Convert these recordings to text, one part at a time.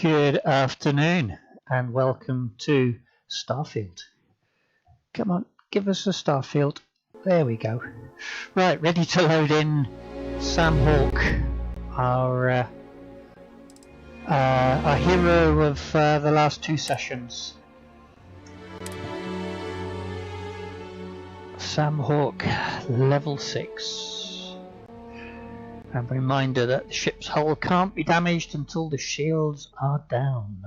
Good afternoon and welcome to Starfield. Come on, give us a Starfield. There we go. Right, ready to load in Sam Hawke, our hero of the last two sessions. Sam Hawke, level 6. And reminder that the ship's hull can't be damaged until the shields are down.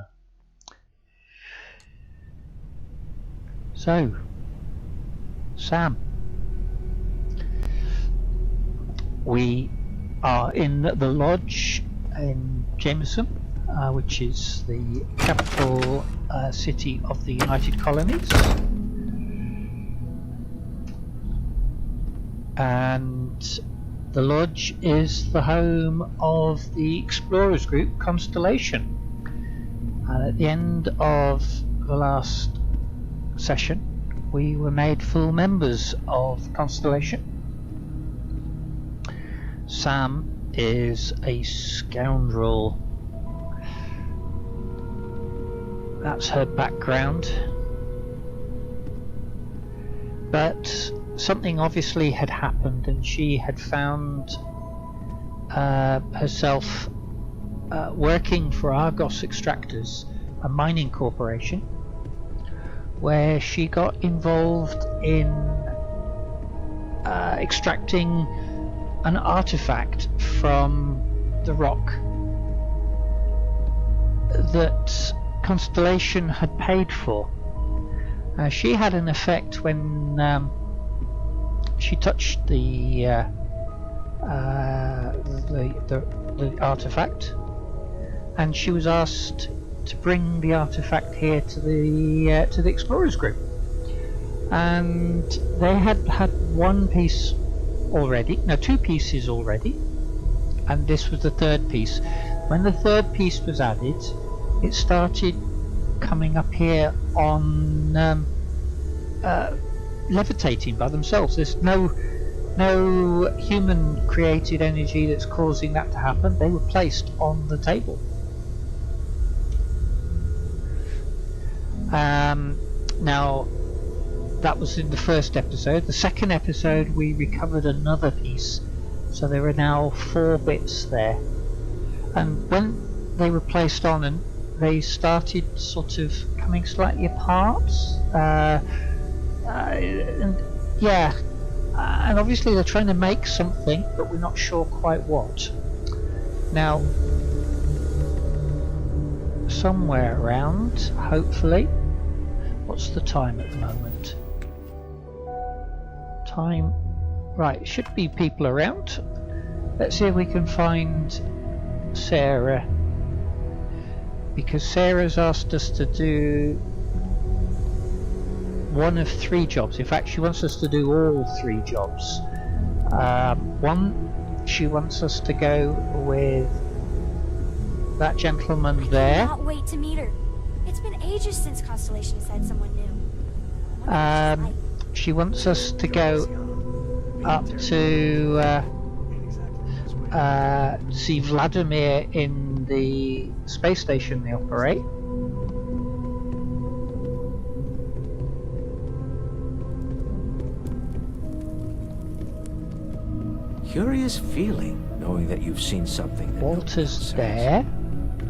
So, Sam, we are in the lodge in Jameson, which is the capital city of the United Colonies. And the lodge is the home of the explorers group Constellation. And at the end of the last session, we were made full members of Constellation. Sam is a scoundrel. That's her background. But something obviously had happened, and she had found herself working for Argos Extractors, a mining corporation, where she got involved in extracting an artifact from the rock that Constellation had paid for. She had an effect when she touched the artifact, and she was asked to bring the artifact here to the explorers group. And they had one piece already, no, two pieces already, and this was the third piece. When the third piece was added, it started coming up here on levitating by themselves. There's no human created energy that's causing that to happen. They were placed on the table. Now that was in the first episode. The second episode we recovered another piece, so there are now 4 bits there. And when they were placed on, and they started sort of coming slightly apart, and yeah, and obviously they're trying to make something, but we're not sure quite what. Now, somewhere around, hopefully, what's the time at the moment? Time, right, should be people around. Let's see if we can find Sarah, because Sarah's asked us to do one of 3 jobs. In fact, she wants us to do all 3 jobs. One, she wants us to go with that gentleman there. I cannot wait to meet her. It's been ages since Constellation has had someone new. She wants us to go up to see Vladimir in the space station they operate. Curious feeling, knowing that you've seen something. That Walter's there.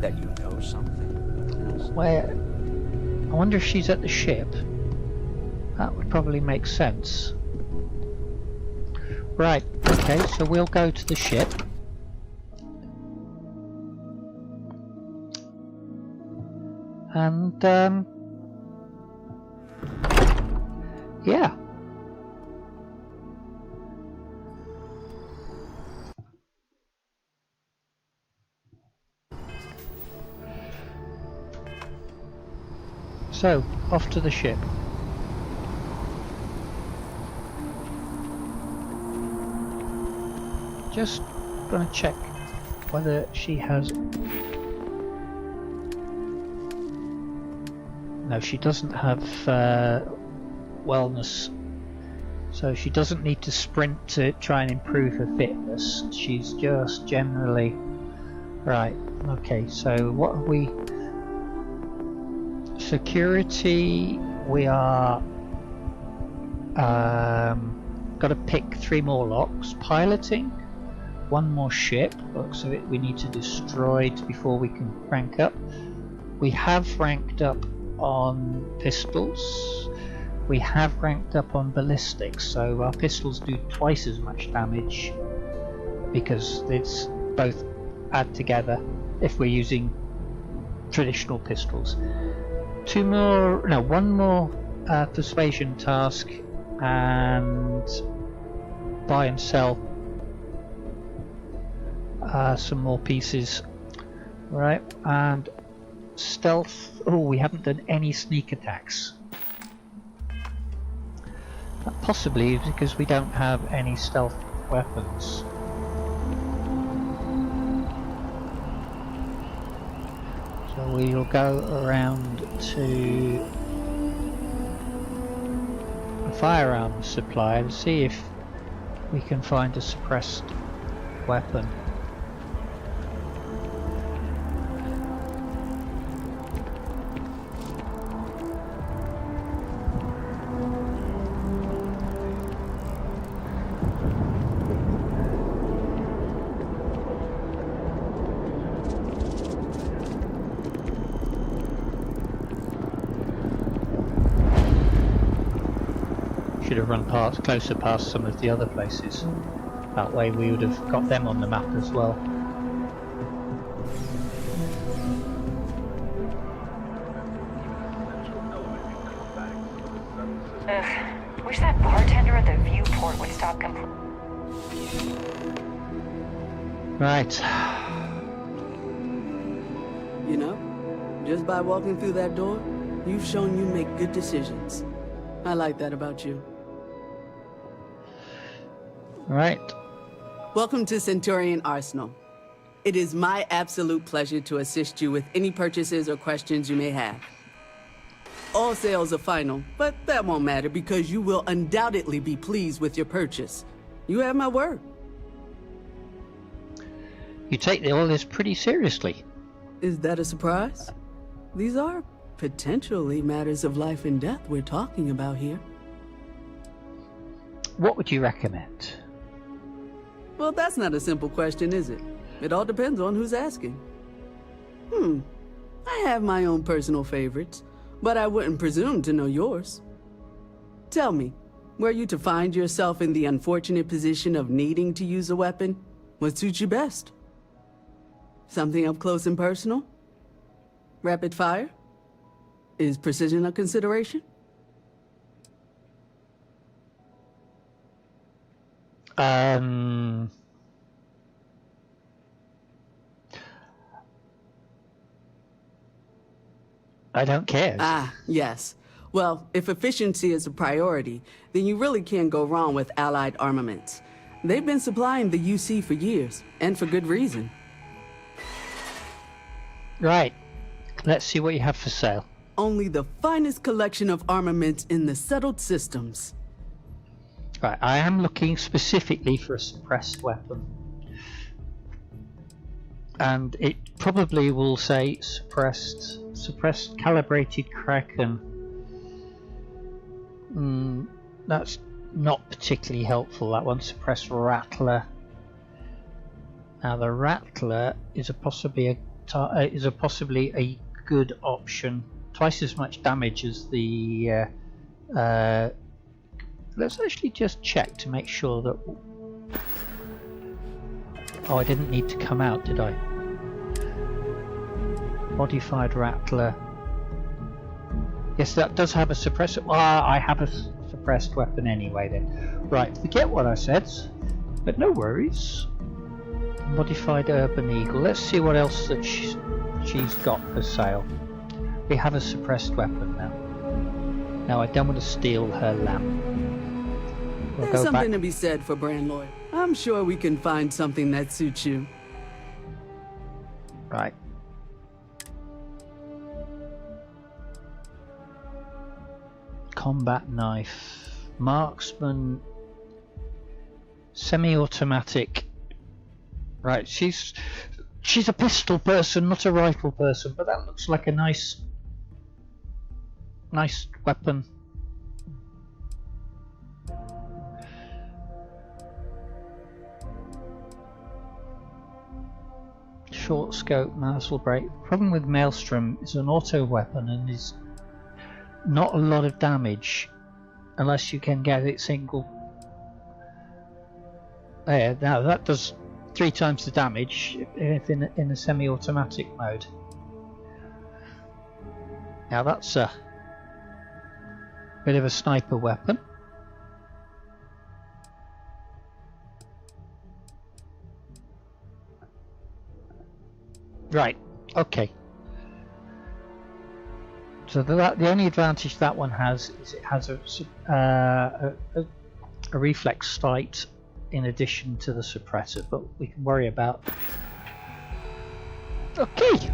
That you know something. Where? I wonder if she's at the ship. That would probably make sense. Right, okay, so we'll go to the ship. And, yeah. So, off to the ship. Just gonna check whether she has... No, she doesn't have wellness, so she doesn't need to sprint to try and improve her fitness. She's just generally... Right, okay, so what have we... Security, we are got to pick 3 more locks. Piloting, 1 more ship. Looks of it we need to destroy before we can rank up. We have ranked up on pistols. We have ranked up on ballistics, so our pistols do twice as much damage because it's both add together if we're using traditional pistols. 1 more persuasion task and buy and sell some more pieces. Right, and stealth. Oh, we haven't done any sneak attacks. Possibly because we don't have any stealth weapons. So we'll go around to a firearms supply and see if we can find a suppressed weapon. Should have run closer past some of the other places. That way we would have got them on the map as well. Ugh. Wish that bartender at the viewport would stop complaining. Right. You know, just by walking through that door, you've shown you make good decisions. I like that about you. Right. Welcome to Centurion Arsenal. It is my absolute pleasure to assist you with any purchases or questions you may have. All sales are final, but that won't matter because you will undoubtedly be pleased with your purchase. You have my word. You take all this pretty seriously. Is that a surprise? These are potentially matters of life and death we're talking about here. What would you recommend? Well, that's not a simple question, is it? It all depends on who's asking. I have my own personal favorites, but I wouldn't presume to know yours. Tell me, were you to find yourself in the unfortunate position of needing to use a weapon, what suits you best? Something up close and personal? Rapid fire? Is precision a consideration? I don't care. Ah, yes. Well, if efficiency is a priority, then you really can't go wrong with Allied armaments. They've been supplying the UC for years, and for good reason. Right. Let's see what you have for sale. Only the finest collection of armaments in the settled systems. Right, I am looking specifically for a suppressed weapon. And it probably will say suppressed calibrated Kraken. That's not particularly helpful, that one. Suppressed Rattler. Now the Rattler is possibly a good option. Twice as much damage as the let's actually just check to make sure that... Oh, I didn't need to come out, did I? Modified Rattler. Yes, that does have a suppressor. Well, I have a suppressed weapon anyway then. Right, forget what I said, but no worries. Modified Urban Eagle. Let's see what else that she's got for sale. We have a suppressed weapon now. Now I don't want to steal her lamp. There's something to be said for brand loyalty. I'm sure we can find something that suits you. Right. Combat knife. Marksman. Semi-automatic. Right, she's a pistol person, not a rifle person, but that looks like a nice Nice weapon. Short scope, muzzle brake. Problem with Maelstrom is an auto weapon and is not a lot of damage unless you can get it single. There, now that does 3 times the damage if in a semi-automatic mode. Now that's a bit of a sniper weapon. Right, okay. So the only advantage that one has is it has a reflex sight in addition to the suppressor, but we can worry about. Okay,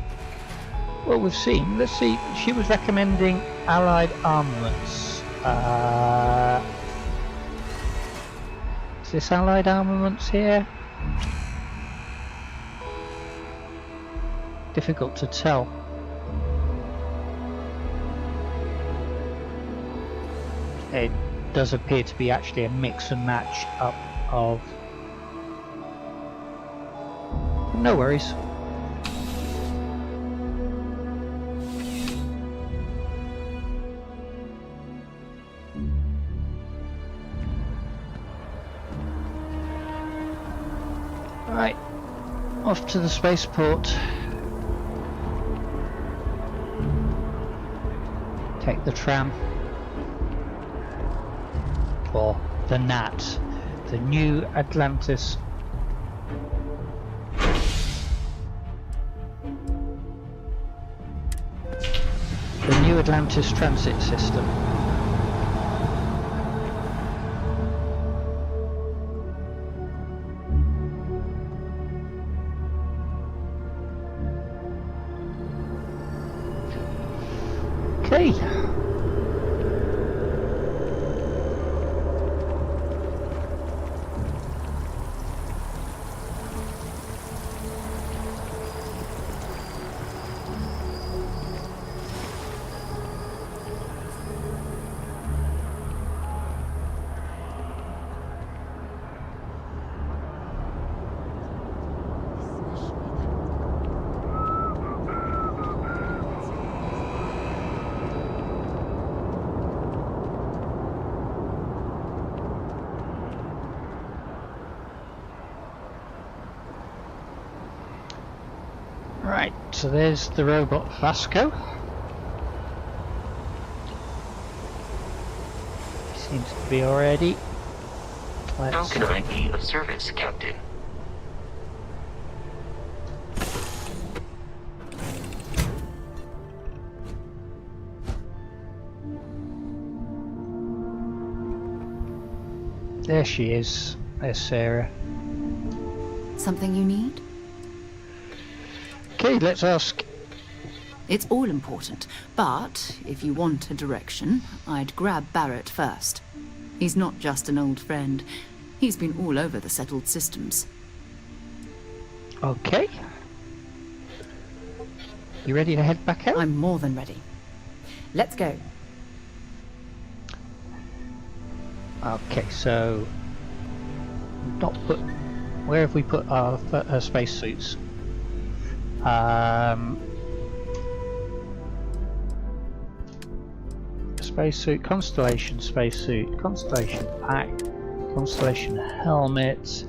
well we've seen. Let's see. She was recommending allied armaments. Is this allied armaments here? Difficult to tell. It does appear to be actually a mix and match up of. No worries. Right, off to the spaceport. Take the tram. Or the NAT, the New Atlantis. The New Atlantis Transit System. Okay. Right, so there's the robot Vasco. He seems to be already. How can I be of service, Captain? There she is. There's Sarah. Something you need? Okay, let's ask. It's all important, but if you want a direction, I'd grab Barrett first. He's not just an old friend. He's been all over the settled systems. Okay. You ready to head back out? I'm more than ready. Let's go. Okay, so not put. Where have we put our spacesuits? Spacesuit, Constellation spacesuit, Constellation pack, Constellation helmet.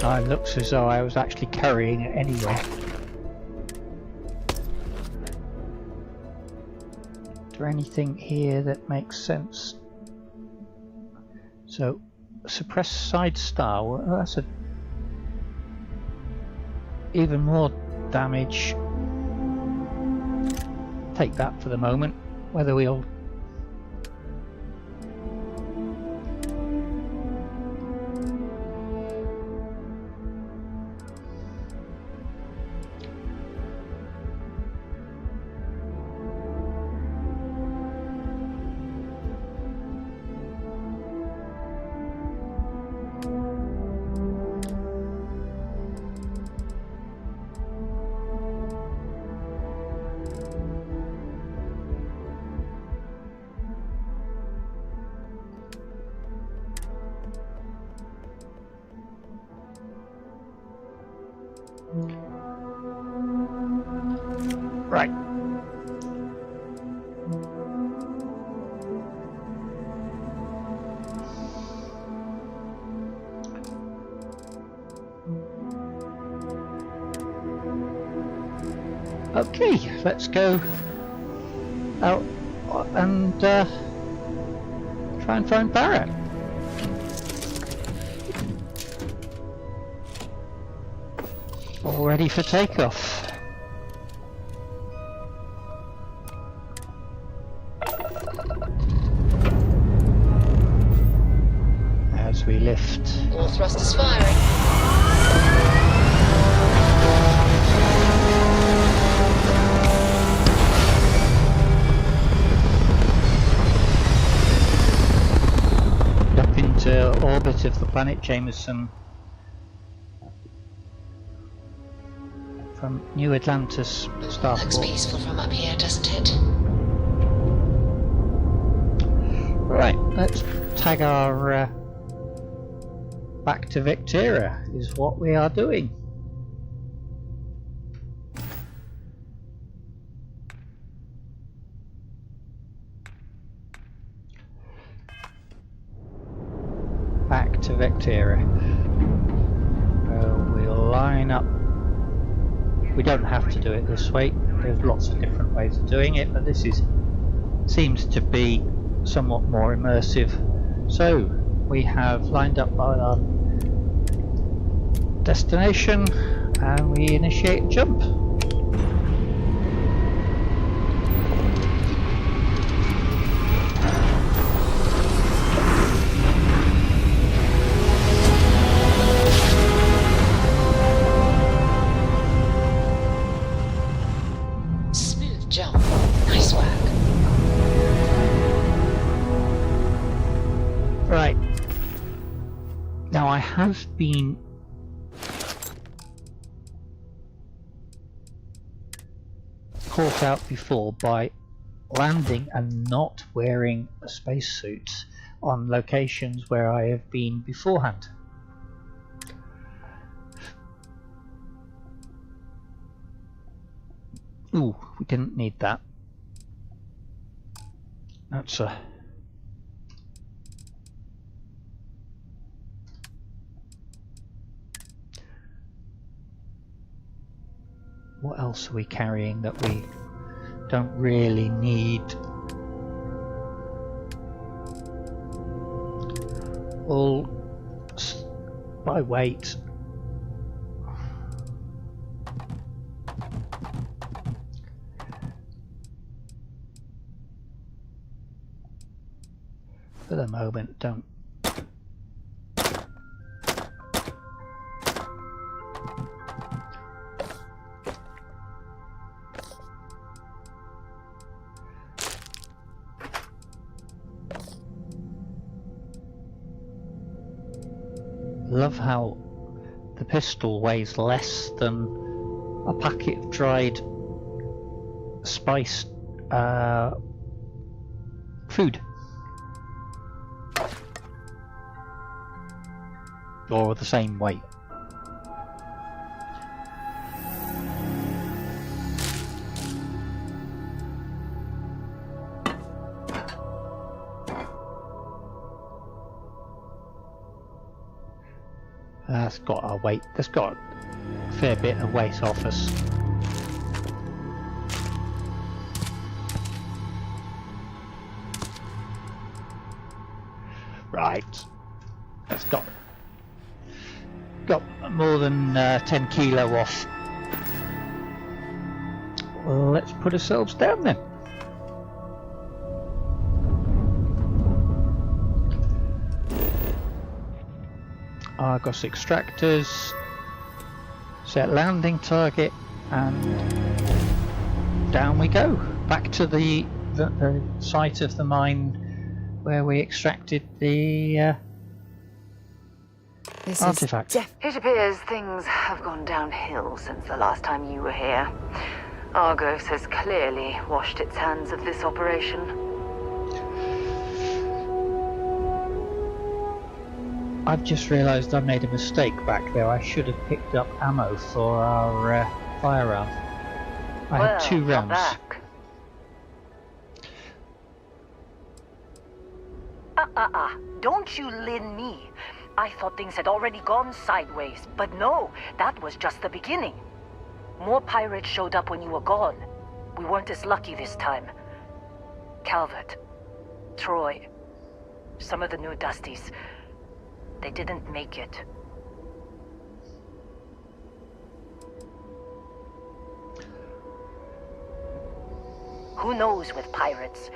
It looks as though I was actually carrying it anyway. Is there anything here that makes sense? So, suppress side star. Well, that's a even more damage. Take that for the moment. Whether we'll Okay, let's go out and try and find Barrett. All ready for takeoff. As we lift. All thrusters firing. Up into orbit of the planet Jameson from New Atlantis Starfield. Looks peaceful from up here, doesn't it? Right, let's tag our back to Vectera is what we are doing. Back to Vectera. We'll line up. We don't have to do it this way. There's lots of different ways of doing it, but this seems to be somewhat more immersive. So we have lined up our destination and we initiate a jump. Smooth jump. Nice work. Right. Now I have been caught out before by landing and not wearing a spacesuit on locations where I have been beforehand. Ooh, we didn't need that. That's a... What else are we carrying that we don't really need? All by weight. For the moment, don't. Love how the pistol weighs less than a packet of dried spiced food, or the same weight. That's got our weight. That's got a fair bit of weight off us. Right. That's got more than 10 kilo off. Well, let's put ourselves down then. Argos extractors, set landing target, and down we go back to the site of the mine where we extracted the artifact. It appears things have gone downhill since the last time you were here. Argos has clearly washed its hands of this operation. I've just realised I made a mistake back there. I should have picked up ammo for our firearm. I had 2 rounds. Back. Don't you lin me. I thought things had already gone sideways, but no, that was just the beginning. More pirates showed up when you were gone. We weren't as lucky this time. Calvert, Troy, some of the new Dusties, they didn't make it. Who knows with pirates?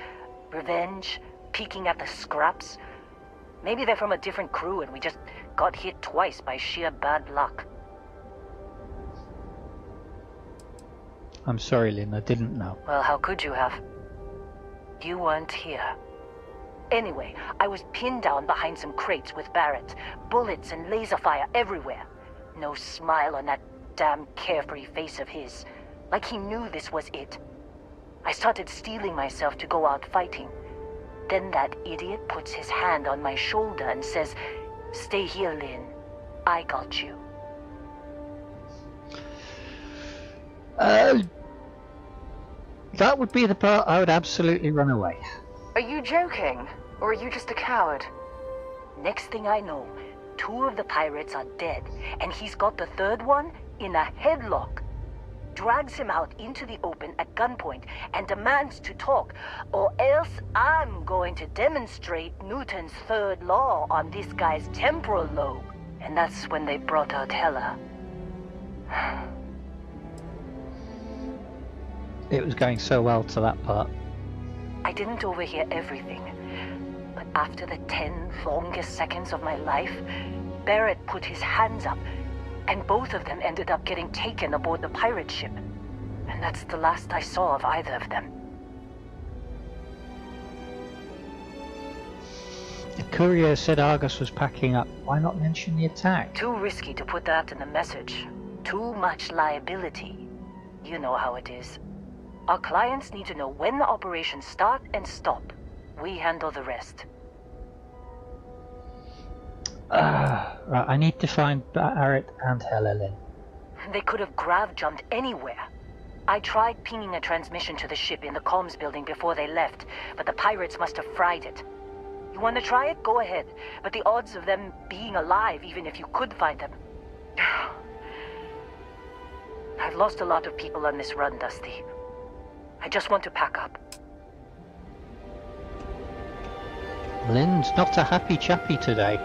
Revenge, peeking at the scraps. Maybe they're from a different crew and we just got hit twice by sheer bad luck. I'm sorry, Lynn, I didn't know. Well, how could you have? You weren't here. Anyway, I was pinned down behind some crates with Barrett. Bullets and laser fire everywhere. No smile on that damn carefree face of his. Like he knew this was it. I started steeling myself to go out fighting. Then that idiot puts his hand on my shoulder and says, "Stay here, Lynn. I got you." That would be the part I would absolutely run away. Are you joking? Or are you just a coward? Next thing I know, 2 of the pirates are dead, and he's got the 3rd one in a headlock. Drags him out into the open at gunpoint and demands to talk, or else I'm going to demonstrate Newton's 3rd law on this guy's temporal lobe. And that's when they brought out Hela. It was going so well to that part. I didn't overhear everything, but after the 10 longest seconds of my life, Barrett put his hands up, and both of them ended up getting taken aboard the pirate ship. And that's the last I saw of either of them. The courier said Argus was packing up. Why not mention the attack? Too risky to put that in the message. Too much liability. You know how it is. Our clients need to know when the operations start and stop. We handle the rest. Right, I need to find Barrett and Hela, Lynn. They could have grav-jumped anywhere. I tried pinging a transmission to the ship in the comms building before they left, but the pirates must have fried it. You want to try it? Go ahead. But the odds of them being alive, even if you could find them... I've lost a lot of people on this run, Dusty. I just want to pack up. Lynn's not a happy chappy today.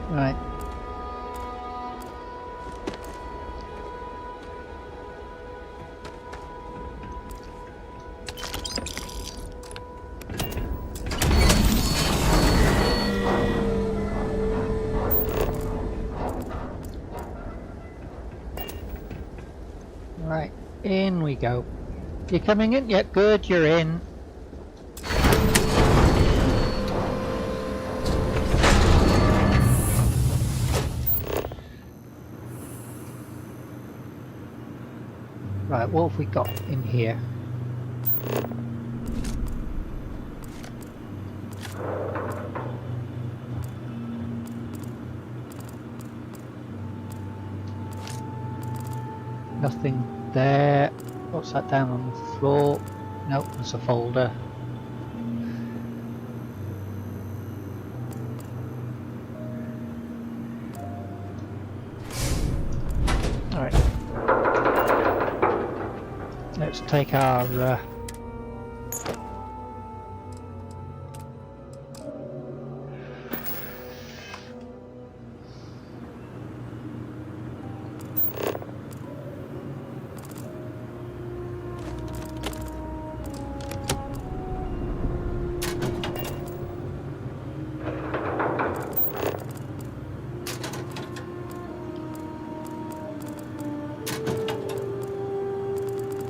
Right. Right, in we go. You coming in? Yeah, good, you're in. Right, what have we got in here? Nothing there. What's that down on the floor? Nope, there's a folder. Alright. Let's take our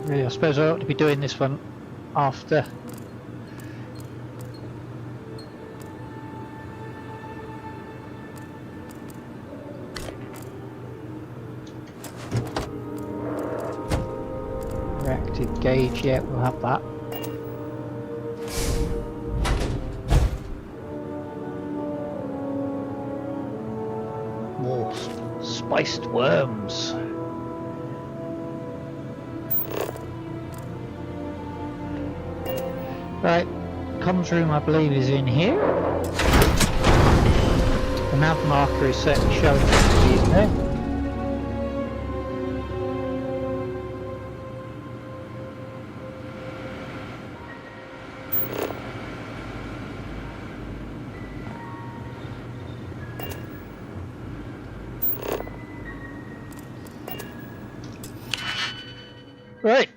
really, I suppose I ought to be doing this one after. Reactive gauge, yeah, we'll have that. More spiced worms. Right, comms room I believe is in here. The nav marker is certainly showing us to be in there. Right.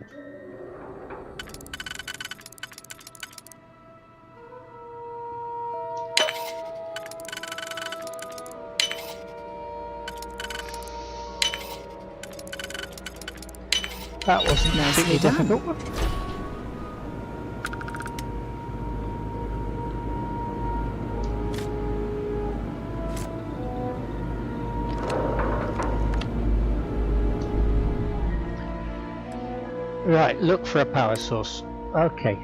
That wasn't particularly difficult one. Right, look for a power source. Okay.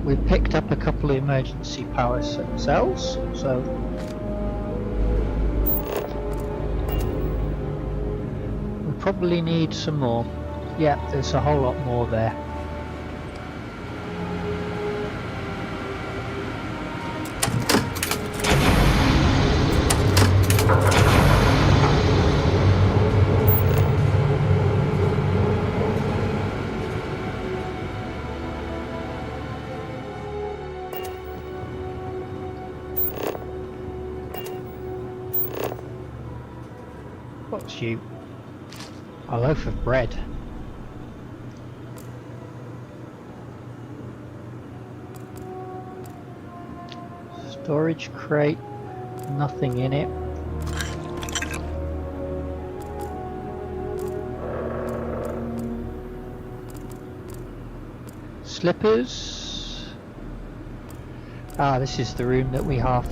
We've picked up a couple of emergency power cells, so we probably need some more. Yeah, there's a whole lot more there. What's you? A loaf of bread. Storage crate, nothing in it. Slippers. Ah, this is the room that we half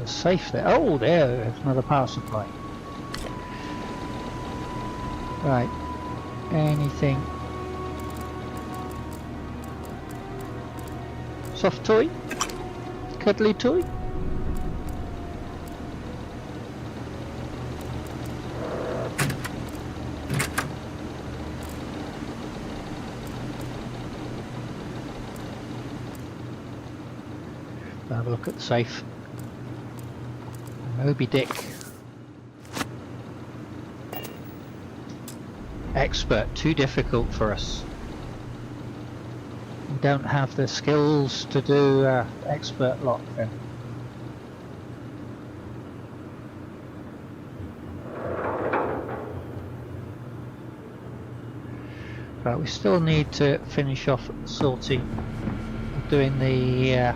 safe there. Oh, there's another power supply. Right. Anything? Soft toy? Cuddly toy? Have a look at the safe. Moby Dick. Expert, too difficult for us. We don't have the skills to do expert lock then. Right, we still need to finish off sorting, doing the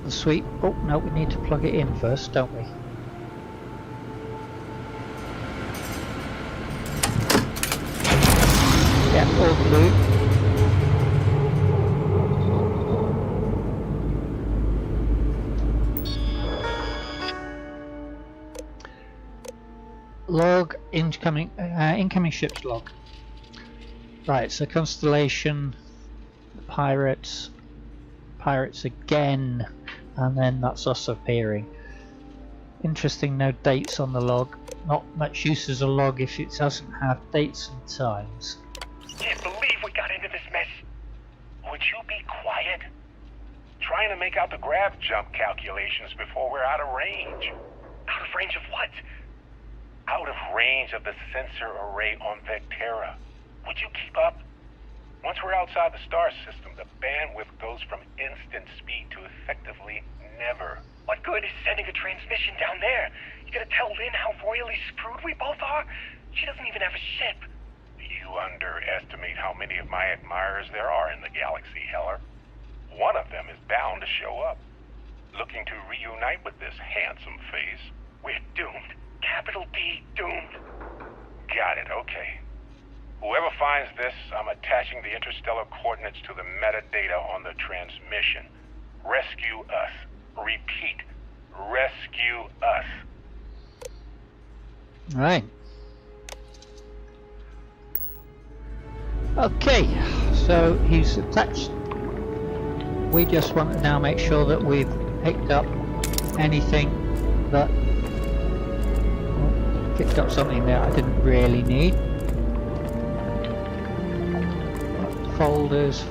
sweep. Oh no, we need to plug it in first, don't we? Yeah, all blue. Log incoming incoming ship's log. Right, so Constellation, pirates again. And then that's us appearing. Interesting, no dates on the log. Not much use as a log if it doesn't have dates and times. Can't believe we got into this mess. Would you be quiet? Trying to make out the grav jump calculations before we're out of range. Out of range of what? Out of range of the sensor array on Vectera. Would you keep up? Once we're outside the star system, the bandwidth goes from instant speed to effectively never. What good is sending a transmission down there? You gonna tell Lynn how royally screwed we both are? She doesn't even have a ship. You underestimate how many of my admirers there are in the galaxy, Heller. One of them is bound to show up. looking to reunite with this handsome face. We're doomed. Capital D, doomed. Got it, okay. Whoever finds this, I'm attaching the interstellar coordinates to the metadata on the transmission. Rescue us. Repeat. Rescue us. Right. Okay, so he's attached. We just want to now make sure that we've picked up anything that... oh, picked up something that I didn't really need. Folders.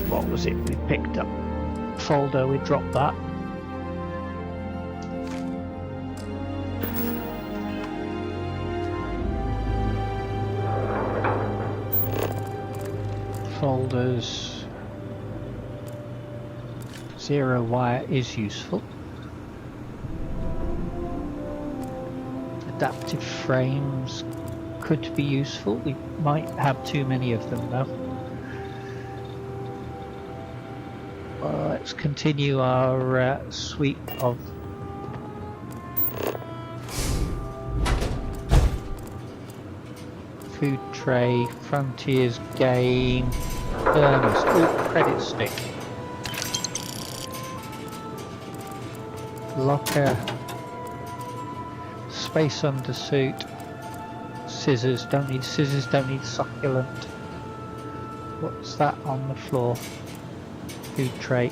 What was it we picked up? Folder, we dropped that. Folders. Zero wire is useful. Adaptive frames could be useful. We might have too many of them though. Let's continue our suite of food tray, frontiers game, furnace, credit stick, locker, space undersuit, scissors, don't need succulent. What's that on the floor? Food tray.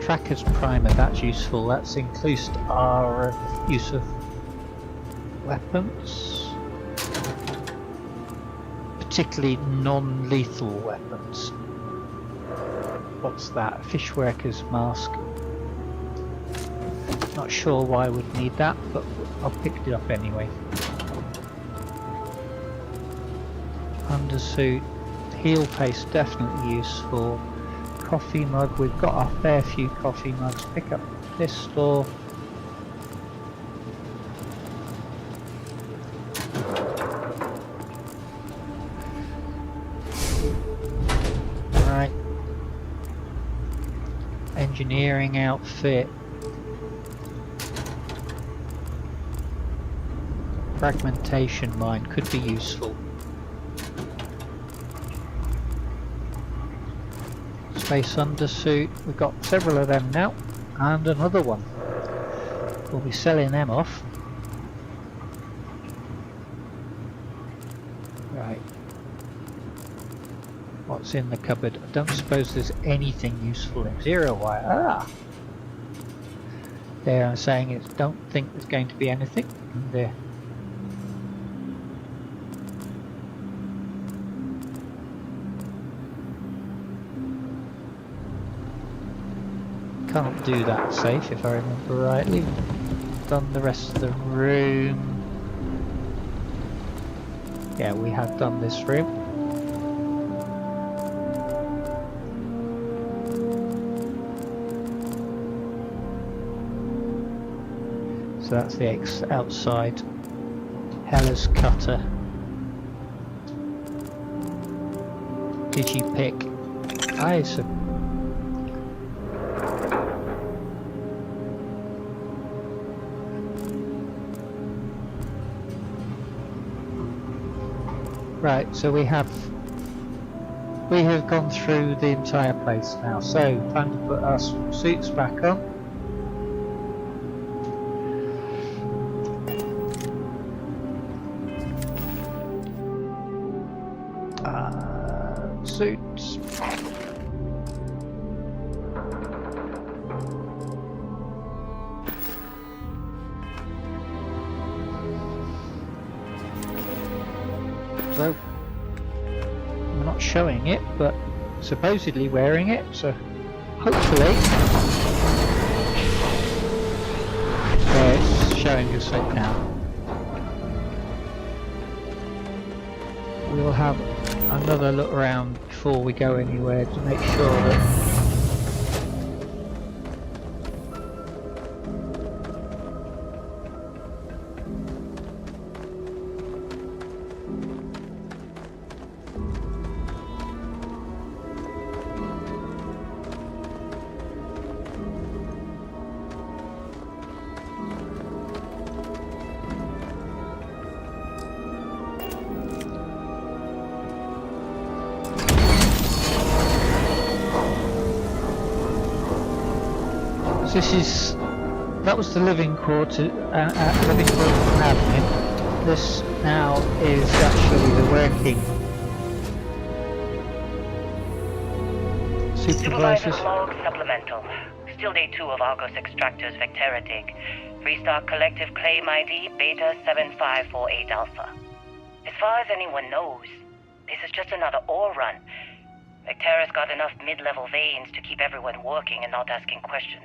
Tracker's primer, that's useful. That's includes our use of weapons, particularly non-lethal weapons. What's that? Fishworker's mask. Not sure why we'd need that, but I'll pick it up anyway. Undersuit. Heel paste, definitely useful. Coffee mug, we've got a fair few coffee mugs. Pick up this store. Right. Engineering outfit. Fragmentation mine could be useful. Space undersuit, we've got several of them now, and another one. We'll be selling them off. Right. What's in the cupboard? I don't suppose there's anything useful in zero wire. Ah! There, I'm saying it. Don't think there's going to be anything in there. Can't do that safe if I remember rightly. Done the rest of the room. Yeah, we have done this room. So that's the outside. Hella's cutter. Digipick. It's a right, so we have gone through the entire place now, so time to put our suits back on. Suits. So, we're not showing it, but supposedly wearing it, so hopefully... There, it's showing us it now. We'll have another look around before we go anywhere to make sure that... That was the living quarters and admin. This now is actually the working supervisors. Supervisor's log supplemental. Still day 2 of Argos Extractor's Vectera dig. Freestar Collective Claim ID Beta 7548 Alpha. As far as anyone knows, this is just another ore run. Vectera's got enough mid-level veins to keep everyone working and not asking questions.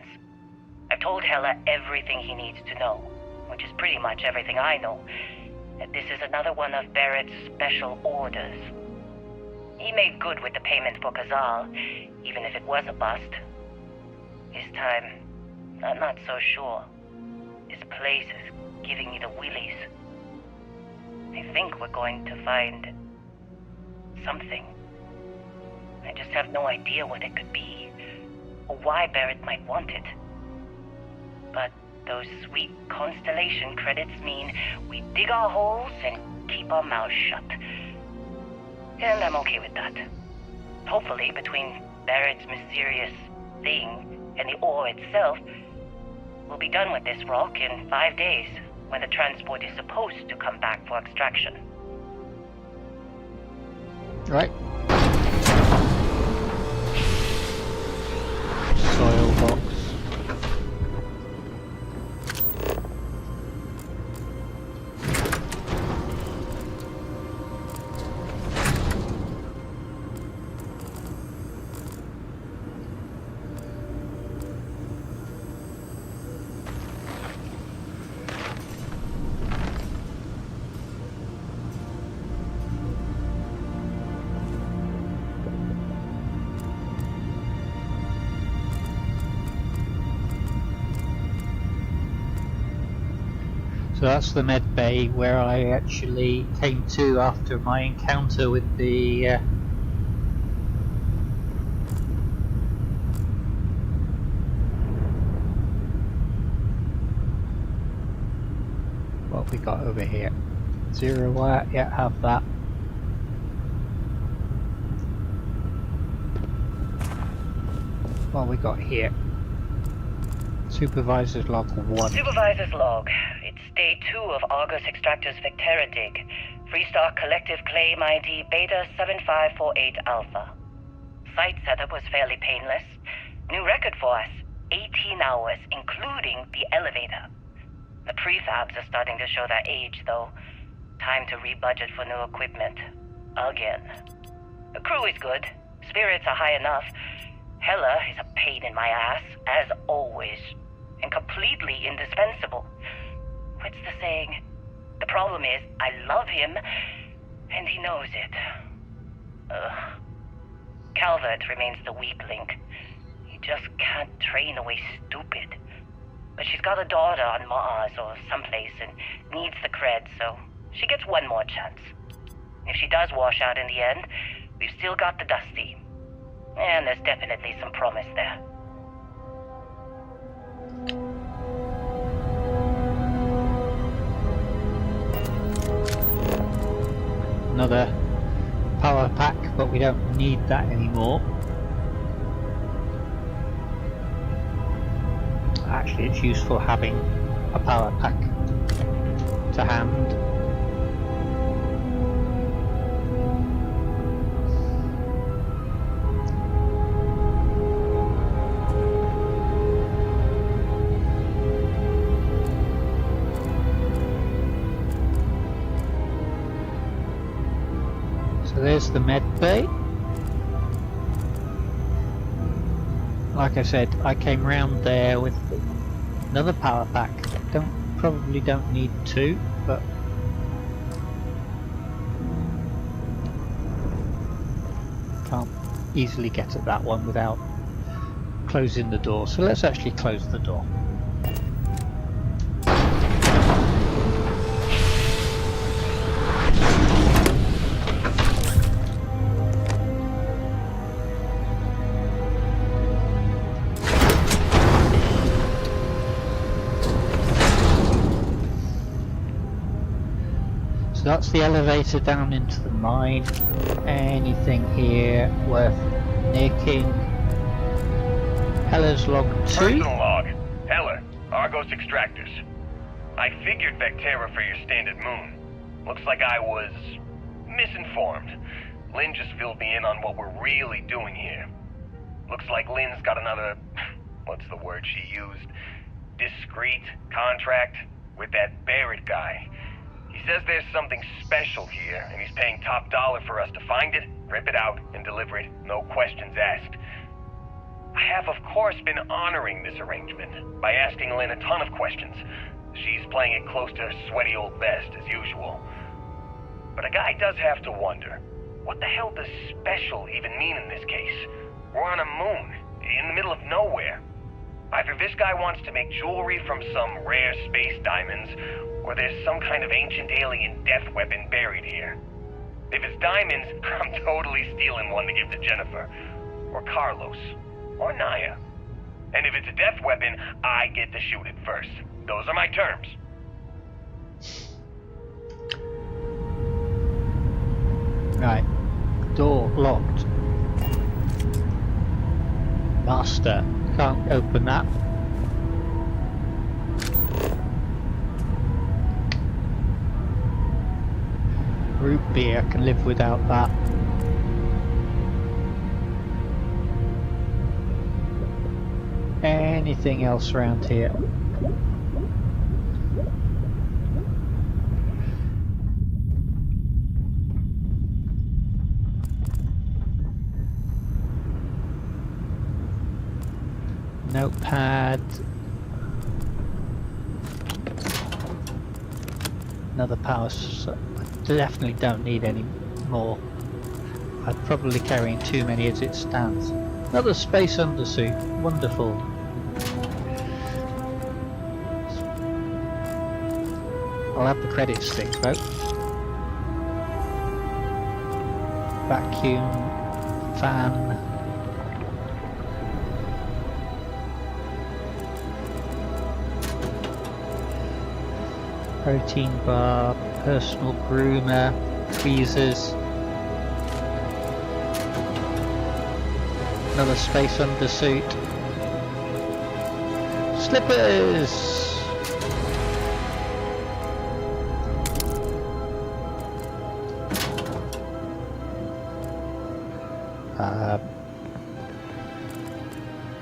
I've told Hella everything he needs to know, which is pretty much everything I know. And this is another one of Barrett's special orders. He made good with the payment for Kazal, even if it was a bust. This time, I'm not so sure. This place is giving me the willies. I think we're going to find something. I just have no idea what it could be, or why Barrett might want it. But those sweet Constellation credits mean we dig our holes and keep our mouths shut. And I'm okay with that. Hopefully, between Barrett's mysterious thing and the ore itself, we'll be done with this rock in 5 days, when the transport is supposed to come back for extraction. Right. Soil box. So that's the med bay where I actually came to after my encounter with the what we got over here. 0 wire, yeah, have that. What we got here? Supervisor's log 1. Supervisor's log. It's day 2 of Argos Extractor's Vectera dig. Freestar Collective Claim ID Beta 7548 Alpha. Site setup was fairly painless. New record for us. 18 hours, including the elevator. The prefabs are starting to show their age, though. Time to rebudget for new equipment. Again. The crew is good. Spirits are high enough. Hella is a pain in my ass, as always. And completely indispensable. What's the saying? The problem is, I love him, and he knows it. Calvert remains the weak link. He just can't train away stupid. But she's got a daughter on Mars or someplace and needs the cred, so she gets one more chance. If she does wash out in the end, we've still got the Dusty. And there's definitely some promise there. Another power pack, but we don't need that anymore. Actually, it's useful having a power pack to hand. There's the med bay. Like I said, I came round there with another power pack. Probably don't need 2, but can't easily get at that one without closing the door. So let's actually close the door. So that's the elevator down into the mine. Anything here worth nicking? Hella's log 2. Personal log. Argos extractors. I figured Vectera for your standard moon. Looks like I was misinformed. Lynn just filled me in on what we're really doing here. Looks like Lynn's got another, what's the word she used? Discreet contract with that Barrett guy. He says there's something special here, and he's paying top dollar for us to find it, rip it out, and deliver it, no questions asked. I have, of course, been honoring this arrangement by asking Lynn a ton of questions. She's playing it close to her sweaty old vest, as usual. But a guy does have to wonder, what the hell does special even mean in this case? We're on a moon, in the middle of nowhere. Either this guy wants to make jewelry from some rare space diamonds, or there's some kind of ancient alien death weapon buried here. If it's diamonds, I'm totally stealing one to give to Jennifer, or Carlos, or Naya. And if it's a death weapon, I get to shoot it first. Those are my terms. Right. Door locked. Master. Can't open that. Root beer, can live without that. Anything else around here? Notepad. Another power. I definitely don't need any more. I'm probably carrying too many as it stands. Another space undersuit. Wonderful. I'll have the credit stick though. Vacuum fan. Protein bar, personal groomer, tweezers. Another space undersuit. Slippers!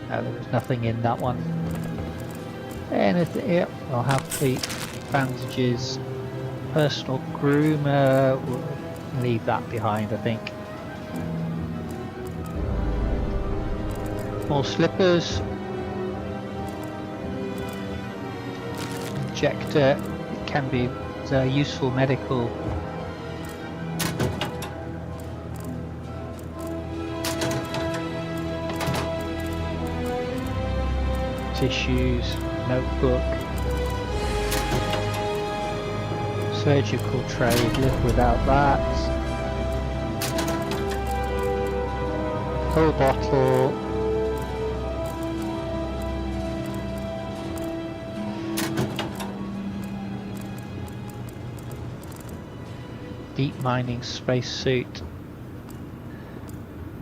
No, there was nothing in that one. Anything? Yep, I'll have the bandages. Personal groomer. We'll leave that behind, I think. More slippers. Injector. It can be useful medical. Tissues. Notebook. Surgical tray. Live without that. Whole bottle. Deep mining spacesuit.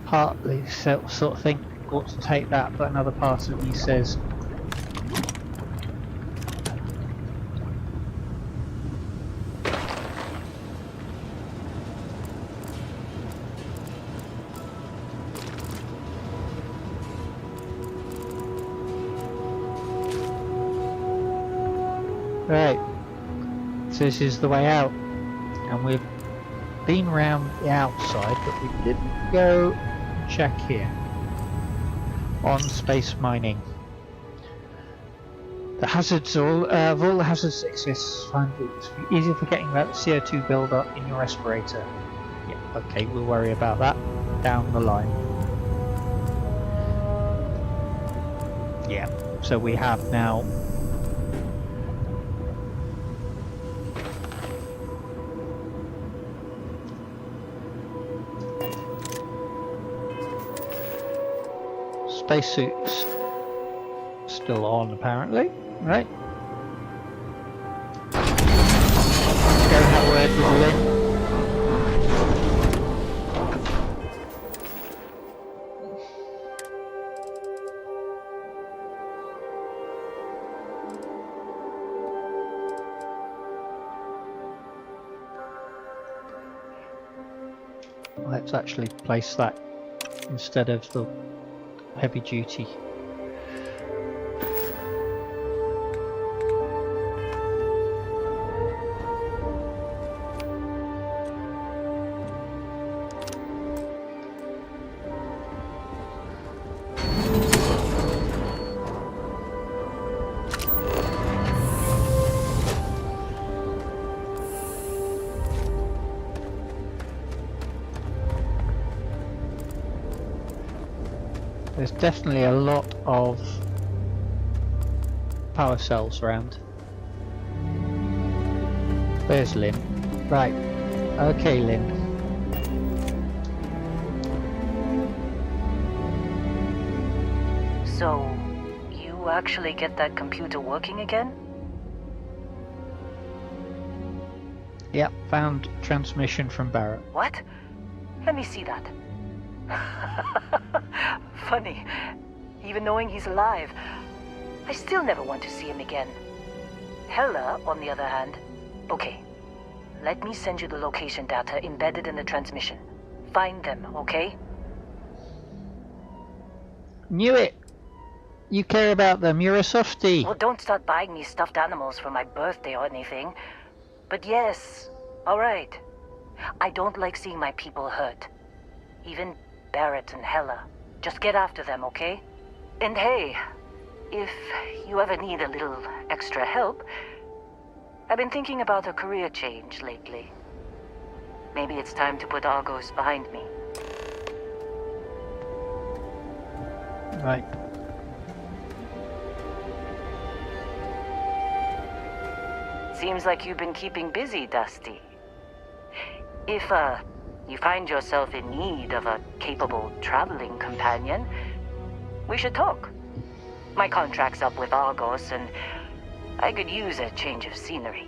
Partly sort of thing. Ought to take that, but another part of me says right, so this is the way out, and we've been round the outside, but we didn't go check here on space mining. The hazards, all the hazards that exist, find it easy forgetting about the CO2 buildup in your respirator. Yeah, okay, we'll worry about that down the line. Yeah, so we have now spacesuits still on apparently, right? Let's go and have a word with Lynn. Let's actually place that instead of the heavy duty. There's definitely a lot of power cells around. There's Lynn. Right. Okay, Lynn. So, you actually get that computer working again? Yep, found transmission from Barrett. What? Let me see that. Funny. Even knowing he's alive, I still never want to see him again. Hella, on the other hand. Okay. Let me send you the location data embedded in the transmission. Find them, okay? Knew it! You care about them, you're a softie! Well, don't start buying me stuffed animals for my birthday or anything. But yes, alright. I don't like seeing my people hurt. Even Barrett and Hella. Just get after them, okay? And hey, if you ever need a little extra help, I've been thinking about a career change lately. Maybe it's time to put Argos behind me. Right. Seems like you've been keeping busy, Dusty. If, you find yourself in need of a capable traveling companion, we should talk. My contract's up with Argos, and I could use a change of scenery.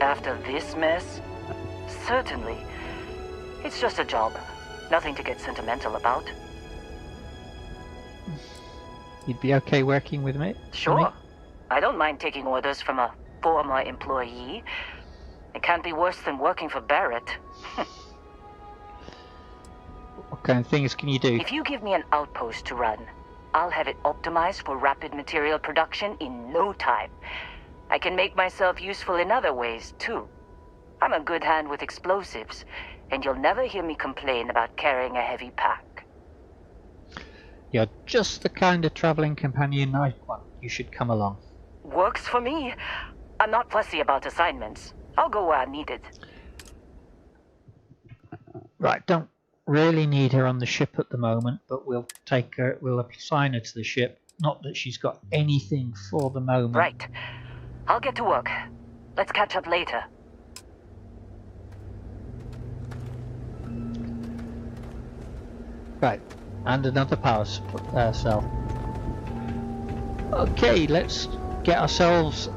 After this mess? Certainly. It's just a job. Nothing to get sentimental about. You'd be okay working with me? Sure. I don't mind taking orders from a former employee. It can't be worse than working for Barrett. What kind of things can you do? If you give me an outpost to run, I'll have it optimized for rapid material production in no time. I can make myself useful in other ways, too. I'm a good hand with explosives, and you'll never hear me complain about carrying a heavy pack. You're just the kind of travelling companion I want. You should come along. Works for me. I'm not fussy about assignments. I'll go where I'm needed. Right, don't really need her on the ship at the moment, but we'll take her, we'll assign her to the ship. Not that she's got anything for the moment. Right. I'll get to work. Let's catch up later. Right, and another power cell. Okay, let's get ourselves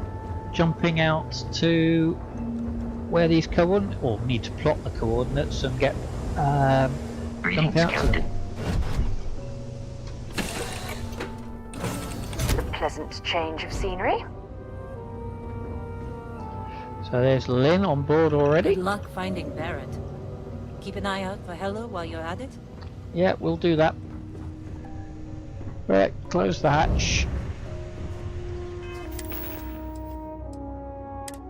jumping out to where these coordinates, or need to plot the coordinates and get jump out to them. A pleasant change of scenery. So there's Lynn on board already. Good luck finding Barrett. Keep an eye out for Hella while you're at it. Yeah, we'll do that. Right, close the hatch.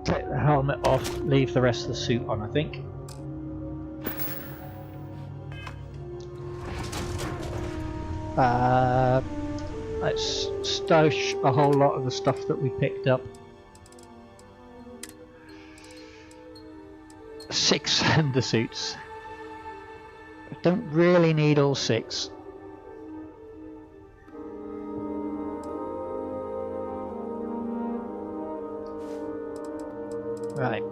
Take the helmet off, leave the rest of the suit on, I think. Let's stosh a whole lot of the stuff that we picked up. 6 undersuits. I don't really need all 6. Right.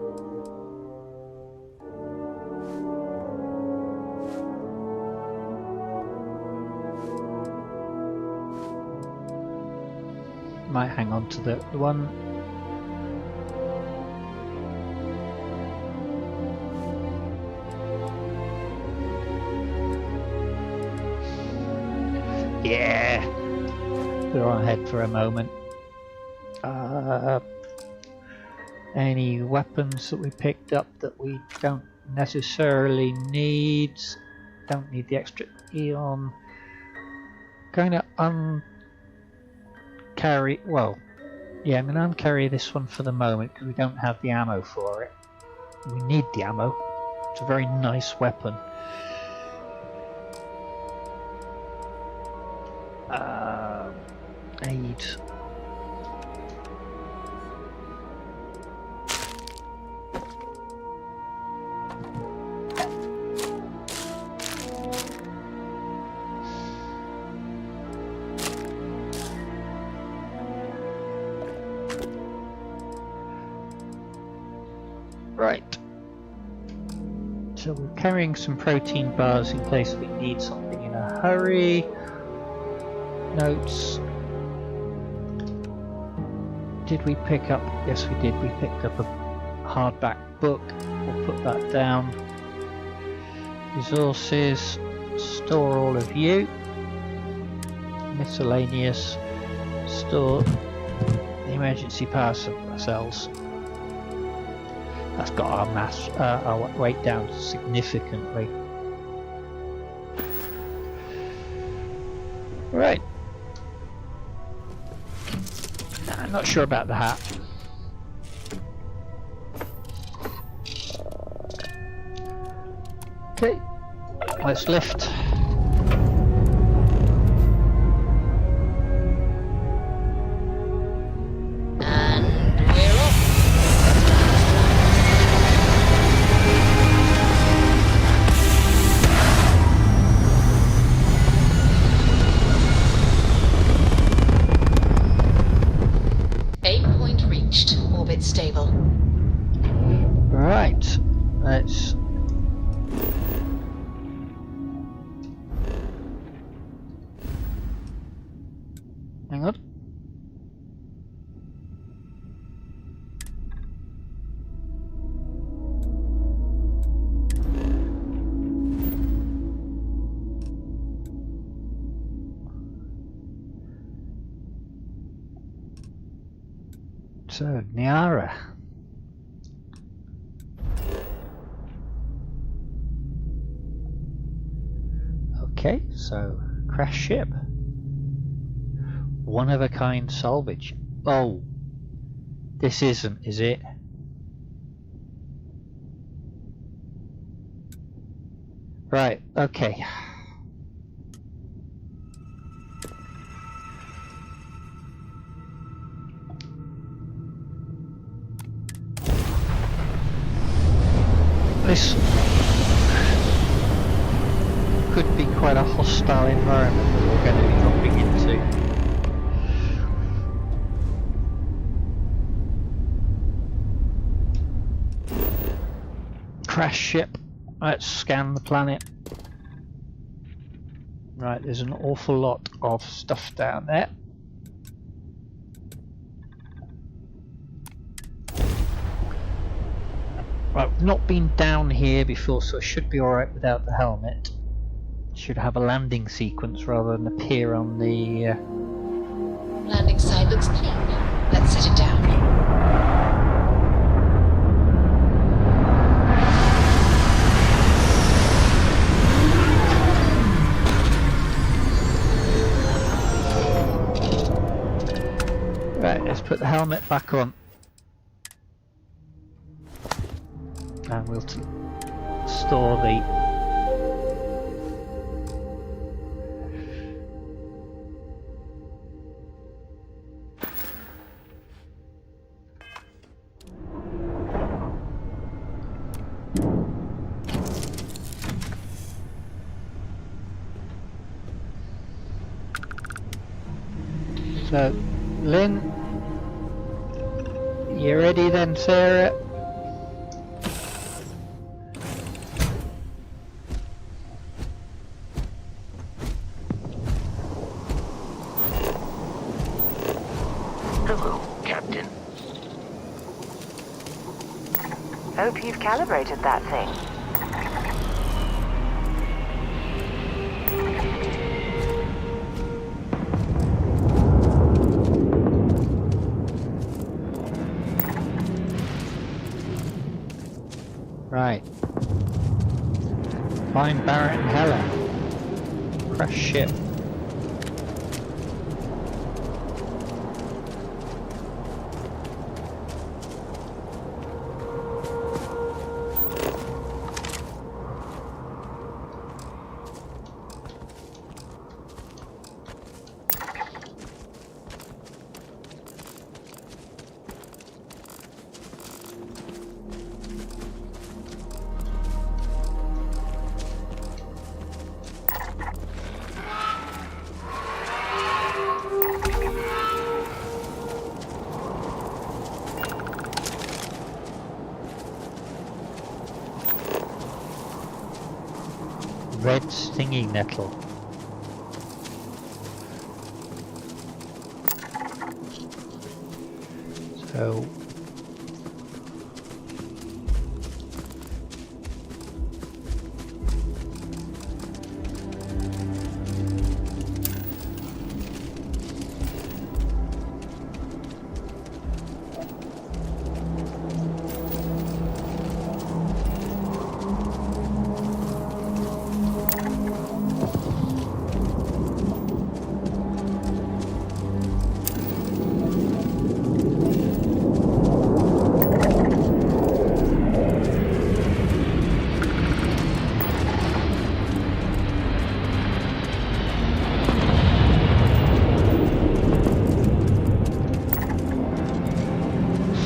Might hang on to the one. Yeah. Put her on ahead for a moment. any weapons that we picked up that we don't necessarily need. Don't need the extra Eon. Going to uncarry. Well, yeah, I'm going to uncarry this one for the moment because we don't have the ammo for it. We need the ammo. It's a very nice weapon. Aid. Right. So we're carrying some protein bars in case we need something in a hurry. Notes. Did we pick up? Yes, we did. We picked up a hardback book. We'll put that down. Resources. Store all of you. Miscellaneous. Store the emergency power cells. That's got our mass, our weight down significantly. Right. I'm not sure about the hat. Okay, let's lift. Stable. Right, let's hang on. So, Niara. Okay, so crash ship. One of a kind salvage. Oh, this isn't, is it? Right, okay. This could be quite a hostile environment that we're going to be dropping into. Crash ship. Let's scan the planet. Right, there's an awful lot of stuff down there. Right, I've not been down here before, so I should be alright without the helmet. Should have a landing sequence rather than appear on the... Landing site looks clean. Let's set it down. Right, let's put the helmet back on. And we'll store the... So, Lynn, you ready then, Sarah? Hello, Captain. Hope you've calibrated that thing. Right. Find Barrett and Helen. Crash ship. Red stinging nettle. So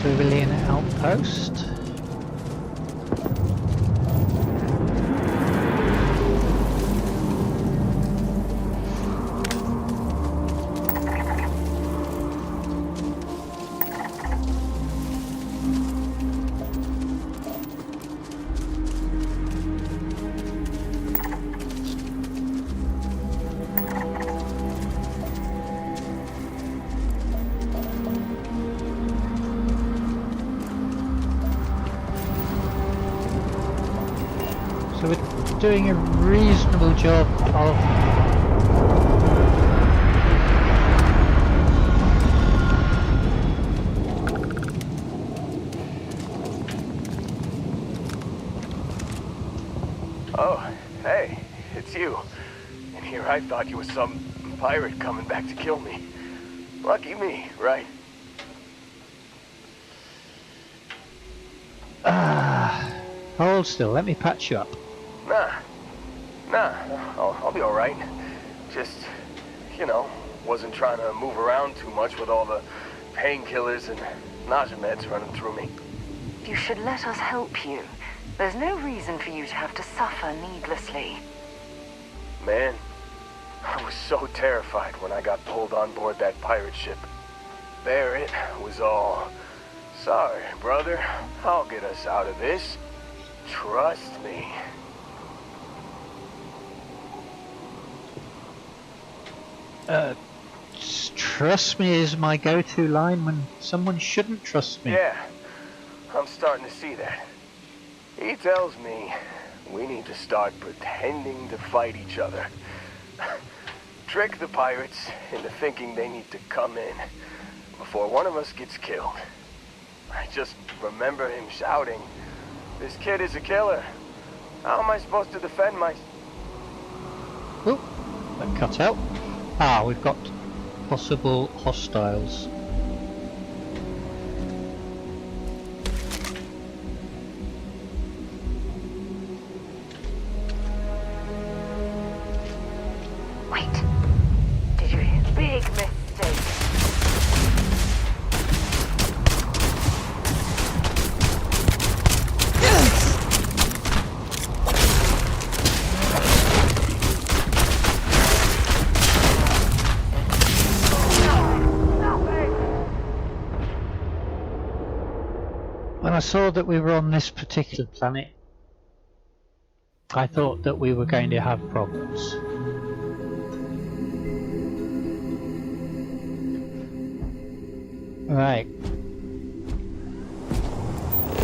civilian outpost. So we're doing a reasonable job of Oh, hey, it's you. And here I thought you was some pirate coming back to kill me. Lucky me, right? hold still, let me patch you up. Nah, I'll be alright. Just, you know, wasn't trying to move around too much with all the painkillers and nausea meds running through me. You should let us help you. There's no reason for you to have to suffer needlessly. Man, I was so terrified when I got pulled on board that pirate ship. Barrett was all, "Sorry, brother, I'll get us out of this. Trust me." Trust me is my go-to line when someone shouldn't trust me. Yeah, I'm starting to see that. He tells me we need to start pretending to fight each other. Trick the pirates into thinking they need to come in before one of us gets killed. I just remember him shouting, "This kid is a killer. How am I supposed to defend myself?" Oh, that cut out. Ah, we've got possible hostiles. Wait. Did you hear? Big mistake. When I saw that we were on this particular planet, I thought that we were going to have problems. Right.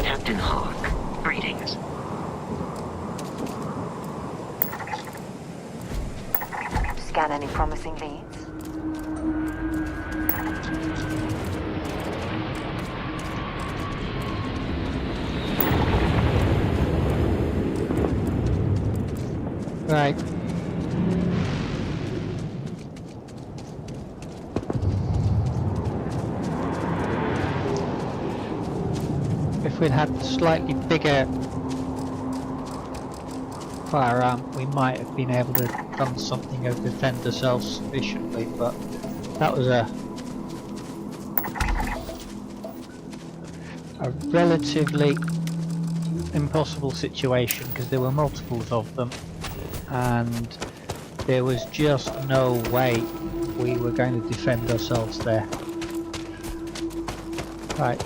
Captain Hawk, greetings. Scan any promising leads? if we'd had a slightly bigger firearm, we might have been able to done something or defend ourselves sufficiently, but that was a relatively impossible situation because there were multiples of them and there was just no way we were going to defend ourselves there. Right.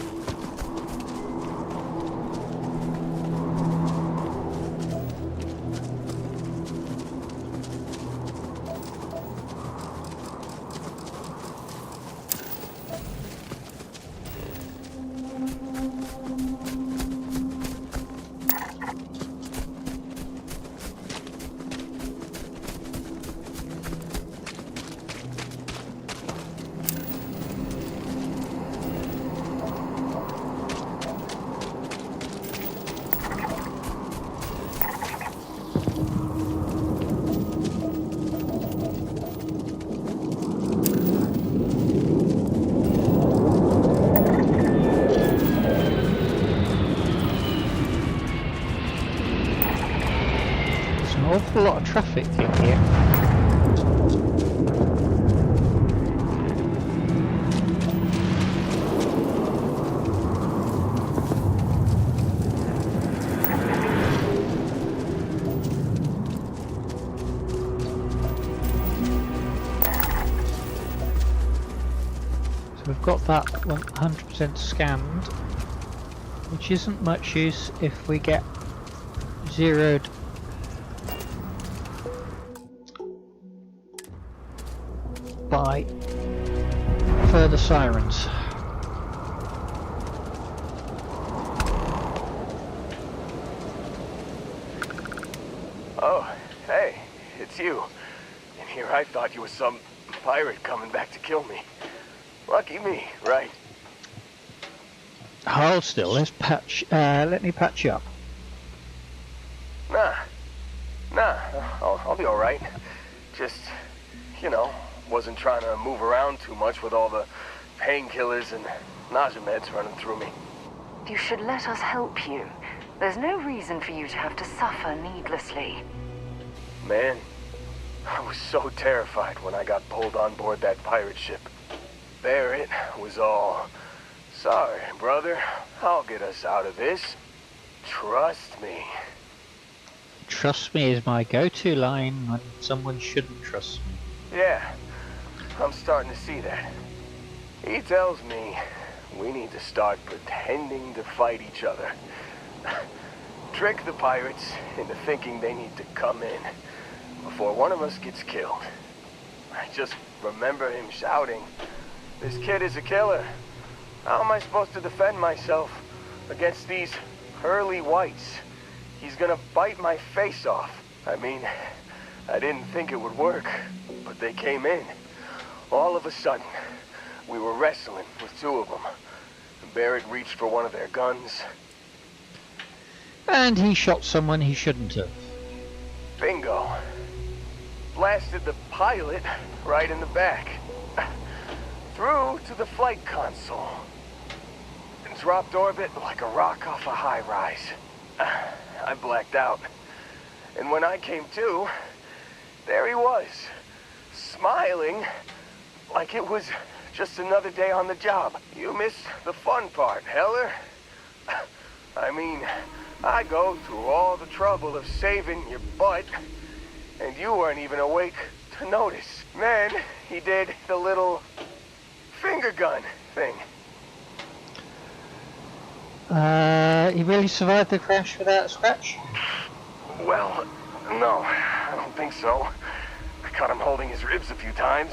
Awful lot of traffic in here. So we've got that 100% scanned, which isn't much use if we get zeroed by further sirens. Oh, hey, it's you. And here I thought you were some pirate coming back to kill me. Lucky me, right? Hold still, let's patch, let me patch you up. Nah, I'll be alright. Just, you know, wasn't trying to move around too much with all the painkillers and nausea meds running through me. You should let us help you. There's no reason for you to have to suffer needlessly. Man, I was so terrified when I got pulled on board that pirate ship. Barrett was all, "Sorry, brother, I'll get us out of this. Trust me." Trust me is my go-to line when someone shouldn't trust me. Yeah, I'm starting to see that. He tells me we need to start pretending to fight each other. Trick the pirates into thinking they need to come in before one of us gets killed. I just remember him shouting, "This kid is a killer. How am I supposed to defend myself against these pearly whites? He's gonna bite my face off." I mean, I didn't think it would work, but they came in. All of a sudden, we were wrestling with two of them. Barrett reached for one of their guns. And he shot someone he shouldn't have. Bingo. Blasted the pilot right in the back. Through to the flight console. And dropped orbit like a rock off a high rise. I blacked out. And when I came to, there he was. Smiling like it was just another day on the job. You missed the fun part, Heller. I mean, I go through all the trouble of saving your butt, and you weren't even awake to notice. Then he did the little finger gun thing. He really survived the crash without a scratch? Well, no, I don't think so. I caught him holding his ribs a few times.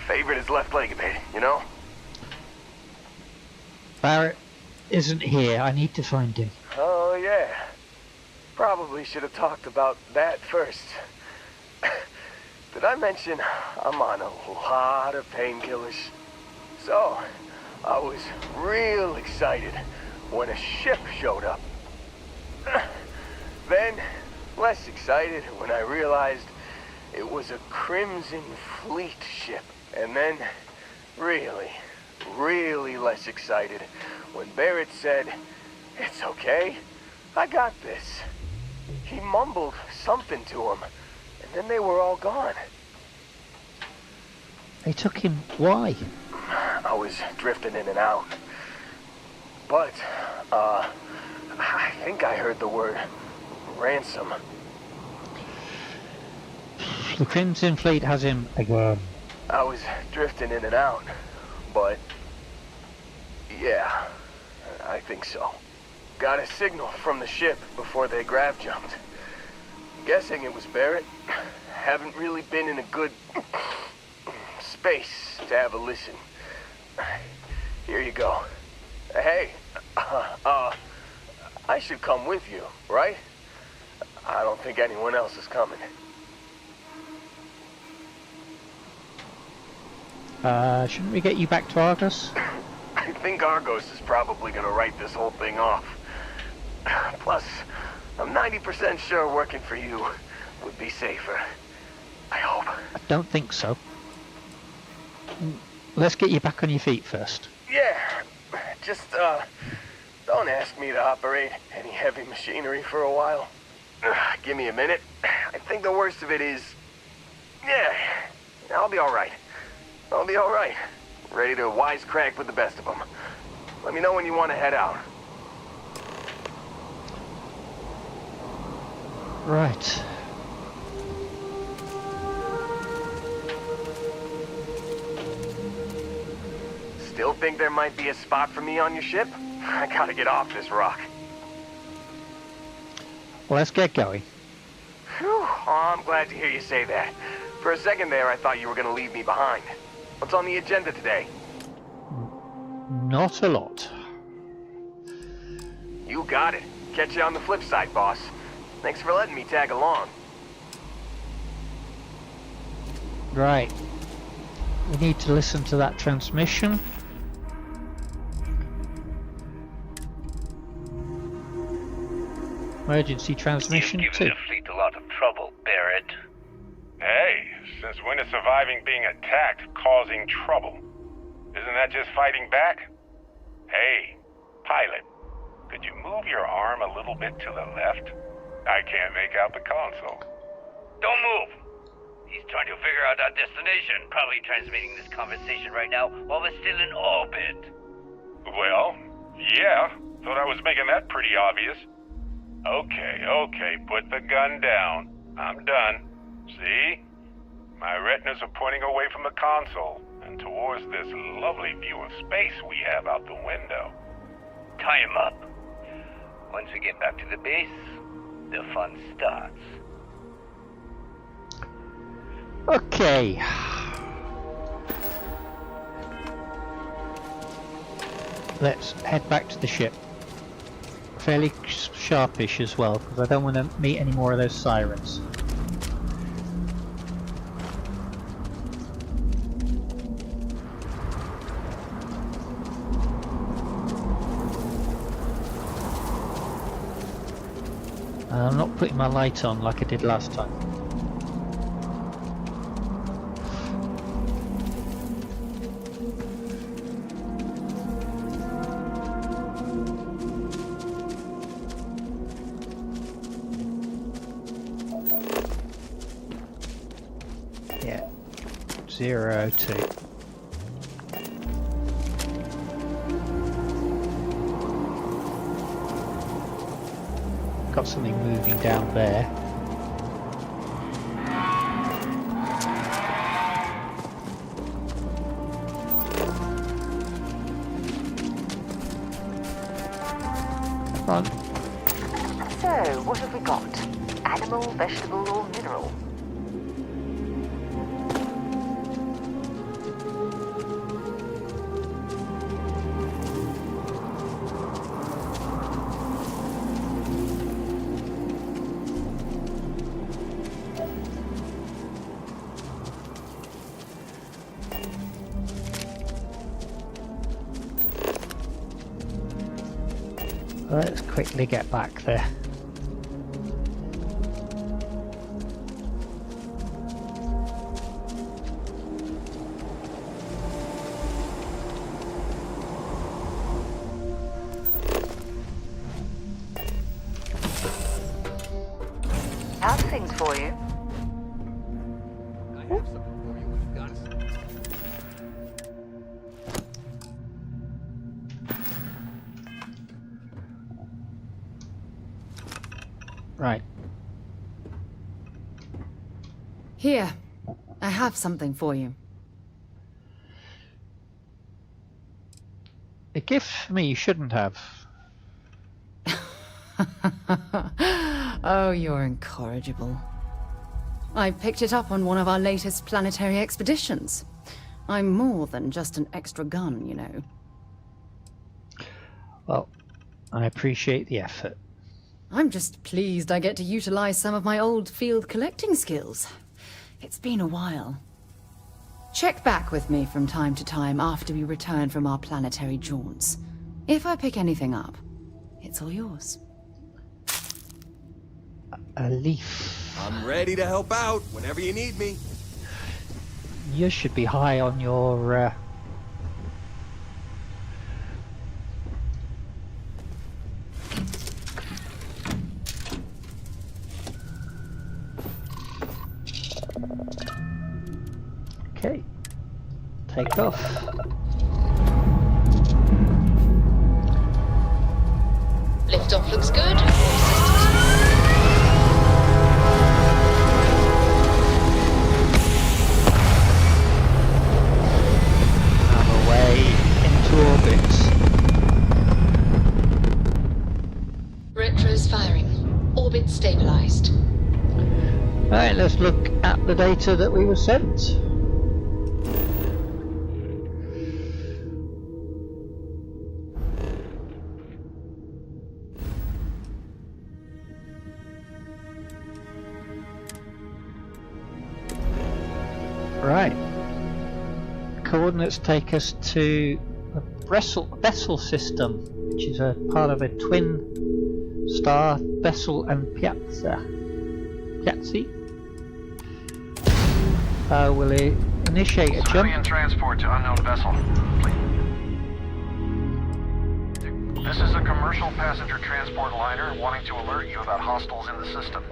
Favored his left leg a bit, you know? Barrett isn't here. I need to find him. Oh, yeah. Probably should have talked about that first. Did I mention I'm on a lot of painkillers? So, I was real excited when a ship showed up. Then, less excited when I realized it was a Crimson Fleet ship. And then, really less excited when Barrett said It's okay. I got this. He mumbled something to him, and then they were all gone. They took him. Why? I was drifting in and out. But, I think I heard the word ransom. The Crimson Fleet has him again. I was drifting in and out, but yeah, I think so. Got a signal from the ship before they grav jumped. Guessing it was Barrett. Haven't really been in a good space to have a listen. Here you go. Hey, I should come with you, right? I don't think anyone else is coming. Shouldn't we get you back to Argus? I think Argos is probably gonna write this whole thing off. Plus, I'm 90% sure working for you would be safer. I hope. I don't think so. Let's get you back on your feet first. Yeah, just, don't ask me to operate any heavy machinery for a while. Give me a minute. I think the worst of it is... Yeah, I'll be alright. I'll be alright. Ready to wisecrack with the best of them. Let me know when you want to head out. Right. Still think there might be a spot for me on your ship? I gotta get off this rock. Well, let's get going. Whew. Oh, I'm glad to hear you say that. For a second there, I thought you were gonna leave me behind. What's on the agenda today? Not a lot. You got it. Catch you on the flip side, boss. Thanks for letting me tag along. Right. We need to listen to that transmission. Emergency transmission You've 2. given the fleet a lot of trouble, Barrett. Hey, since when is surviving being attacked causing trouble? Isn't that just fighting back? Hey, pilot, could you move your arm a little bit to the left? I can't make out the console. Don't move! He's trying to figure out our destination. Probably transmitting this conversation right now while we're still in orbit. Well, yeah, thought I was making that pretty obvious. Okay, put the gun down. I'm done. See? My retinas are pointing away from the console and towards this lovely view of space we have out the window. Tie him up. Once we get back to the base, the fun starts. Okay. Let's head back to the ship. Fairly sharpish as well, because I don't want to meet any more of those sirens. I'm not putting my light on like I did last time. Yeah, 02. Got something moving down there. Come on. So, what have we got? Animal, vegetable, or mineral? Let's quickly get back there. have things for you. I have something for you when you've got it. Right. Here, I have something for you. A gift for me you shouldn't have. Oh, you're incorrigible. I picked it up on one of our latest planetary expeditions. I'm more than just an extra gun, you know. Well, I appreciate the effort. I'm just pleased I get to utilize some of my old field collecting skills. It's been a while. Check back with me from time to time after we return from our planetary jaunts. If I pick anything up, it's all yours. A leaf. I'm ready to help out whenever you need me. You should be high on your Okay. Take off. Liftoff looks good. And away into orbit. Retros firing. Orbit stabilized. Right, let's look at the data that we were sent. Right. Coordinates take us to the Bethseda system, which is a part of a twin star, Bethseda and Piazzi. Will initiate a Civilian jump. transport to unknown vessel. This is a commercial passenger transport liner wanting to alert you about hostiles in the system.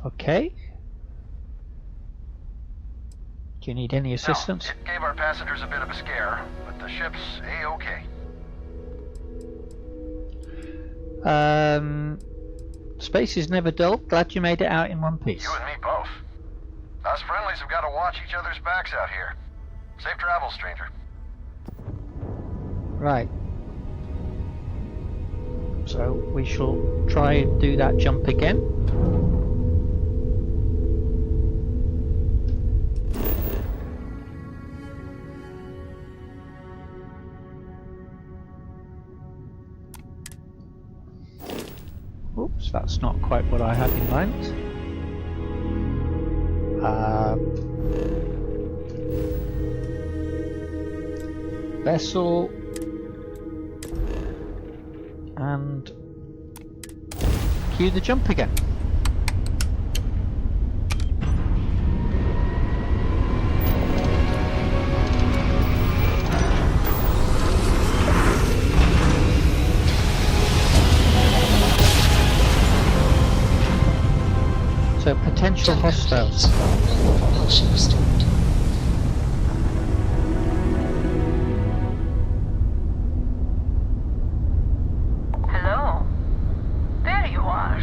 Okay. Do you need any assistance? No, it gave our passengers a bit of a scare, but the ship's A-okay. Space is never dull. Glad you made it out in one piece. You and me both. Us friendlies have got to watch each other's backs out here. Safe travels, stranger. Right. So we shall try and do that jump again. Oops, that's not quite what I had in mind. Vessel and cue the jump again. So potential hostiles. Normal propulsion restored. Hello. There you are.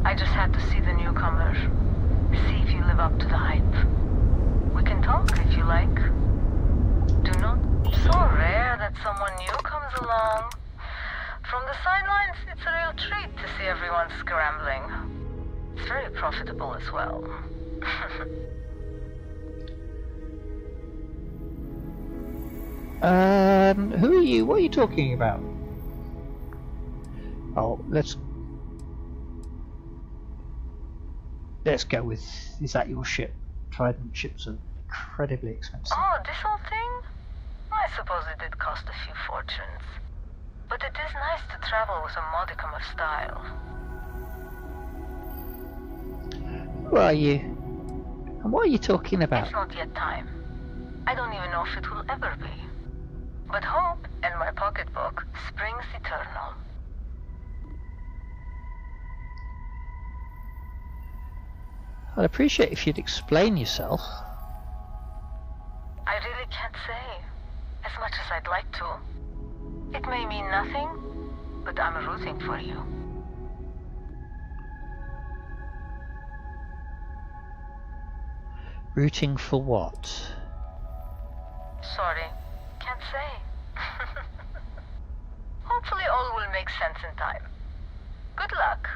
I just had to see the newcomer. See if you live up to the hype. We can talk if you like. Do not. So rare that someone new comes along. From the sidelines, it's a real treat to see everyone scrambling. It's very profitable as well. Who are you? What are you talking about? Oh, let's go with. Is that your ship? Trident ships are incredibly expensive. Oh, this whole thing? I suppose it did cost a few fortunes. But it is nice to travel with a modicum of style. Who are you? And what are you talking about? It's not yet time. I don't even know if it will ever be. But hope and my pocketbook springs eternal. I'd appreciate if you'd explain yourself. I really can't say, as much as I'd like to. It may mean nothing, but I'm rooting for you. Rooting for what? Sorry, can't say. Hopefully all will make sense in time. Good luck.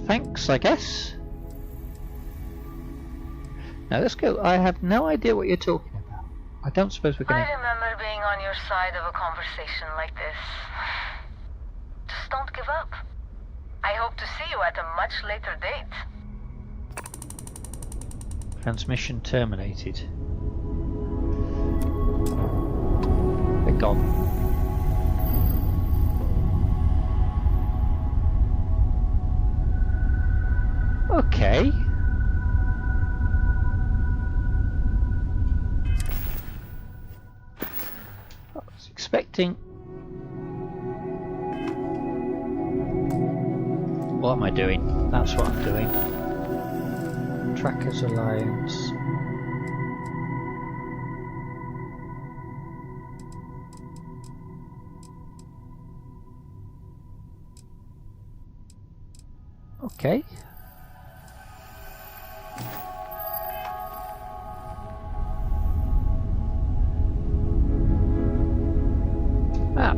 Thanks, I guess. Now let's go. I have no idea what you're talking about. I don't suppose we're gonna... I remember being on your side of a conversation like this. Just don't give up. I hope to see you at a much later date. Transmission terminated. They're gone. Okay. I was expecting... What am I doing? That's what I'm doing. Trackers Alliance. Okay. Map.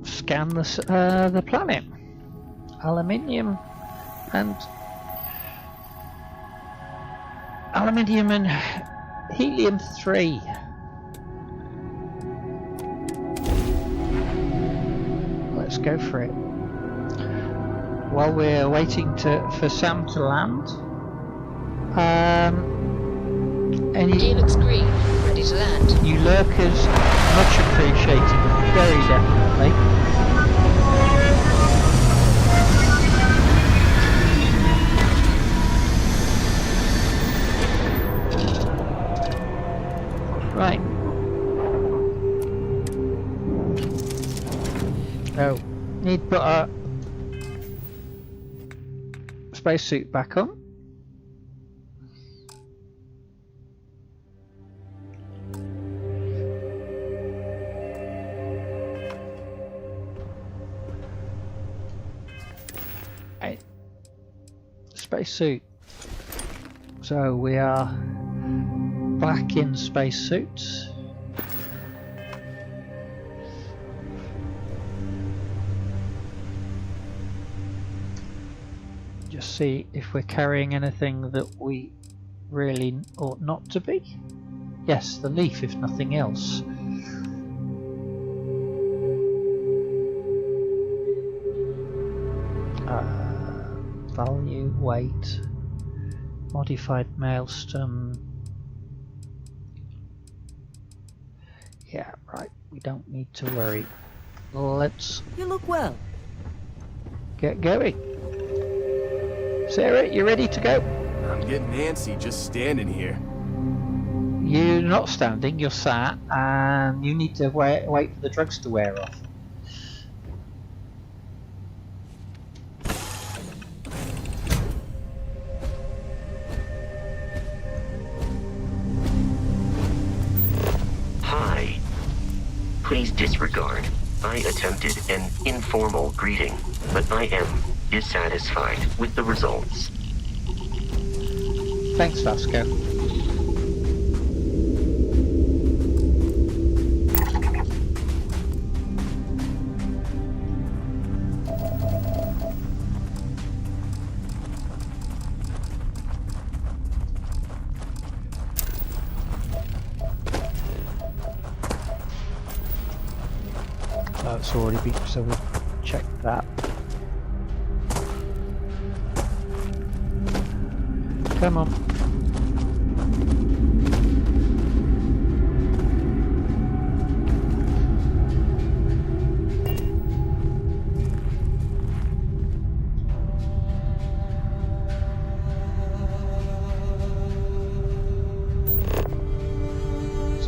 Scan the planet. Aluminium and helium-3. Let's go for it. While we're waiting for Sam to land, Gear looks green, ready to land. You lurkers, much appreciated, very definitely. Right. Oh, need to put our spacesuit back on. Right. Spacesuit. So we are back in spacesuits. Just see if we're carrying anything that we really ought not to be. Yes, the leaf if nothing else. Value, weight, modified maelstrom. Yeah, right, we don't need to worry. Let's... You look well. Get going. Sarah, you ready to go? I'm getting antsy just standing here. You're not standing, you're sat, and you need to wait for the drugs to wear off. Hi. Please disregard. I attempted an informal greeting, but I am dissatisfied with the results. Thanks, Vasco. That's already been, so we'll check that. Come on.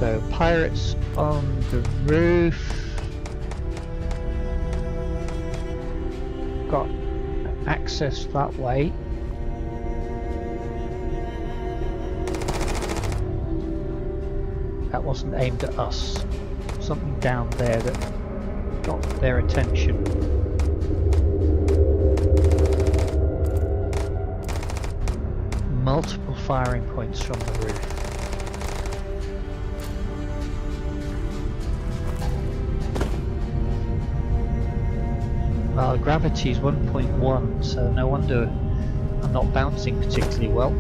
So pirates on the roof. Got access that way. That wasn't aimed at us. Something down there that got their attention. Multiple firing points from the roof. Well, gravity is 1.1, so no wonder I'm not bouncing particularly well.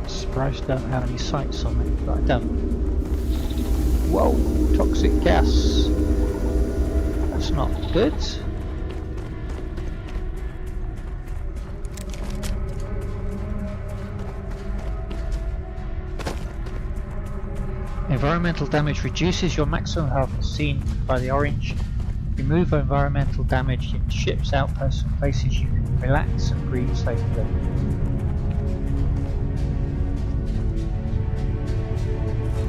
Surprised I don't have any sights on it, but I don't. Whoa, toxic gas. That's not good. Environmental damage reduces your maximum health as seen by the orange. Remove environmental damage in ships, outposts and places you can relax and breathe safely.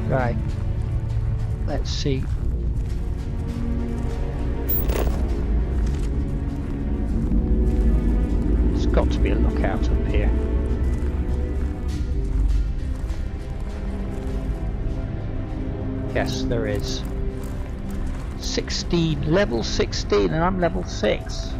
Right, let's see. There's got to be a lookout up here. Yes, there is. 16, level 16, and I'm level 6.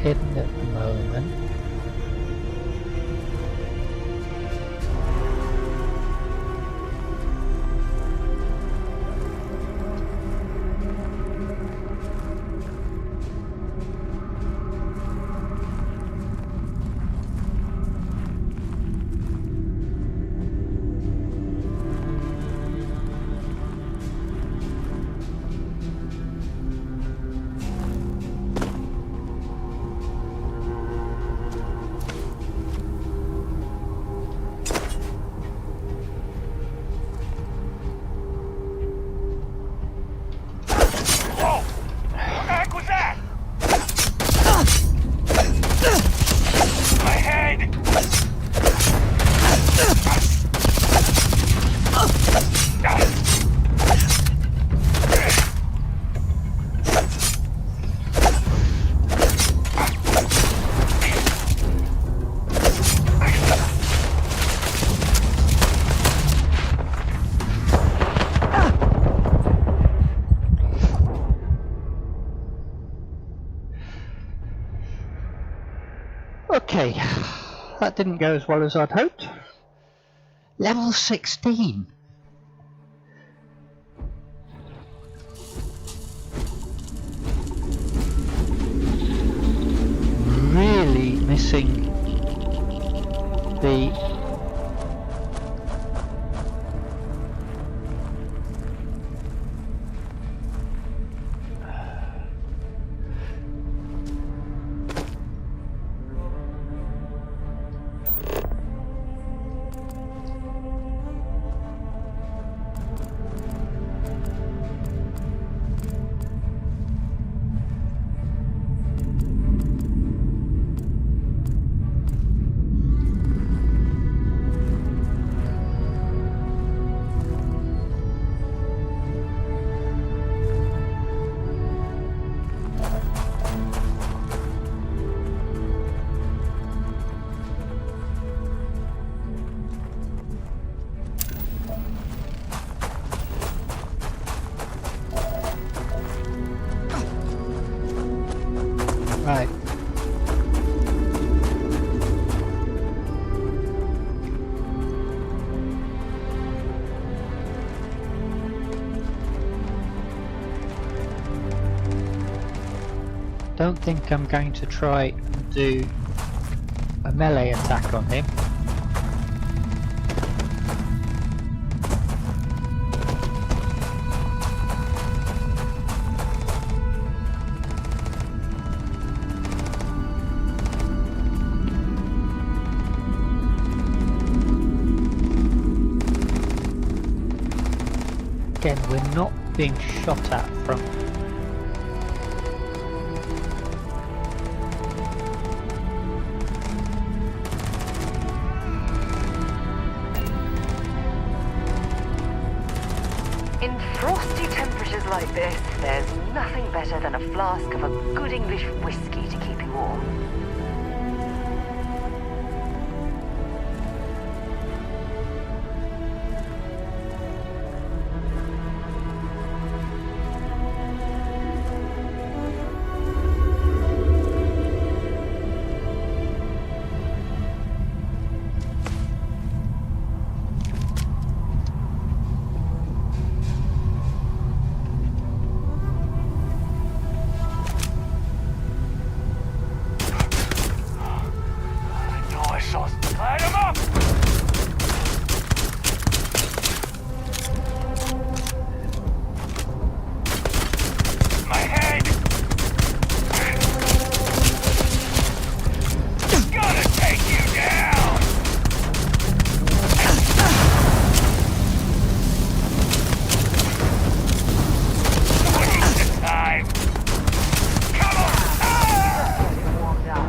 Hidden at the moment. Okay, that didn't go as well as I'd hoped. Level 16. Really missing the don't think I'm going to try and do a melee attack on him. Again, we're not being shot at from In frosty temperatures like this, there's nothing better than a flask of a good English whiskey to keep you warm. Light him up! My head! Gonna take you down! Waste of time! Come on! Warmed up.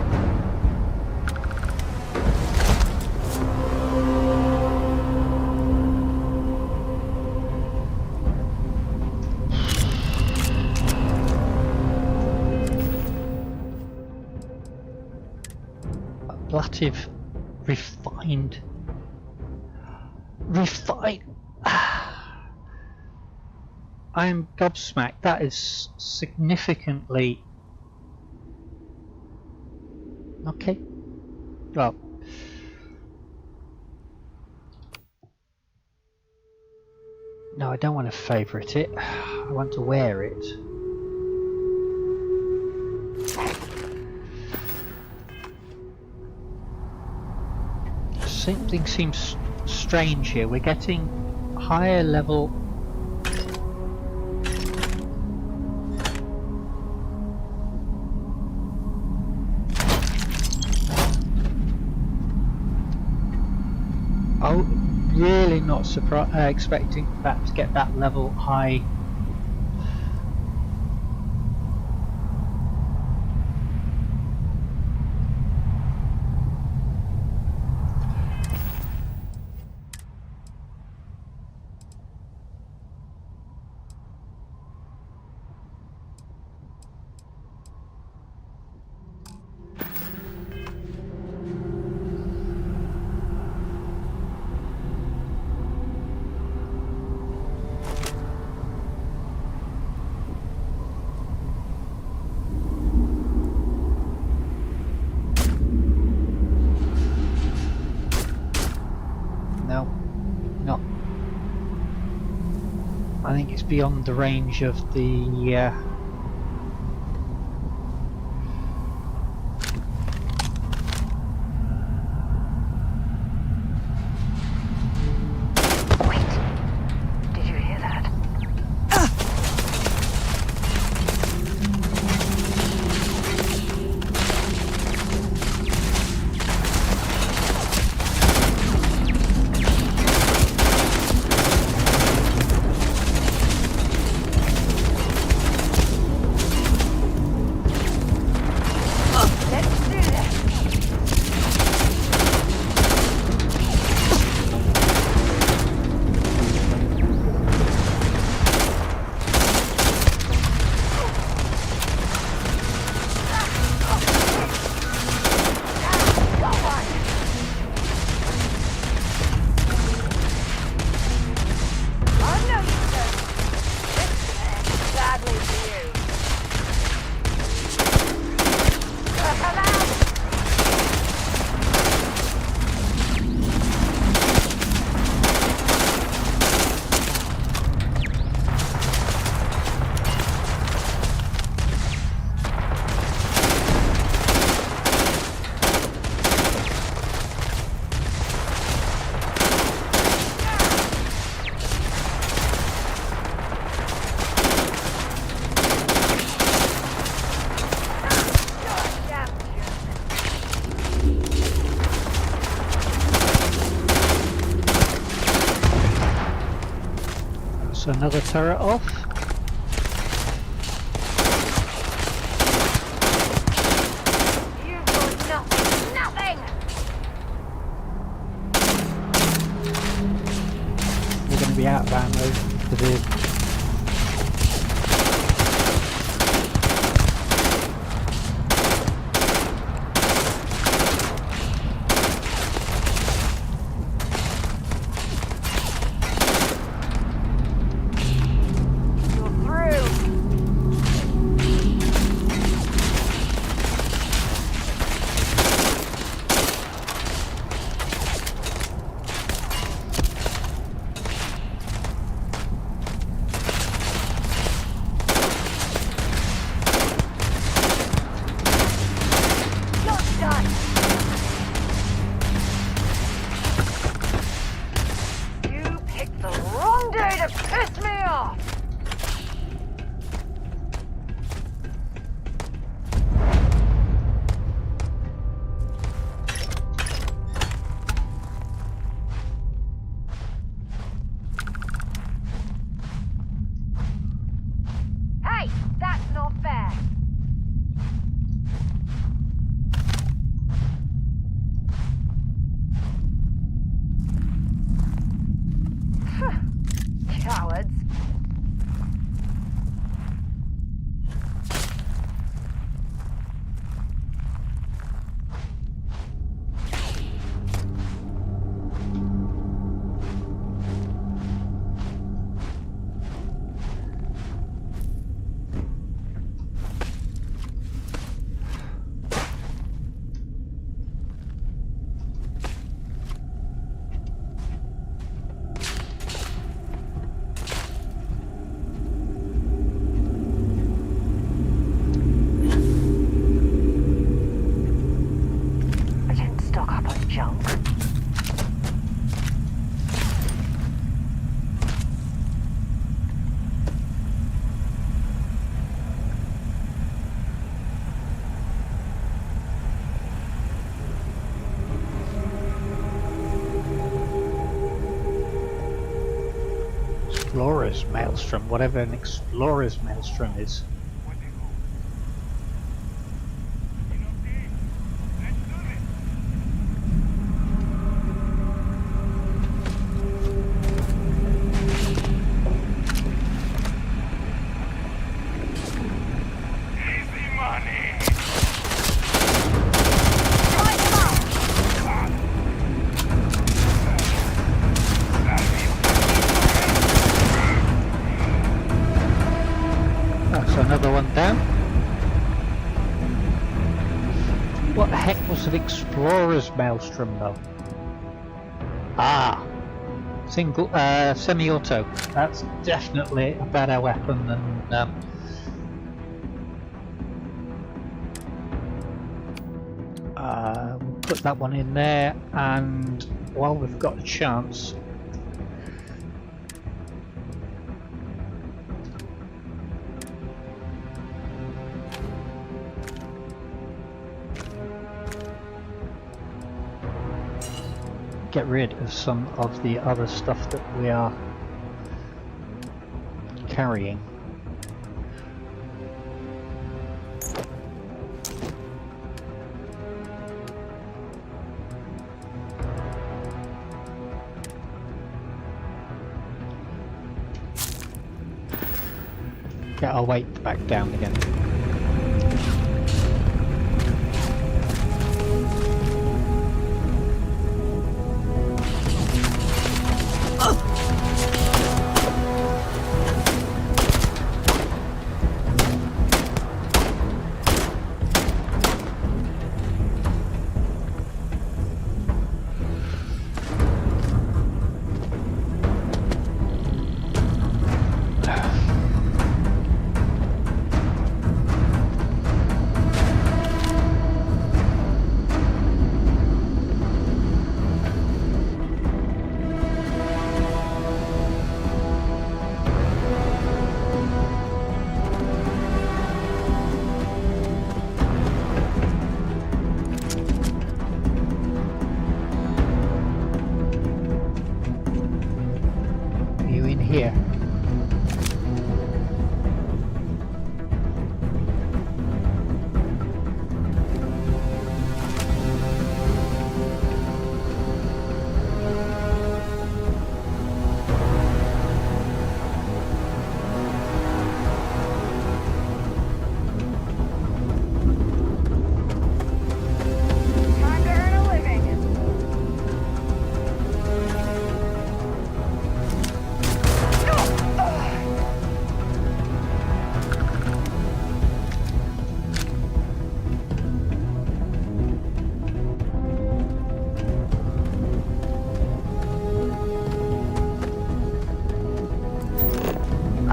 ablative refined. I am gobsmacked. That is significantly okay. Well, no, I don't want to favourite it. I want to wear it. Something seems strange here. We're getting higher level. Oh, really not expecting that to get that level high. I think it's beyond the range of the That's another turret off. You've got nothing! Nothing! We're going to be out of ammo for the... Cowards. Explorer's Maelstrom, whatever an Explorer's Maelstrom is. Another one down. What the heck was an Explorer's Maelstrom though? Ah! Single, semi-auto. That's definitely a better weapon than we'll put that one in there, and while we've got a chance, get rid of some of the other stuff that we are carrying. Get our weight back down again. Here.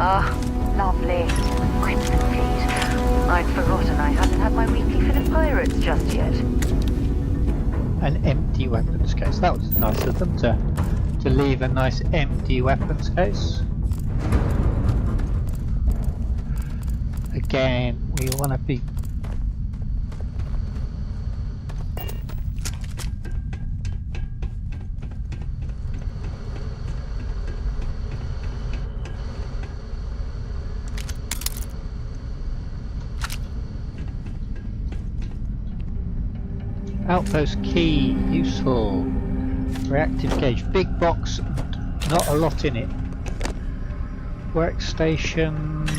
Ah, lovely. Equipment, please. I'd forgotten I hadn't had my weekly fill of pirates just yet. An empty weapons case. That was nice of them to leave a nice empty weapons case. Again, we want to be outpost key, useful. Reactive gauge, big box, not a lot in it. Workstations.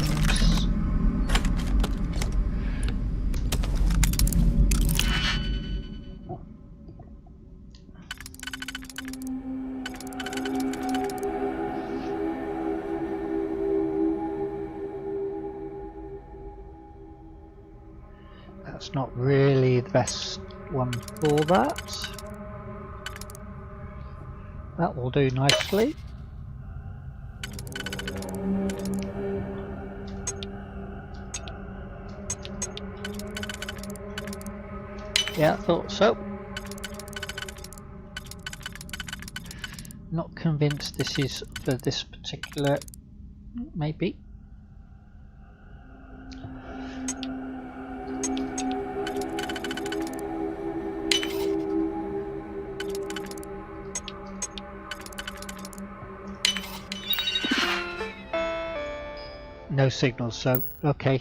That's not really the best one for that. That will do nicely. Yeah, I thought so. Not convinced this is for this particular, maybe. No signals, so okay.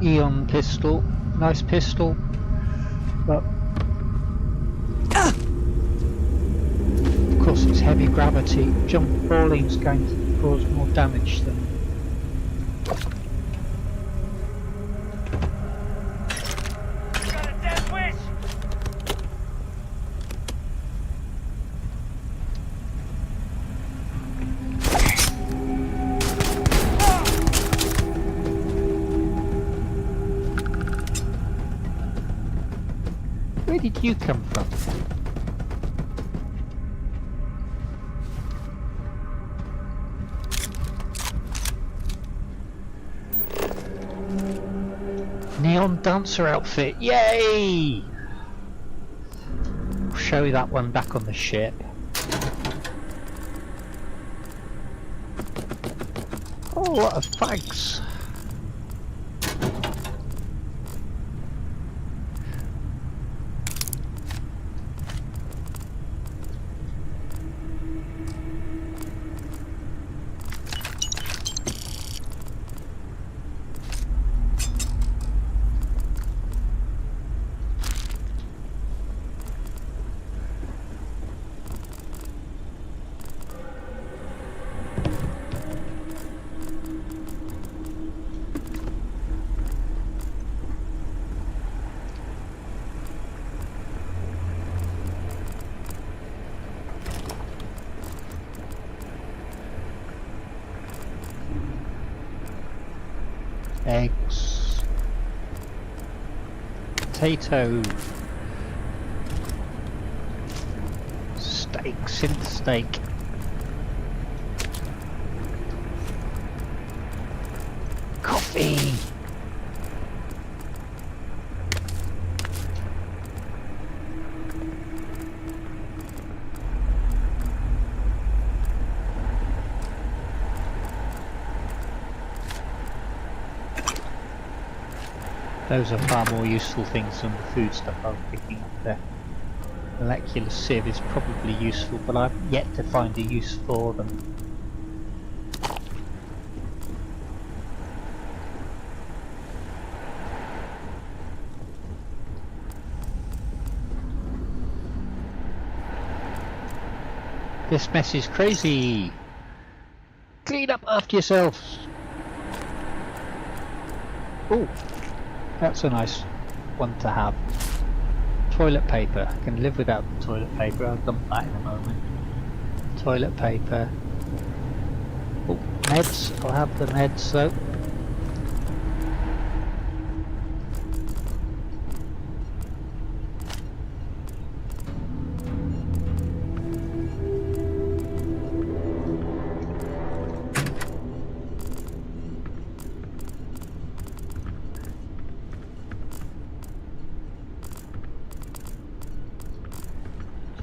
Eon pistol, nice pistol, but of course it's heavy gravity. Jump falling is going to cause more damage than. Where did you come from? Neon dancer outfit, yay! I'll show you that one back on the ship. Oh, what a fags! Eggs, potato, steak, synth steak, coffee. Those are far more useful things than the food stuff I was picking up there. Molecular sieve is probably useful, but I've yet to find a use for them. This mess is crazy! Clean up after yourself! Oh! That's a nice one to have. Toilet paper. I can live without the toilet paper. I'll dump that in a moment. Toilet paper. Oh, meds. I'll have the meds though.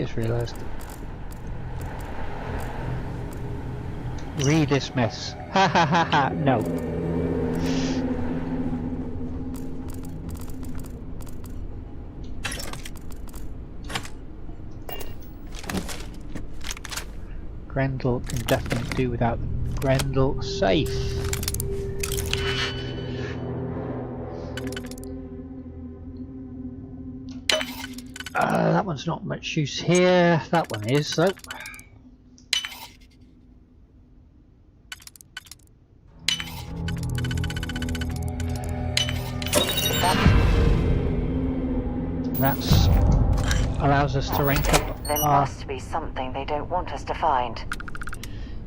just realised. Redismiss. Ha ha ha ha. No. Grendel can definitely do without Grendel safe. That one's not much use here. That one is though. That's allows us to rank up. There must be something they don't want us to find.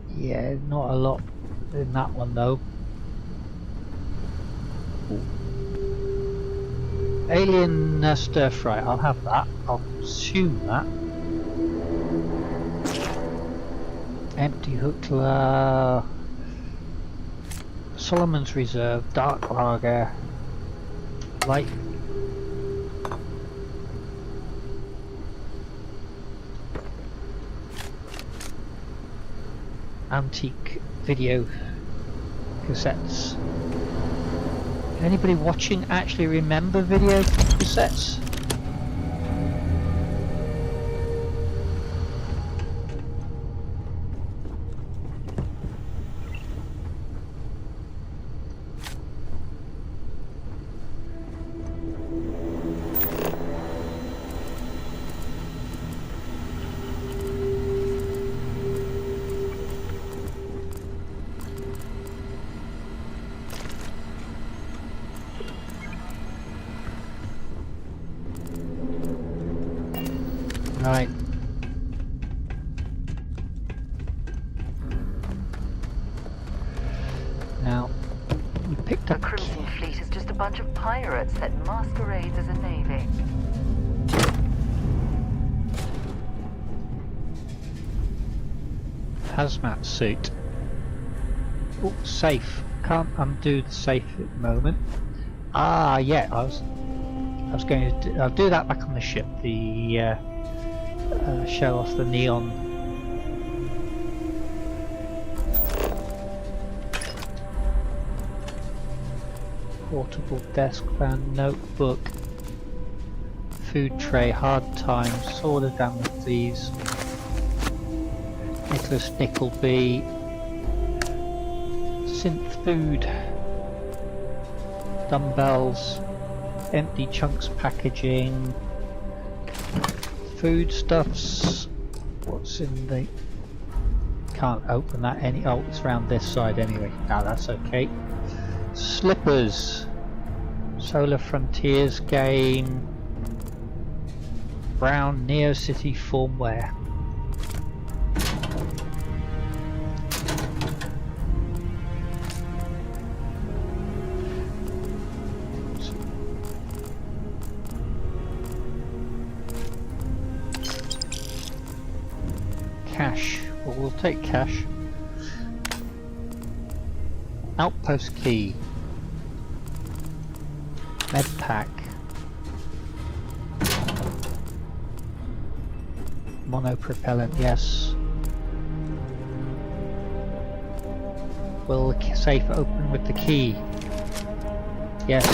Yeah, not a lot in that one though. Alien stir fry, I'll have that. I'll assume that. Empty Hookler. Solomon's Reserve, Dark Lager. Light. Antique video cassettes. Anybody watching actually remember video cassettes? Right. Now, we picked up... The cruising fleet is just a bunch of pirates that masquerades as a navy. Hazmat suit. Oh, safe. Can't undo the safe at the moment. Ah, yeah, I was going to I'll do that back on the ship. The show off the neon. Portable desk fan, notebook, food tray, hard times, sword of Damocles, Nicholas Nickleby, synth food, dumbbells, empty chunks packaging, foodstuffs. What's in the... Can't open that any... Oh, it's around this side anyway. Now that's okay. Slippers. Solar Frontiers game. Brown Neo City formware. Cash. Well, we'll take cash. Outpost key. Med pack. Monopropellant, yes. Will the safe open with the key? Yes.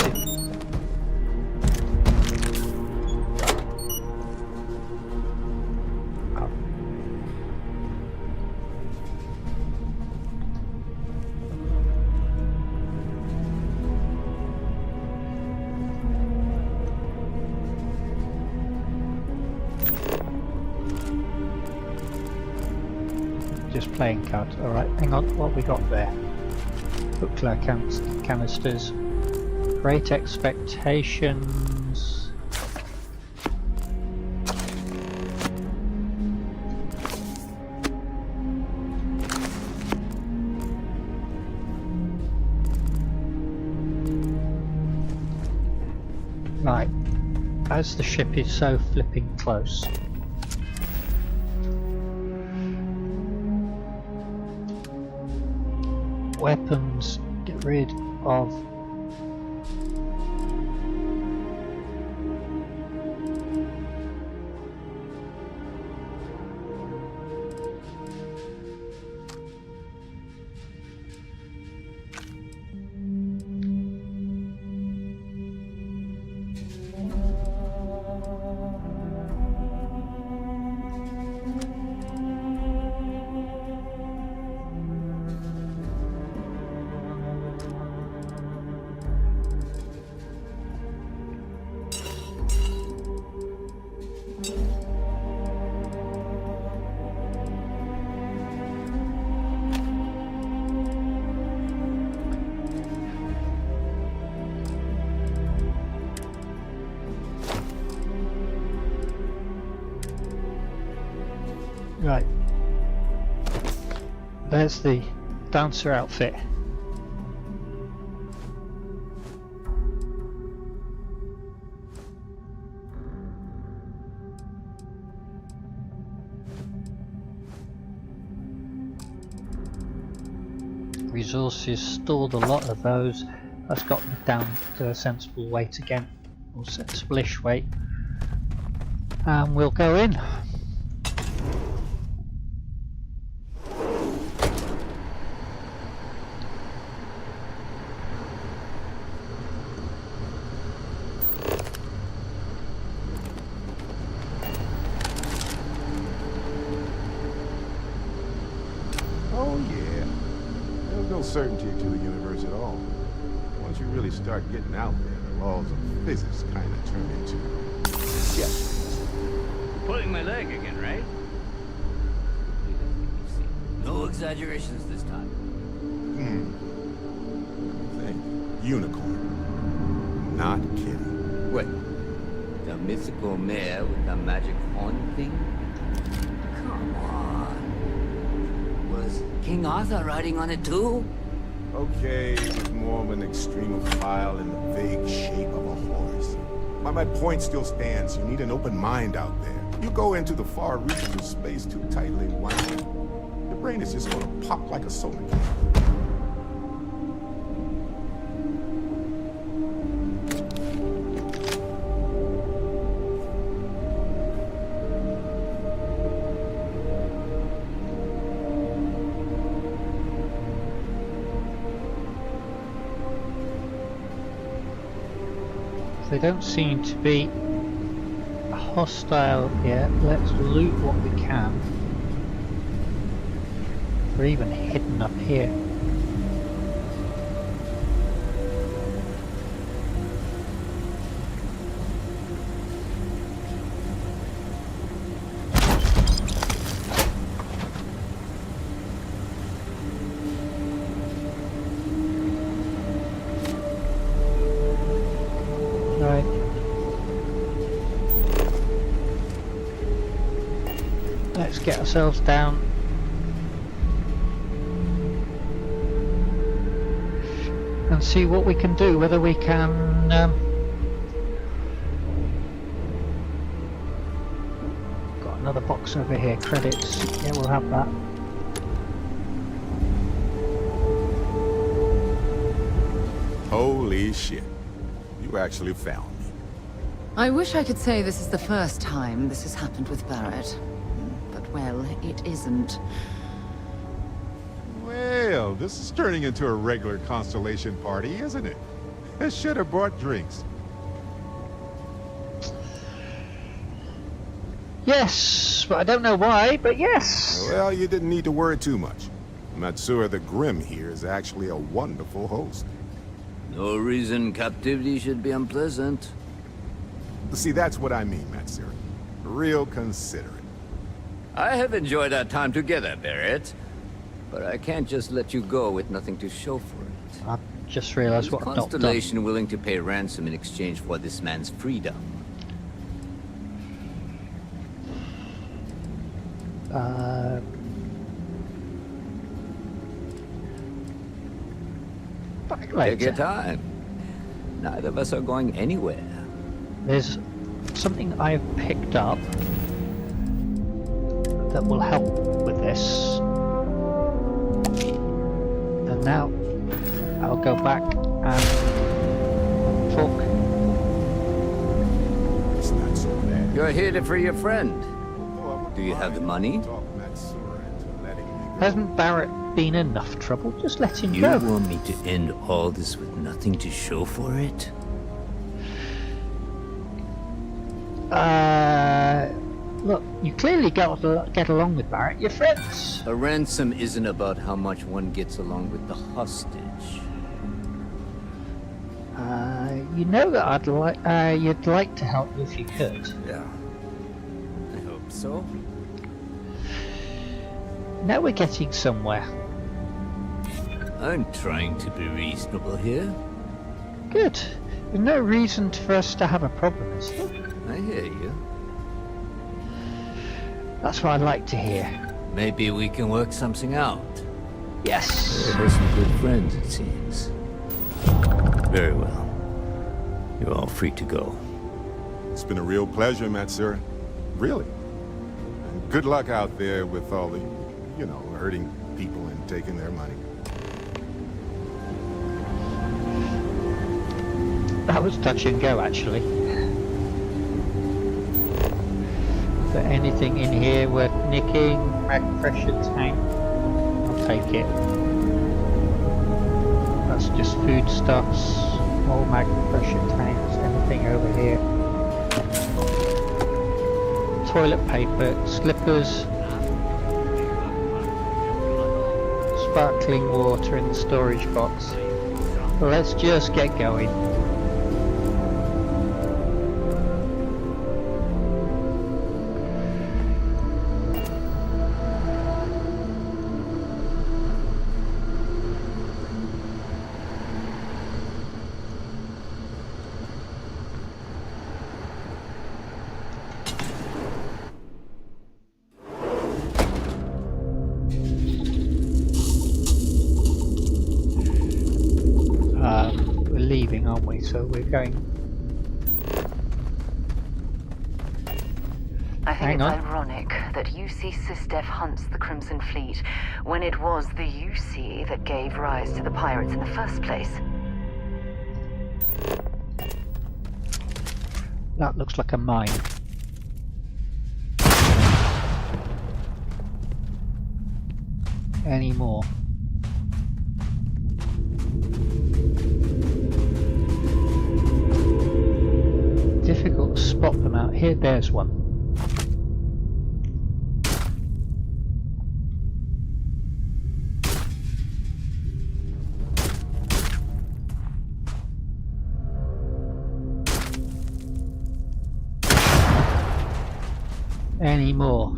Just playing cards. Alright, hang on, what we got there? Hookler canisters. Great Expectations. Right, as the ship is so flipping close. Weapons, get rid of There's the dancer outfit. Resources, stored a lot of those. That's got me down to a sensible weight again, or sensible-ish weight. And we'll go in. Oh yeah, there's no certainty to the universe at all. Once you really start getting out there, the laws of physics kind of turn into shit. Pulling my leg again, right? No exaggerations this time. Thing. Unicorn. Not kidding. What? The mythical mare with the magic horn thing? Come on. Was King Arthur riding on it too? Okay, it was more of an extremophile in the vague shape of a horse. But my point still stands. You need an open mind out there. You go into the far reaches of space too tightly wound, your brain is just gonna pop like a soda can. They don't seem to be hostile yet. Let's loot what we can. We're even hidden up here. Let's get ourselves down. And see what we can do, whether we can got another box over here, credits. Yeah, we'll have that. Holy shit. You actually found me. I wish I could say this is the first time this has happened with Barrett. But, well, it isn't. Well, this is turning into a regular Constellation party, isn't it? I should have brought drinks. Yes, but I don't know why, but yes. Well, you didn't need to worry too much. Matsura the Grim here is actually a wonderful host. No reason captivity should be unpleasant. See, that's what I mean, Matsura. Real considerate. I have enjoyed our time together, Barrett. But I can't just let you go with nothing to show for it. I just realized what I've not done. Constellation willing to pay ransom in exchange for this man's freedom. Take your time. Neither of us are going anywhere. There's something I've picked up that will help with this. And now I'll go back and talk. It's not so bad. You're here to free your friend. Do you have the money? Hasn't Barrett been enough trouble? Just let him You go. want me to end all this with nothing to show for it? Look, you clearly get along with Barrett. You're friends. A ransom isn't about how much one gets along with the hostage. You know that you'd like to help me if you could. Yeah. I hope so. Now we're getting somewhere. I'm trying to be reasonable here. Good. There's no reason for us to have a problem, is there? I hear you. That's what I'd like to hear. Maybe we can work something out. Yes. We're some good friends, it seems. Very well. You're all free to go. It's been a real pleasure, Bethseda. Really. And good luck out there with all the, you know, hurting people and taking their money. That was touch and go, actually. Is there anything in here worth nicking? Mag pressure tank. I'll take it. That's just foodstuffs. More mag pressure tanks. Anything over here? Toilet paper, slippers. Sparkling water in the storage box. Let's just get going. We're leaving, aren't we? So we're going. I think Hang it's on. ironic that UC SysDef hunts the Crimson Fleet when it was the UC that gave rise to the pirates in the first place. That looks like a mine. Any more? Difficult to spot them out here. There's one. Any more?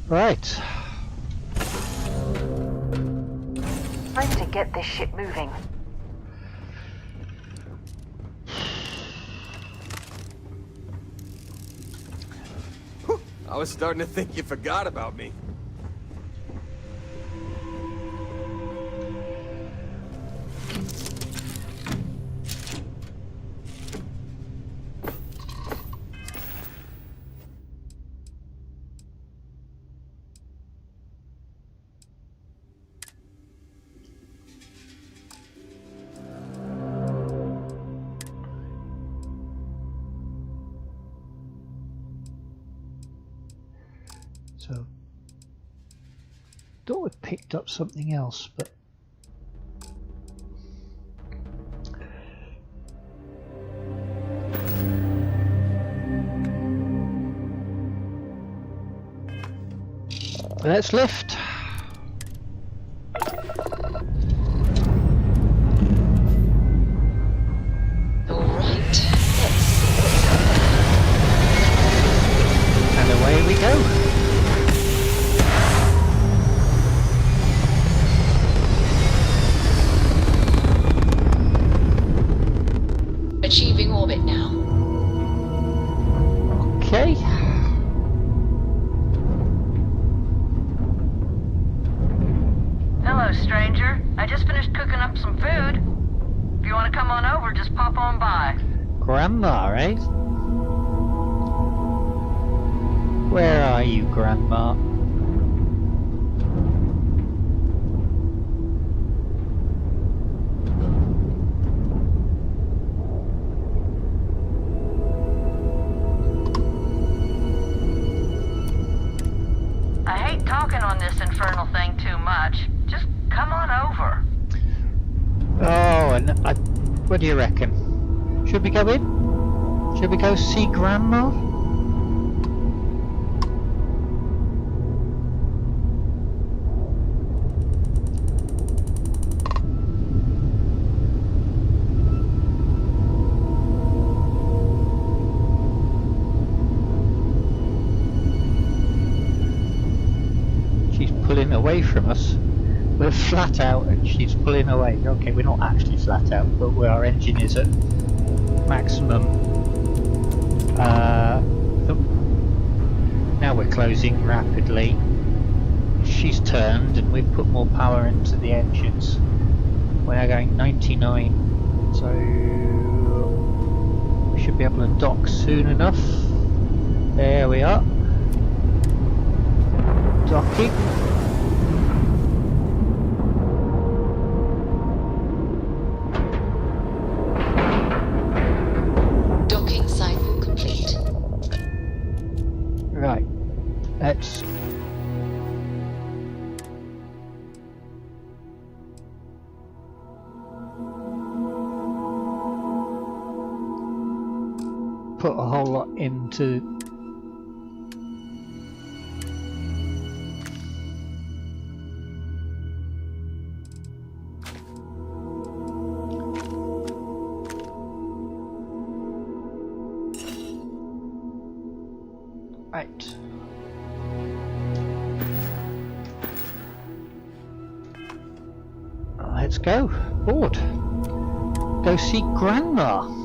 Right. Time to get this ship moving. I was starting to think you forgot about me. So, thought we picked up something else, but let's lift. All right, let's see. And away we go. Achieving orbit now. Okay. Hello, stranger. I just finished cooking up some food. If you want to come on over, just pop on by. Grandma, eh? Where are you, Grandma? I hate talking on this infernal thing too much. Just come on over. Oh, and what do you reckon? Should we go in? Should we go see Grandma? away from us. We're flat out and she's pulling away. Okay, we're not actually flat out, but our engine is at maximum. Now we're closing rapidly. She's turned and we've put more power into the engines. We're now going 99, so we should be able to dock soon enough. There we are. Docking. Docking cycle complete. Right. Let's put a whole lot into right. Let's go board. Go see Grandma.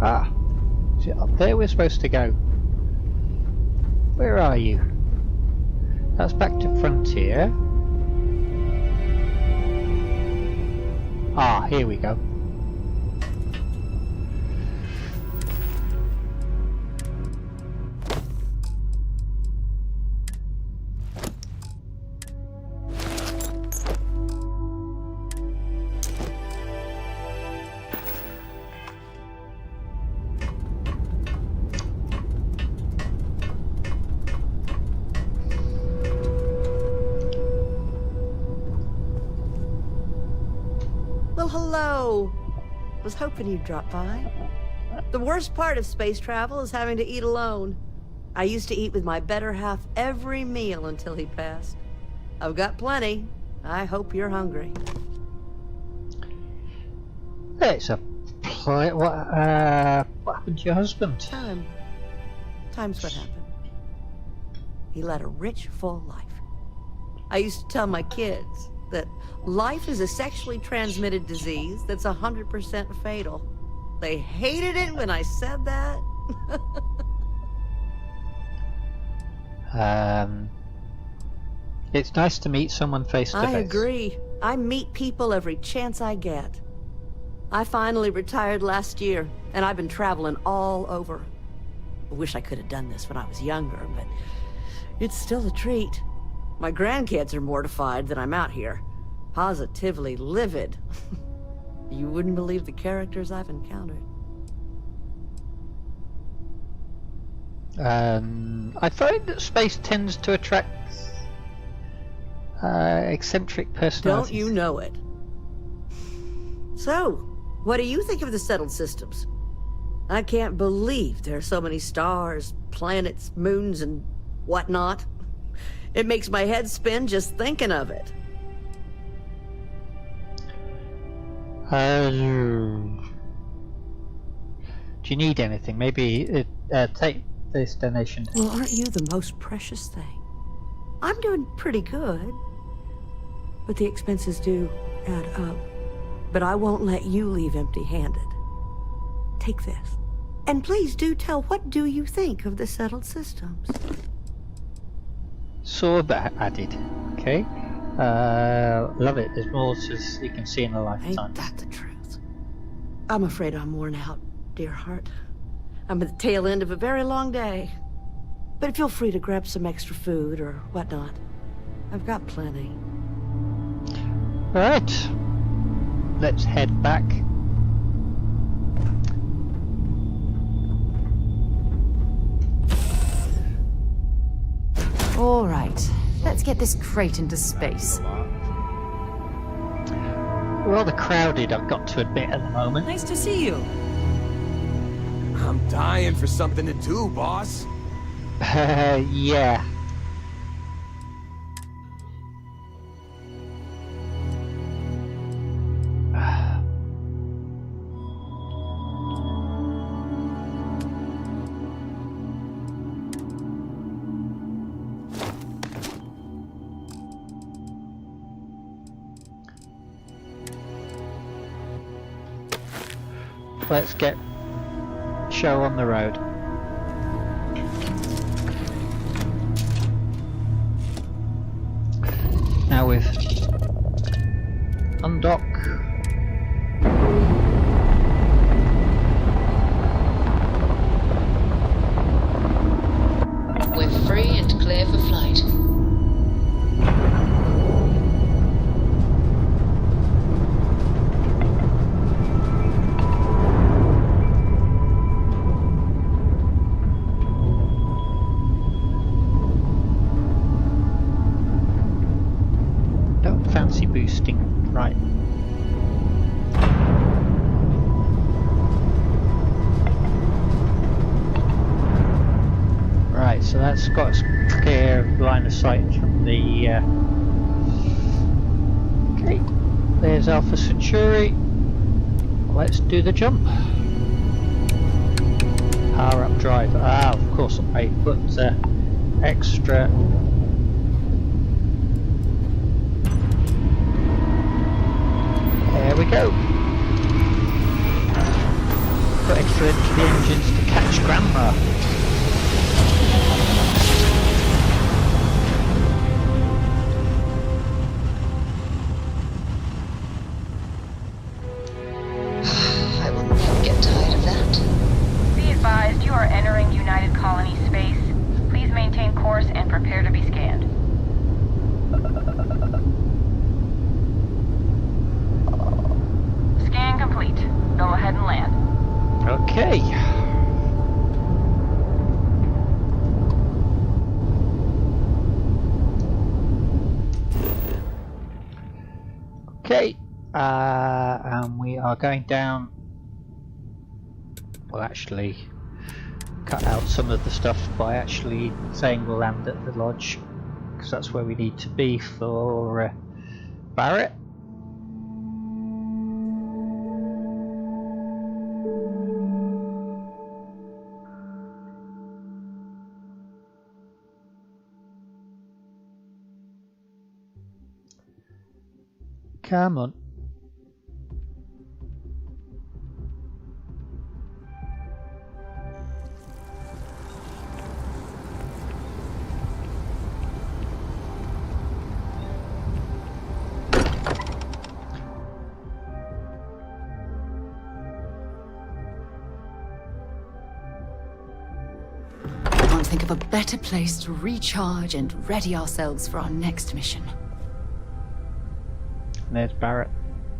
Ah, is it up there we're supposed to go? Where are you? That's back to Frontier. Ah, here we go. Well, hello. Was hoping you'd drop by. The worst part of space travel is having to eat alone. I used to eat with my better half every meal until he passed. I've got plenty. I hope you're hungry. It's a what happened to your husband? Time's what happened. He led a rich, full life. I used to tell my kids that life is a sexually transmitted disease that's 100% fatal. They hated it when I said that. It's nice to meet someone face to face. I agree. I meet people every chance I get. I finally retired last year, and I've been traveling all over. I wish I could have done this when I was younger, but it's still a treat. My grandkids are mortified that I'm out here. Positively livid. You wouldn't believe the characters I've encountered. I find that space tends to attract eccentric personalities. Don't you know it? So, what do you think of the settled systems? I can't believe there are so many stars, planets, moons, and whatnot. It makes my head spin just thinking of it. Do you need anything? Maybe take this donation. Well, aren't you the most precious thing? I'm doing pretty good, but the expenses do add up. But I won't let you leave empty-handed. Take this. And please do tell, what do you think of the settled systems? Sword added. Okay. Love it. There's more as you can see in a lifetime. Ain't that the truth? I'm afraid I'm worn out, dear heart. I'm at the tail end of a very long day. But feel free to grab some extra food or whatnot. I've got plenty. Alright. Let's head back. All right, let's get this crate into space. rather crowded, I've got to admit, at the moment. Nice to see you. I'm dying for something to do, boss. Yeah. Let's get show on the road. Now we've undock. We're free and clear for flight. Don't fancy boosting, right? Right, so that's got us clear line of sight from the. Okay, there's Alpha Centauri. Let's do the jump. Power up drive. Ah, of course I put extra. There we go. Put extra into the engines to catch Grandma. I will never get tired of that. Be advised, you are entering United Colony space. Please maintain course and prepare to be scanned. Scan complete. Go ahead and land. Okay. Okay. And we are going down. We'll actually cut out some of the stuff by actually saying we'll land at the lodge, because that's where we need to be for Barrett. Come on. I can't think of a better place to recharge and ready ourselves for our next mission. There's Barrett.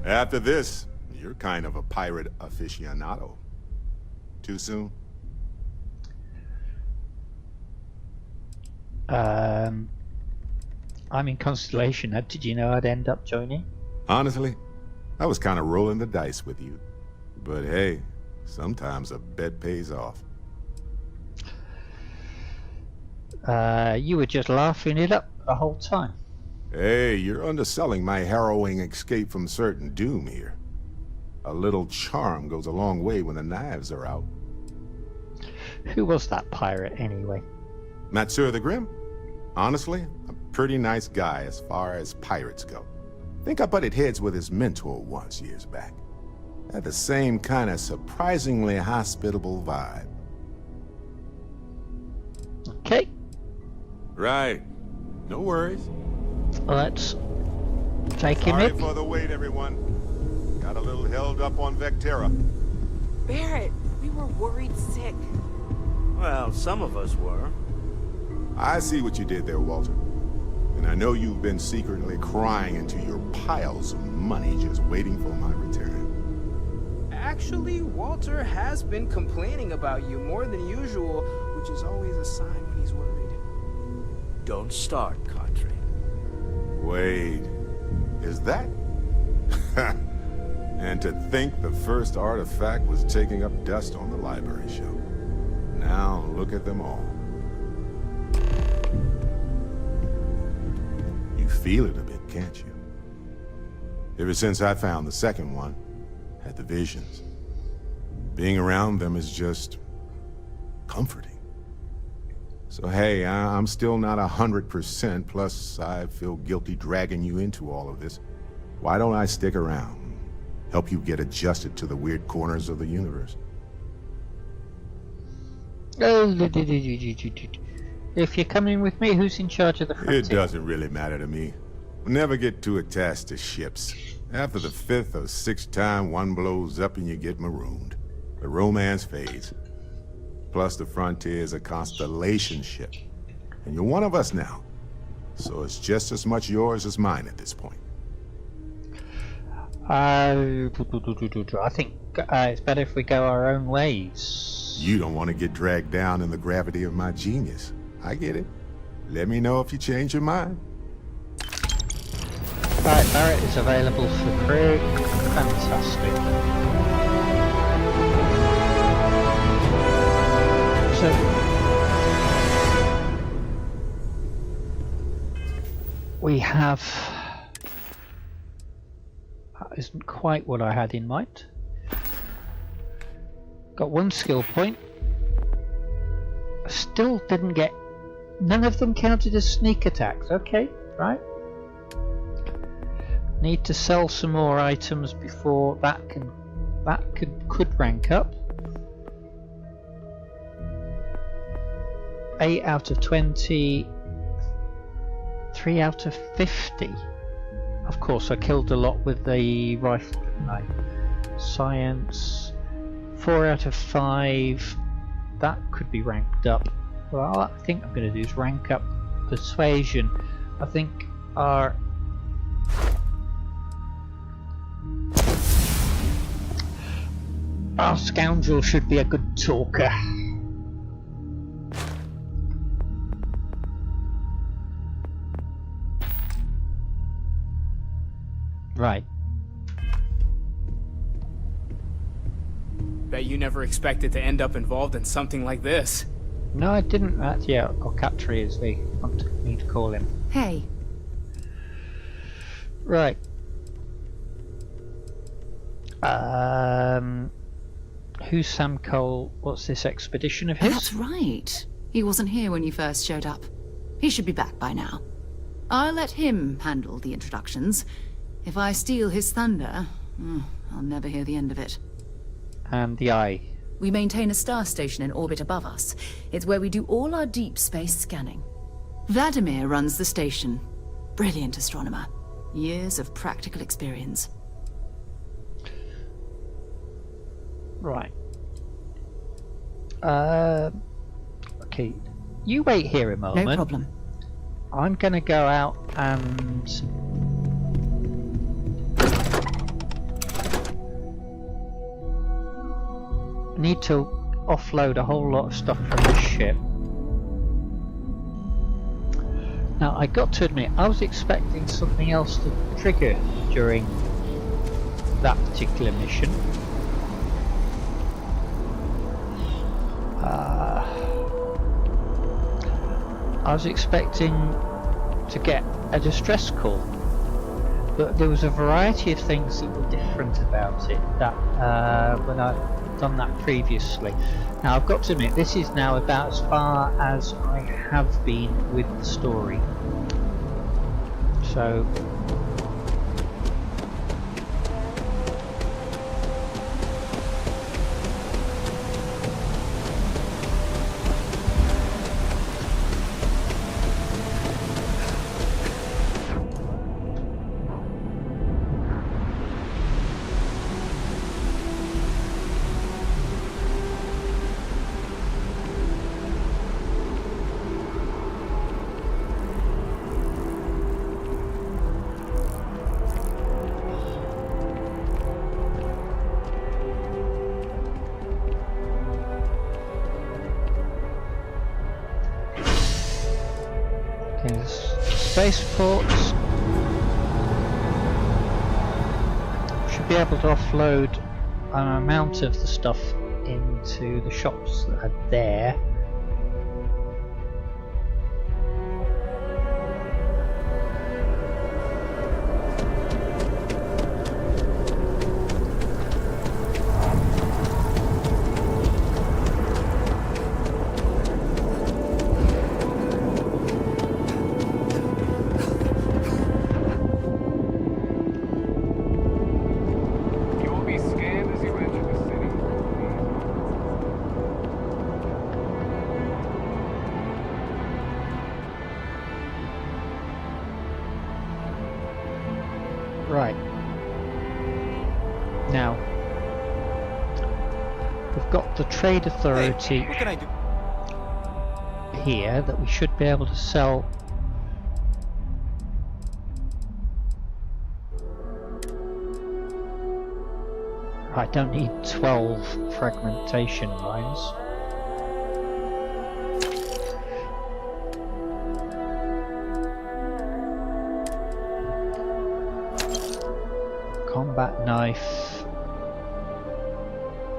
After this, you're kind of a pirate aficionado. Too soon? I'm in Constellation. How did you know I'd end up joining? Honestly, I was kind of rolling the dice with you. But hey, sometimes a bet pays off. You were just laughing it up the whole time. Hey, you're underselling my harrowing escape from certain doom here. A little charm goes a long way when the knives are out. Who was that pirate anyway? Matsur the Grim? Honestly, a pretty nice guy as far as pirates go. Think I butted heads with his mentor once years back. Had the same kind of surprisingly hospitable vibe. Okay. Right. No worries. Let's take him Sorry in. for the wait, everyone. Got a little held up on Vectera. Barrett, we were worried sick. Well, some of us were. I see what you did there, Walter. And I know you've been secretly crying into your piles of money just waiting for my return. Actually, Walter has been complaining about you more than usual, which is always a sign when he's worried. Don't start, Cadre. Wait, is that? And to think the first artifact was taking up dust on the library shelf. Now look at them all. You feel it a bit, can't you? Ever since I found the second one, had the visions. Being around them is just comforting. So hey, I'm still not 100%, plus I feel guilty dragging you into all of this. Why don't I stick around? Help you get adjusted to the weird corners of the universe. If you're coming with me, who's in charge of the frontier? It doesn't really matter to me. We'll never get too attached to ships. After the 5th or 6th time one blows up and you get marooned, the romance fades. Plus the frontier is a Constellation ship. And you're one of us now. So it's just as much yours as mine at this point. I think it's better if we go our own ways. You don't want to get dragged down in the gravity of my genius. I get it. Let me know if you change your mind. Right, Barrett is available for crew. Fantastic. So we have... That isn't quite what I had in mind. Got one skill point. Still didn't get... None of them counted as sneak attacks. Okay, right. Need to sell some more items before could rank up. 8 out of 20, 3 out of 50. Of course, I killed a lot with the rifle, didn't I? Science, 4 out of 5. That could be ranked up. Well, I think I'm going to do is rank up persuasion. I think our scoundrel should be a good talker. Right. Bet you never expected to end up involved in something like this. No, I didn't. Yeah, or Catry as they want me to call him. Hey. Right. Who's Sam Cole? What's this expedition of his? That's right. He wasn't here when you first showed up. He should be back by now. I'll let him handle the introductions. If I steal his thunder, I'll never hear the end of it. And the Eye. We maintain a star station in orbit above us. It's where we do all our deep space scanning. Vladimir runs the station. Brilliant astronomer. Years of practical experience. Right. Okay. You wait here a moment. No problem. I'm gonna go out and... need to offload a whole lot of stuff from the ship. Now, I got to admit, I was expecting something else to trigger during that particular mission. I was expecting to get a distress call, but there was a variety of things that were different about it that when I'd done that previously. Now I've got to admit, this is now about as far as I have been with the story. So spaceports should be able to offload an amount of the stuff into the shops that are there. Right. Now, we've got the trade authority here that we should be able to sell. I don't need 12 fragmentation lines. Combat knife.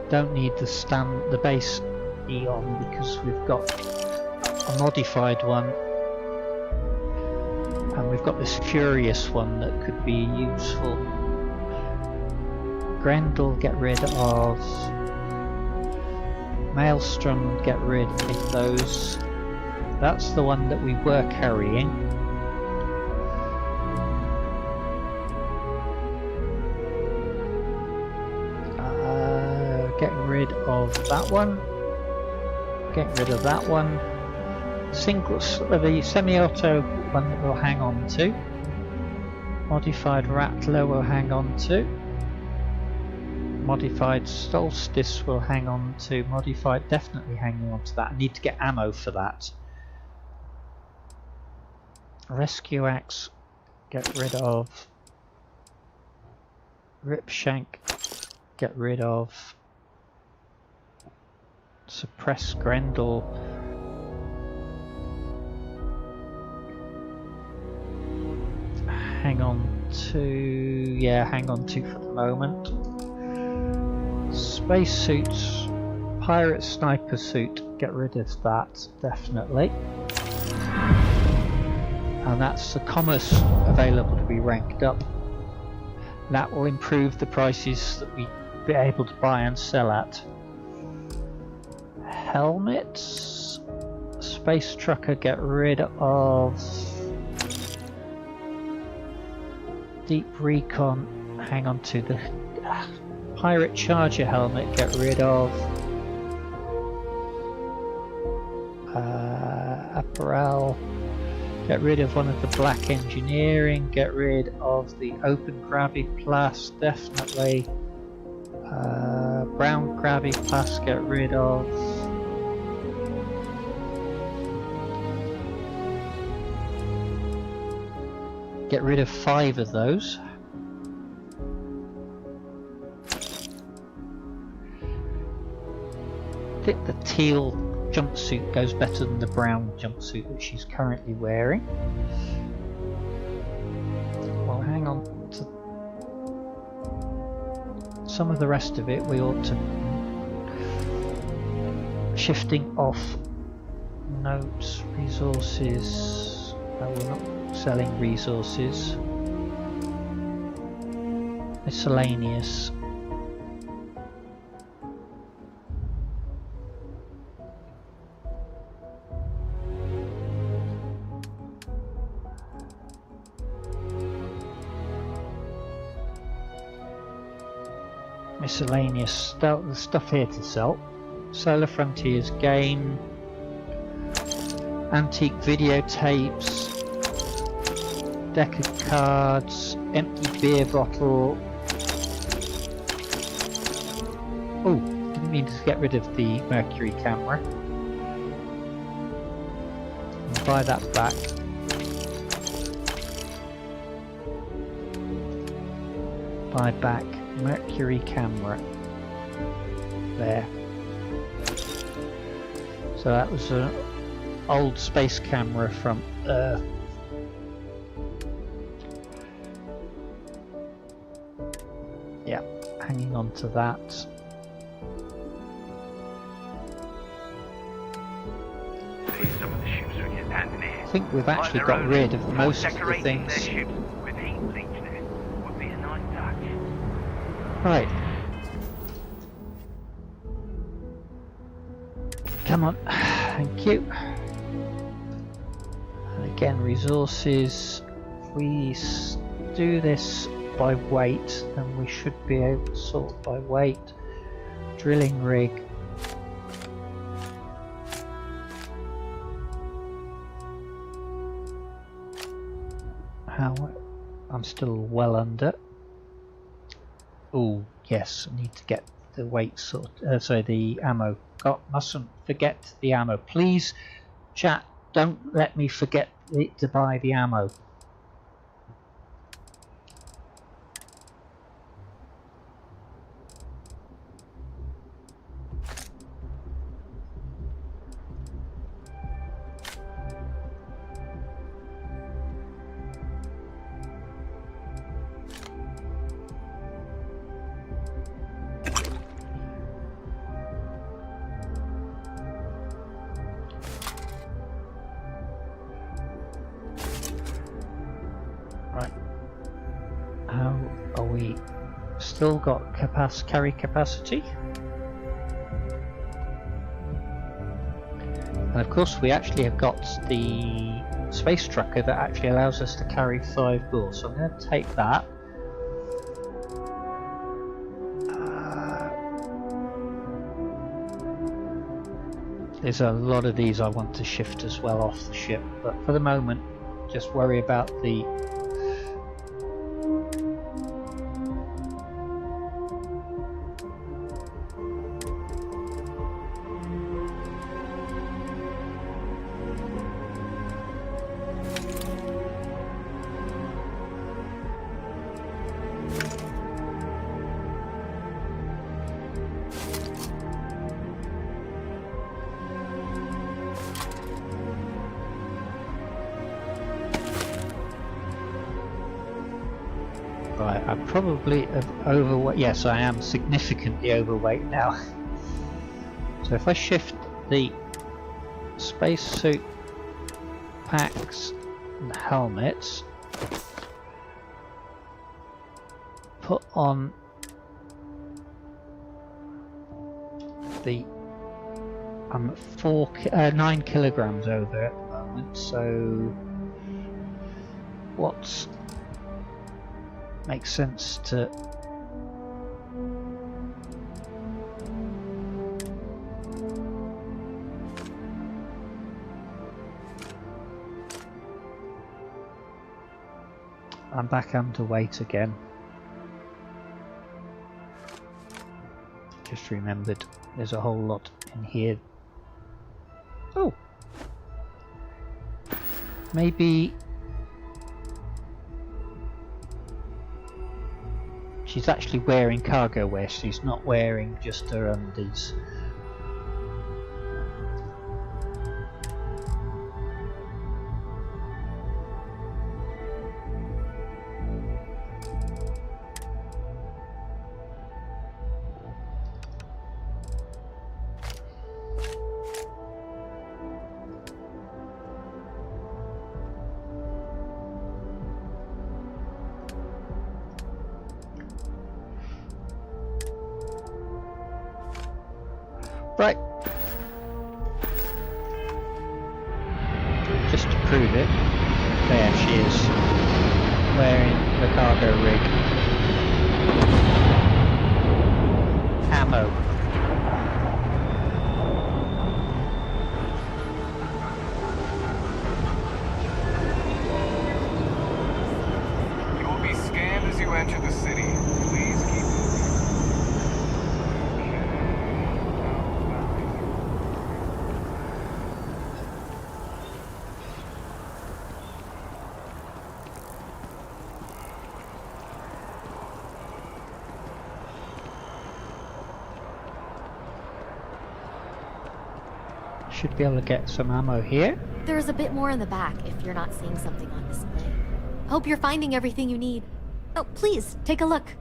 Don't need the base Eon because we've got a modified one, and we've got this furious one that could be useful. Grendel, get rid of. Maelstrom, get rid of those. That's the one that we were carrying. Getting rid of that one. Getting rid of that one. The semi-auto one that we'll hang on to. Modified Rattler we'll hang on to. Modified Solstice will hang on to. Modified definitely hanging on to that. I need to get ammo for that. Rescue Axe, get rid of. Ripshank, get rid of. Suppress Grendel. Hang on to for the moment. Spacesuits, pirate sniper suit, get rid of that definitely. And that's the commerce available to be ranked up. That will improve the prices that we be able to buy and sell at. Helmets, space trucker, get rid of. Deep recon, hang on to the pirate charger helmet, get rid of. Apparel, get rid of one of the black engineering, get rid of the open graviplast, definitely. Brown graviplast, get rid of. Get rid of 5 of those. I think the teal jumpsuit goes better than the brown jumpsuit that she's currently wearing. Well, hang on to some of the rest of it. We ought to shifting off notes, resources. No, we're not selling resources. Miscellaneous. Miscellaneous the stuff here to sell. Solar Frontiers game, antique videotapes, deck of cards, empty beer bottle. Oh, didn't mean to get rid of the Mercury camera. I'll buy that back. Buy back Mercury camera. There. So that was an old space camera from Earth. Yeah, hanging on to that. I think we've actually got rid of most of the things. Right. Come on. Thank you. And again, resources. If we do this by weight, then we should be able to sort by weight. Drilling rig. How? I'm still well under. Oh yes, I need to get the weight sort. Sorry, the ammo. God, mustn't forget the ammo. Please, chat. Don't let me forget to buy the ammo. Still got carry capacity, and of course we actually have got the space tracker that actually allows us to carry 5 bullets, so I'm going to take that. There's a lot of these I want to shift as well off the ship, but for the moment just worry about the I'm probably overweight. Yes, I am significantly overweight now. So if I shift the spacesuit packs and helmets, put on the I'm 9 kilograms over at the moment. So what's makes sense to I'm back underweight again. Just remembered there's a whole lot in here. Oh, maybe she's actually wearing cargo wear, she's not wearing just her undies. Right. Just to prove it, there she is, wearing the cargo rig. Ammo. You will be scanned as you enter the city. Please keep Should be able to get some ammo here. There's a bit more in the back if you're not seeing something on display. Hope you're finding everything you need. Oh, please, take a look.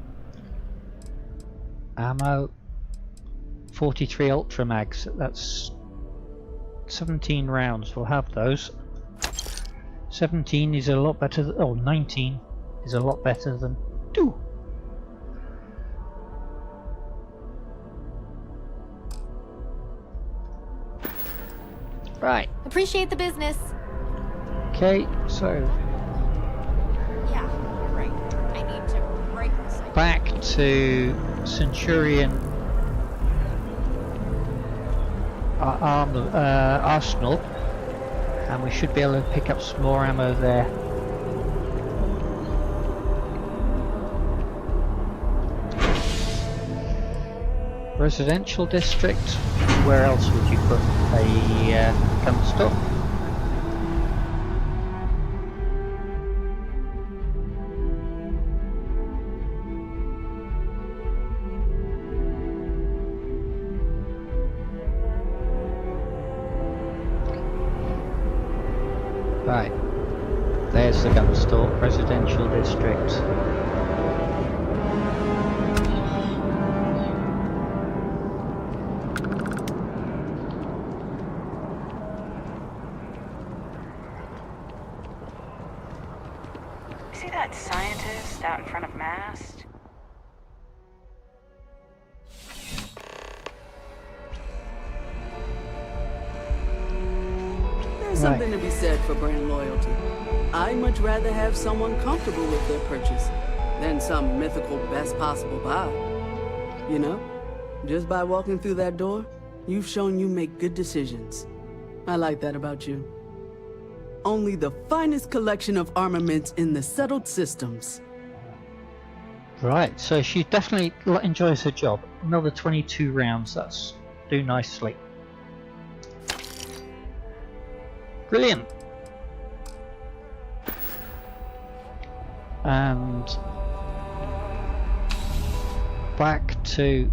Ammo. 43 Ultra Mags. That's 17 rounds. We'll have those. 17 is a lot better than... Oh, 19 is a lot better than 2. Right. Appreciate the business. Okay, so Yeah, you're right. I need to break this. back to Centurion Arsenal, and we should be able to pick up some more ammo there. Residential district. Where else would you put a gun store? Right, there's the gun store, residential district. See that scientist out in front of Mast? There's something to be said for brand loyalty. I'd much rather have someone comfortable with their purchase than some mythical best possible buy. You know, just by walking through that door, you've shown you make good decisions. I like that about you. Only the finest collection of armaments in the settled systems. Right, so she definitely enjoys her job. Another 22 rounds, that's do nicely. Brilliant. And back to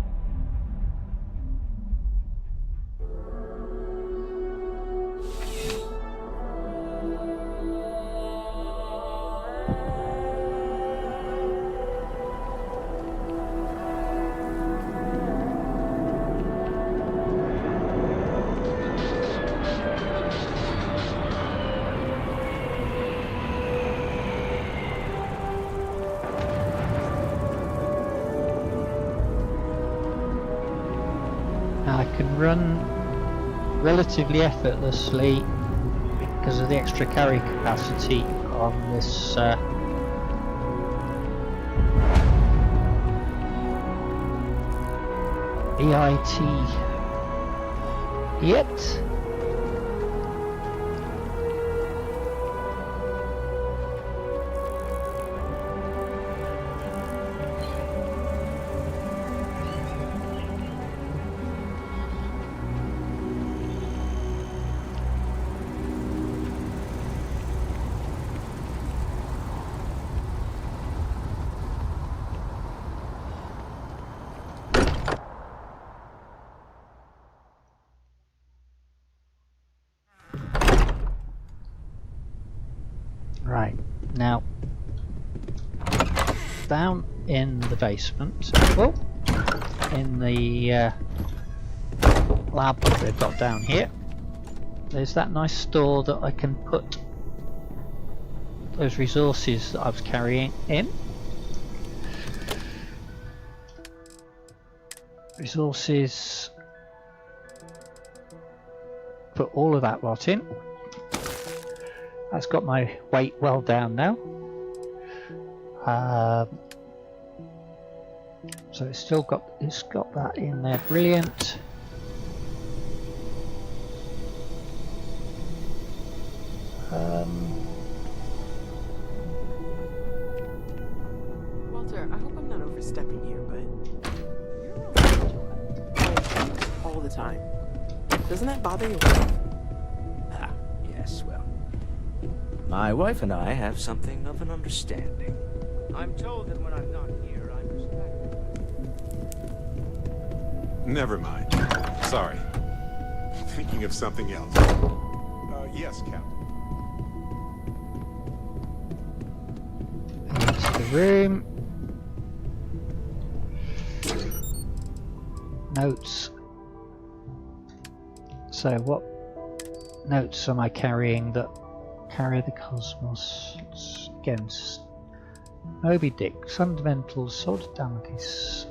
I can run relatively effortlessly because of the extra carry capacity on this EIT yet. Right, now down in the basement, well, in the lab that they've got down here, there's that nice store that I can put those resources that I was carrying in. Resources, put all of that lot in. That's got my weight well down now. So it's got that in there. Brilliant. Walter, I hope I'm not overstepping here, but you're all the time. Doesn't that bother you? Ah, yes, well. My wife and I have something of an understanding. I'm told that when I'm not here, I'm respected. Never mind. Sorry. Thinking of something else. Yes, Captain. Into the room. Notes. So what notes am I carrying that carry the cosmos against Moby Dick, Fundamentals, Sword of Damocles,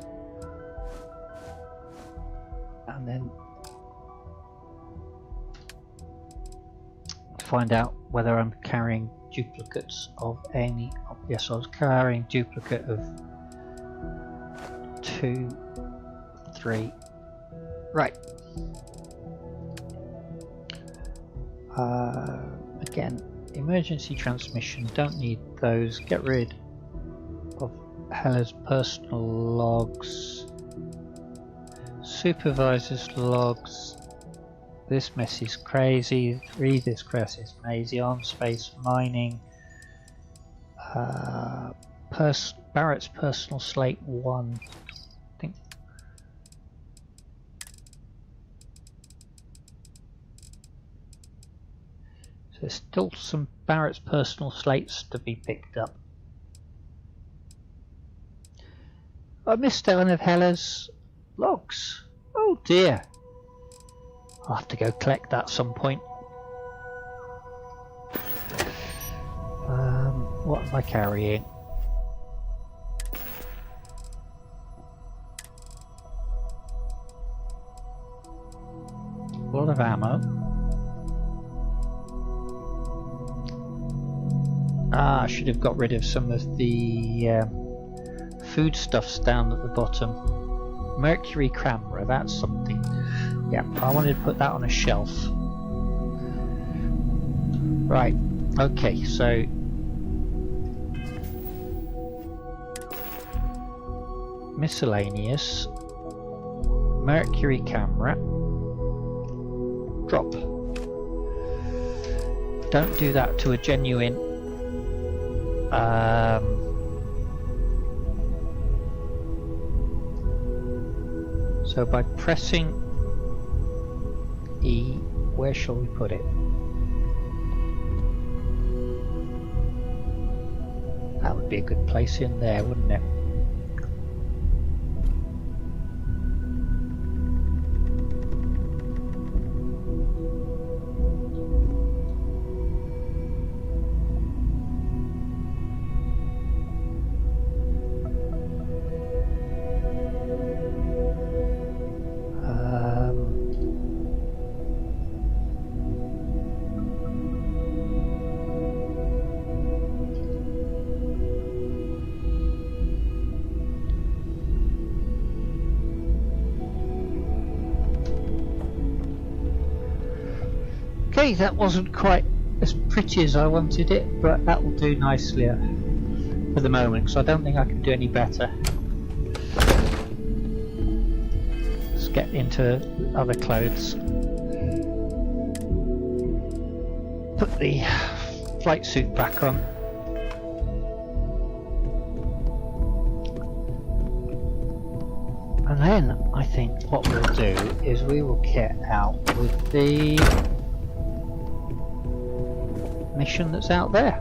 and then find out whether I'm carrying duplicates of any. Yes, I was carrying duplicate of 2, 3. Right. Again, emergency transmission, don't need those. Get rid of Hella's personal logs, supervisor's logs. This mess is crazy. Read this crap is mazy. On space mining. Barrett's personal slate 1. I think. So there's still some Barrett's personal slates to be picked up. I missed one of Hella's logs. Oh dear. I'll have to go collect that at some point. What am I carrying? A lot of ammo. I should have got rid of some of the foodstuffs down at the bottom. Mercury camera, that's something. Yeah, I wanted to put that on a shelf. Right, okay, so miscellaneous, Mercury camera, drop. Don't do that to a genuine so by pressing E, where shall we put it? That would be a good place in there, wouldn't it? Okay, that wasn't quite as pretty as I wanted it, but that will do nicely for the moment, because I don't think I can do any better. Let's get into other clothes. Put the flight suit back on. And then I think what we'll do is we will get out with the mission that's out there.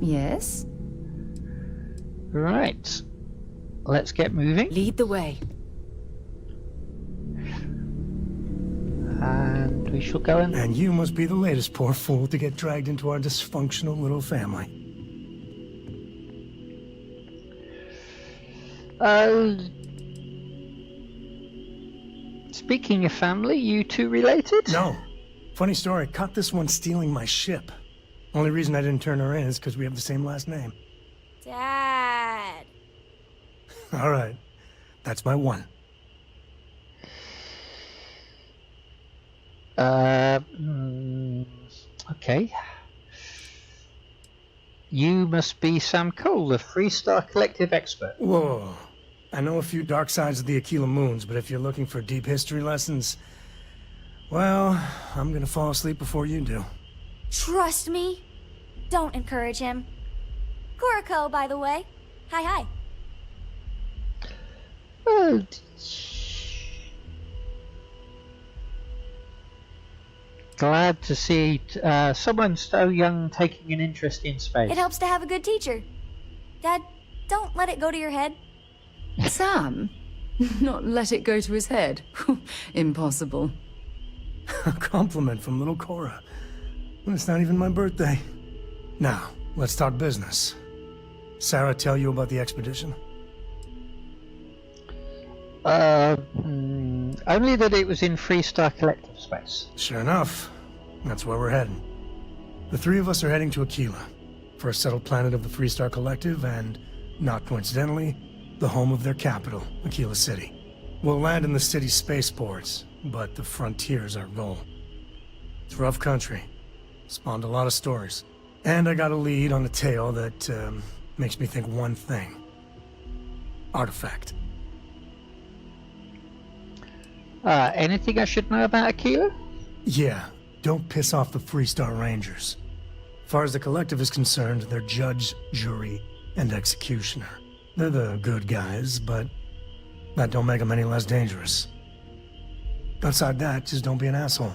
Yes? Right. Let's get moving. Lead the way. And we shall go in. And you must be the latest poor fool to get dragged into our dysfunctional little family. Speaking of family, you two related? No. Funny story, caught this one stealing my ship. Only reason I didn't turn her in is because we have the same last name. Dad. Alright. That's my one. Okay. You must be Sam Cole, the Freestar Collective expert. Whoa. I know a few dark sides of the Aquila Moons, but if you're looking for deep history lessons, well, I'm gonna fall asleep before you do. Trust me. Don't encourage him. Kuriko, by the way. Hi. glad to see someone so young taking an interest in space. It helps to have a good teacher. Dad, don't let it go to your head. Sam? Not let it go to his head? Impossible. A compliment from little Cora. Well, it's not even my birthday. Now, let's talk business. Sarah tell you about the expedition? Only that it was in Freestar Collective space. Sure enough. That's where we're heading. The three of us are heading to Aquila, first settled planet of the Freestar Collective, and, not coincidentally, the home of their capital, Aquila City. We'll land in the city's spaceports, but the frontier's our goal. It's rough country. Spawned a lot of stories. And I got a lead on a tale that makes me think one thing. Artifact. Anything I should know about Aquila? Yeah, don't piss off the Freestar Rangers. As far as the Collective is concerned, they're judge, jury, and executioner. They're the good guys, but that don't make them any less dangerous. Outside that, just don't be an asshole.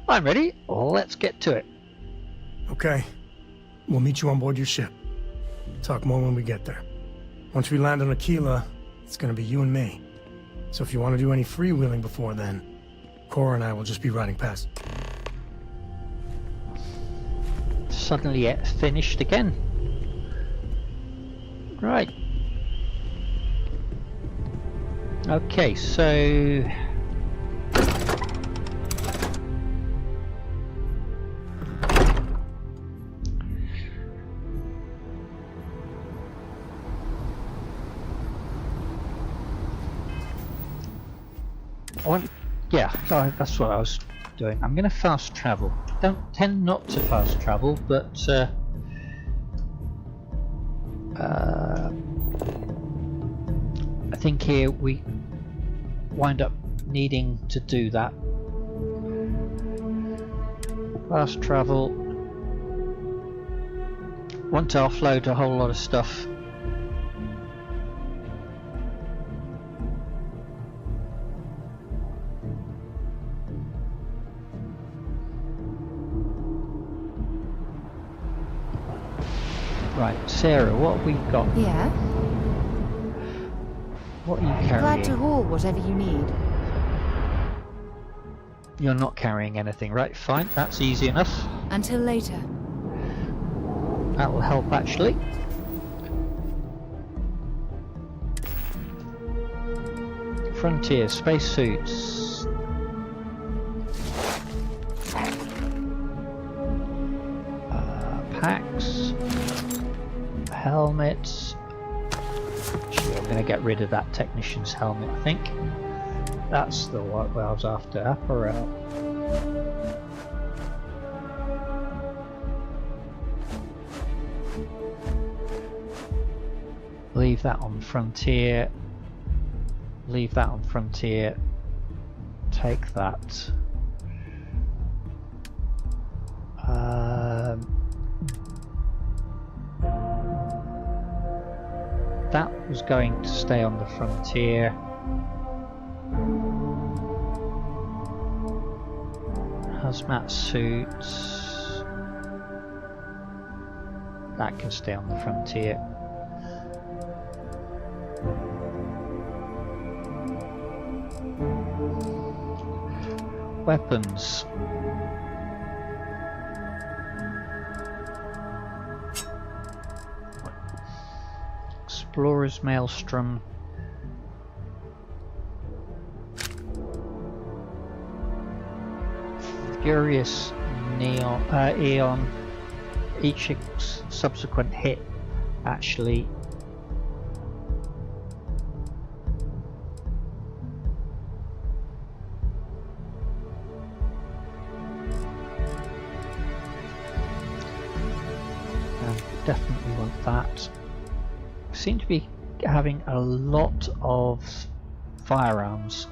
I'm ready. Let's get to it. Okay. We'll meet you on board your ship. Talk more when we get there. Once we land on Aquila, it's gonna be you and me. So if you want to do any freewheeling before then, Cora and I will just be riding past. Suddenly it finished again. Right. Okay, so... yeah, that's what I was doing. I'm going to fast travel. Don't tend not to fast travel, but I think here we wind up needing to do that. Fast travel. Want to offload a whole lot of stuff. Right, Sarah, what have we got? Yeah? What are you carrying? Glad to haul whatever you need. You're not carrying anything, right? Fine, that's easy enough. Until later. That will help, actually. Frontier, spacesuits. Packs. Helmets. Actually, I'm going to get rid of that technician's helmet, I think. That's the what I was after. Apparel. Leave that on Frontier. Leave that on Frontier. Take that. That was going to stay on the Frontier. Hazmat suits. That can stay on the Frontier. Weapons. Explorer's Maelstrom. Furious Eon. Each subsequent hit actually definitely want that. Seem to be having a lot of firearms.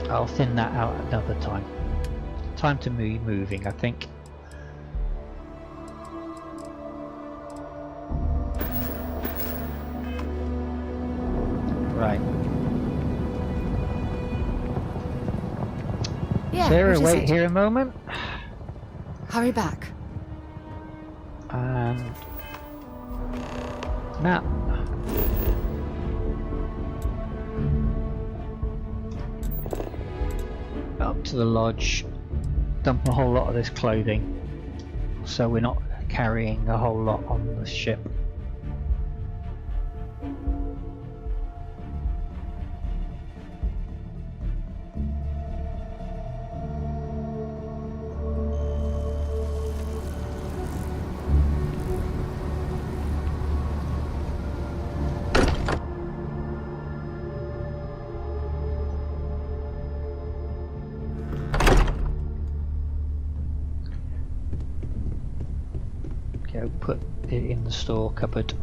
I'll thin that out another time. Time to be moving, I think. Right. Yeah, Sarah, what is wait it? here a moment. Hurry back. And map. Up to the lodge. Dump a whole lot of this clothing, so we're not carrying a whole lot on the ship. Go put it in the store cupboard.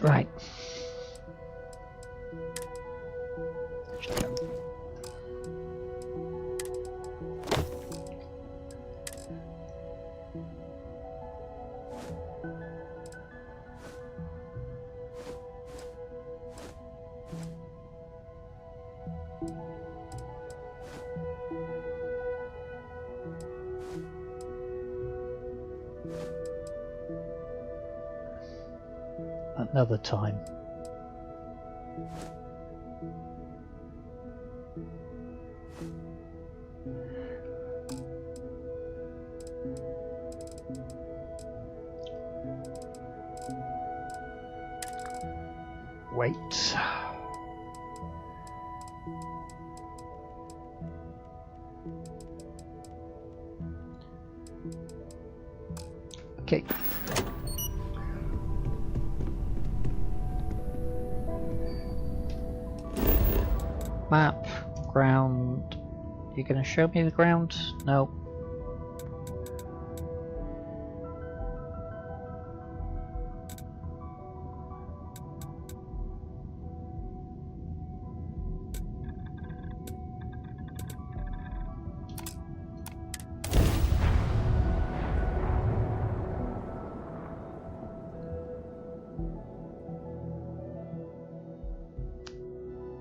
Right. Another time. Wait. Okay. Map, ground. You gonna show me the ground? No.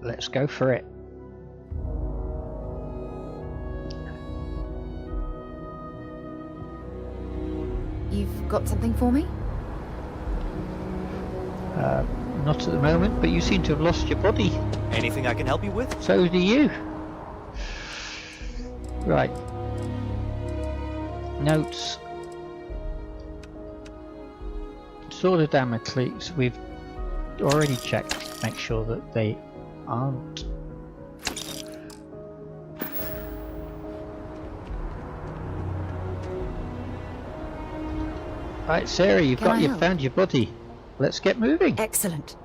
Let's go for it. You've got something for me? Not at the moment, but you seem to have lost your body. Anything I can help you with? So do you. Right. Notes. Sword of Damocles, we've already checked to make sure that they aren't. Right, Sarah, you've found your body. Let's get moving. Excellent.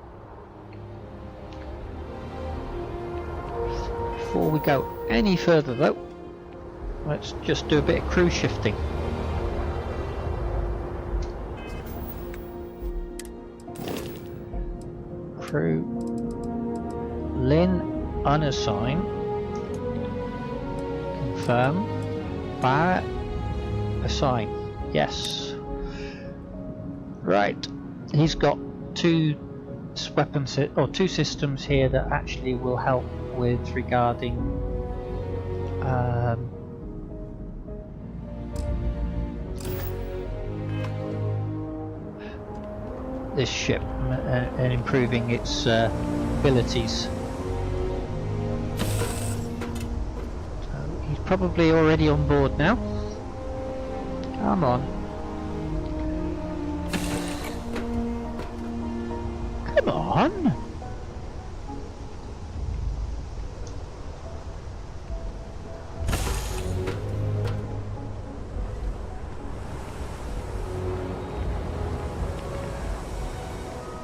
Before we go any further though, let's just do a bit of crew shifting. Crew Lynn unassigned. Confirm. Barrett assign. Yes. Right. He's got two systems here that actually will help with regarding this ship and improving its abilities. So he's probably already on board now. Come on. Come on!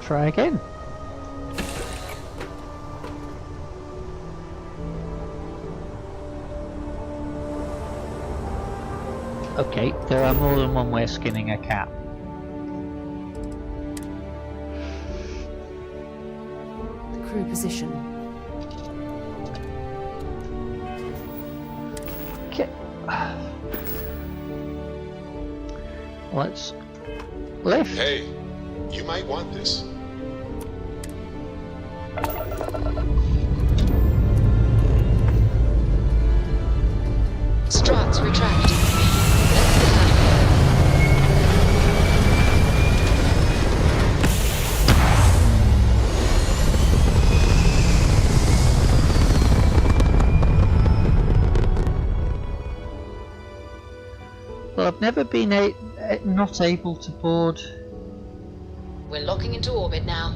Try again. Okay, there are more than one way of skinning a cat. crew position. Okay. Let's lift. Hey, you might want this. Struts retracted. Well, I've never been not able to board. We're locking into orbit now.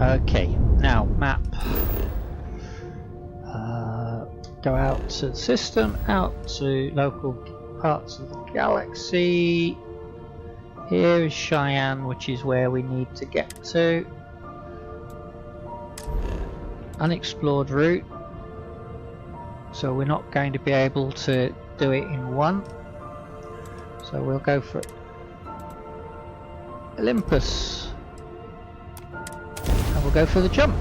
Okay, now map. Go out to the system, out to local parts of the galaxy. Here is Cheyenne, which is where we need to get to. Unexplored route. So we're not going to be able to do it in one. So we'll go for Olympus. And we'll go for the jump.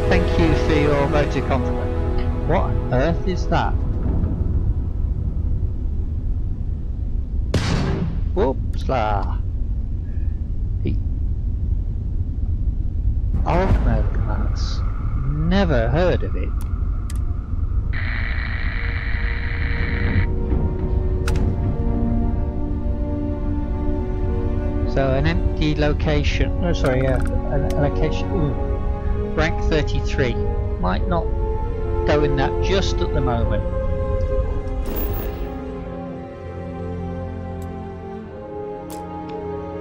Thank you for your vote of confidence. What on earth is that? Whoops la. The Ogmo class. Never heard of it. So an empty location. Oh, sorry, a location. Ooh. Rank 33. Might not go in that just at the moment.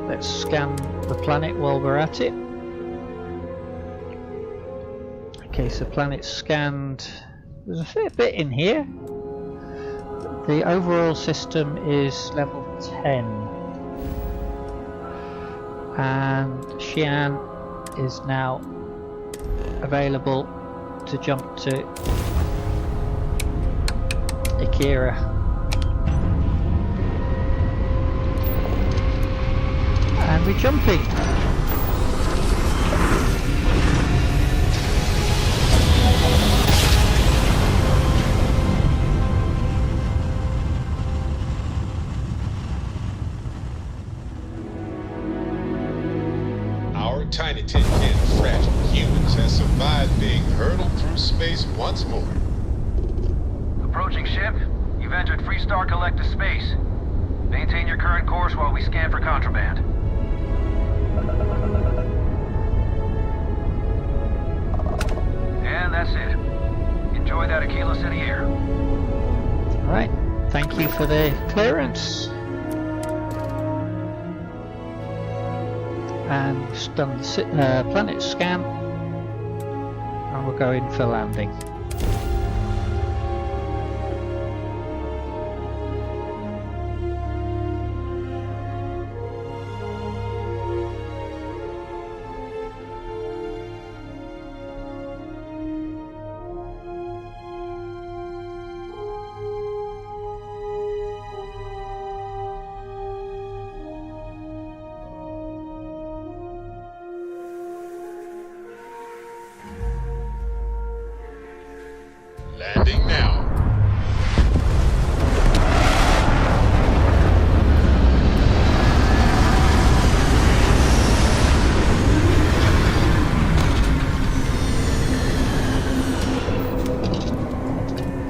Let's scan the planet while we're at it. Okay, so planet's scanned. There's a fair bit in here. The overall system is level 10. And Xi'an is now available to jump to Akira. And we're jumping. Our tiny tin can fragile humans has survived being hurtled through space once more. Approaching ship. You've entered Freestar Collective space. Maintain your current course while we scan for contraband. And that's it. Enjoy that Aquila City air. Alright, thank you for the clearance. And we've done the planet scan. And we'll go in for landing. Landing now.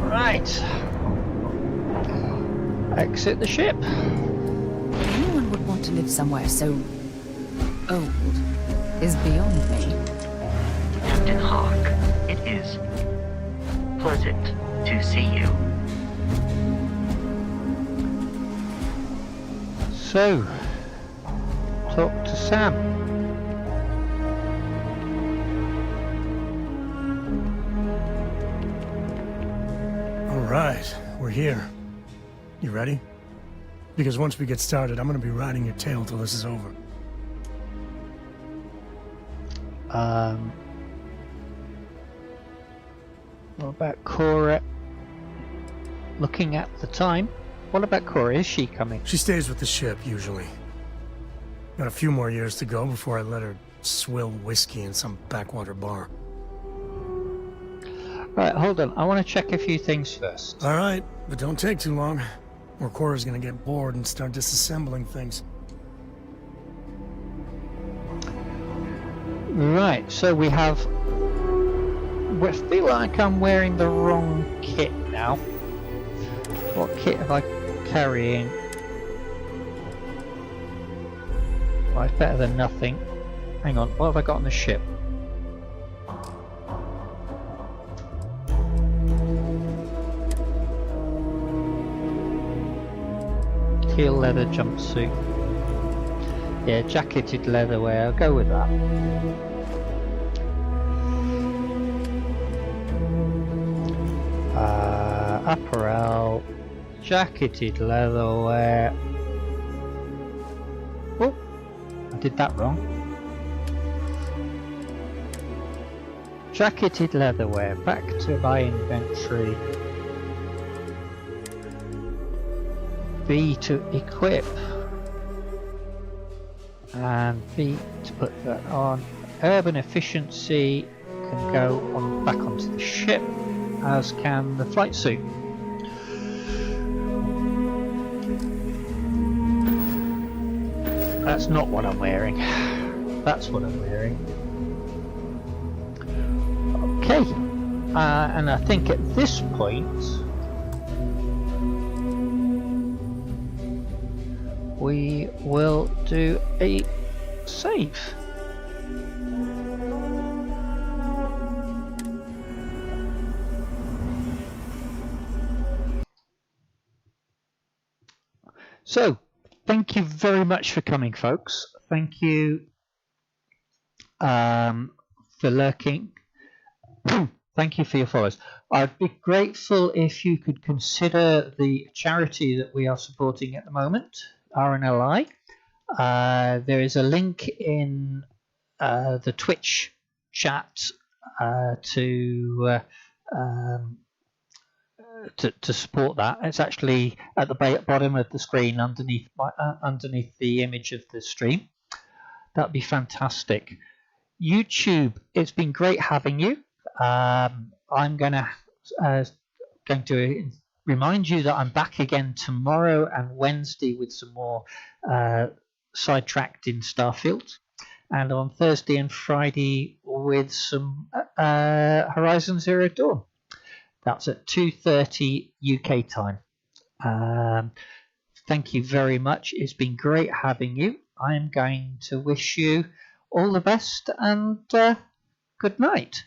Right. Exit the ship. Anyone would want to live somewhere so old is beyond me. Captain Hawk, it is pleasant to see you. So, talk to Sam. All right, we're here. You ready? Because once we get started, I'm gonna be riding your tail till this is over. What about Cora? Looking at the time, what about Cora? Is she coming? She stays with the ship, usually. Got a few more years to go before I let her swill whiskey in some backwater bar. Right, hold on. I want to check a few things first. Alright, but don't take too long, or Cora's gonna get bored and start disassembling things. Right, so we have... I feel like I'm wearing the wrong kit now. What kit am I carrying? Well, it's better than nothing. Hang on, what have I got on the ship? Teal leather jumpsuit. Yeah, jacketed leather wear, I'll go with that. Apparel, jacketed leather wear. Oh, I did that wrong. Jacketed leather wear, back to my inventory. B to equip. And B to put that on. Urban efficiency can go on back onto the ship, as can the flight suit. That's not what I'm wearing. That's what I'm wearing. Okay, and I think at this point we will do a save. So, thank you very much for coming, folks. Thank you for lurking. Thank you for your follows. I'd be grateful if you could consider the charity that we are supporting at the moment, RNLI. There is a link in the Twitch chat to support that. It's actually at the bottom of the screen underneath the image of the stream. That'd be fantastic. YouTube, it's been great having you. I'm going to remind you that I'm back again tomorrow and Wednesday with some more Sidetracked in Starfield, and on Thursday and Friday with some Horizon Zero Dawn. That's at 2:30 UK time. Thank you very much. It's been great having you. I'm going to wish you all the best and good night.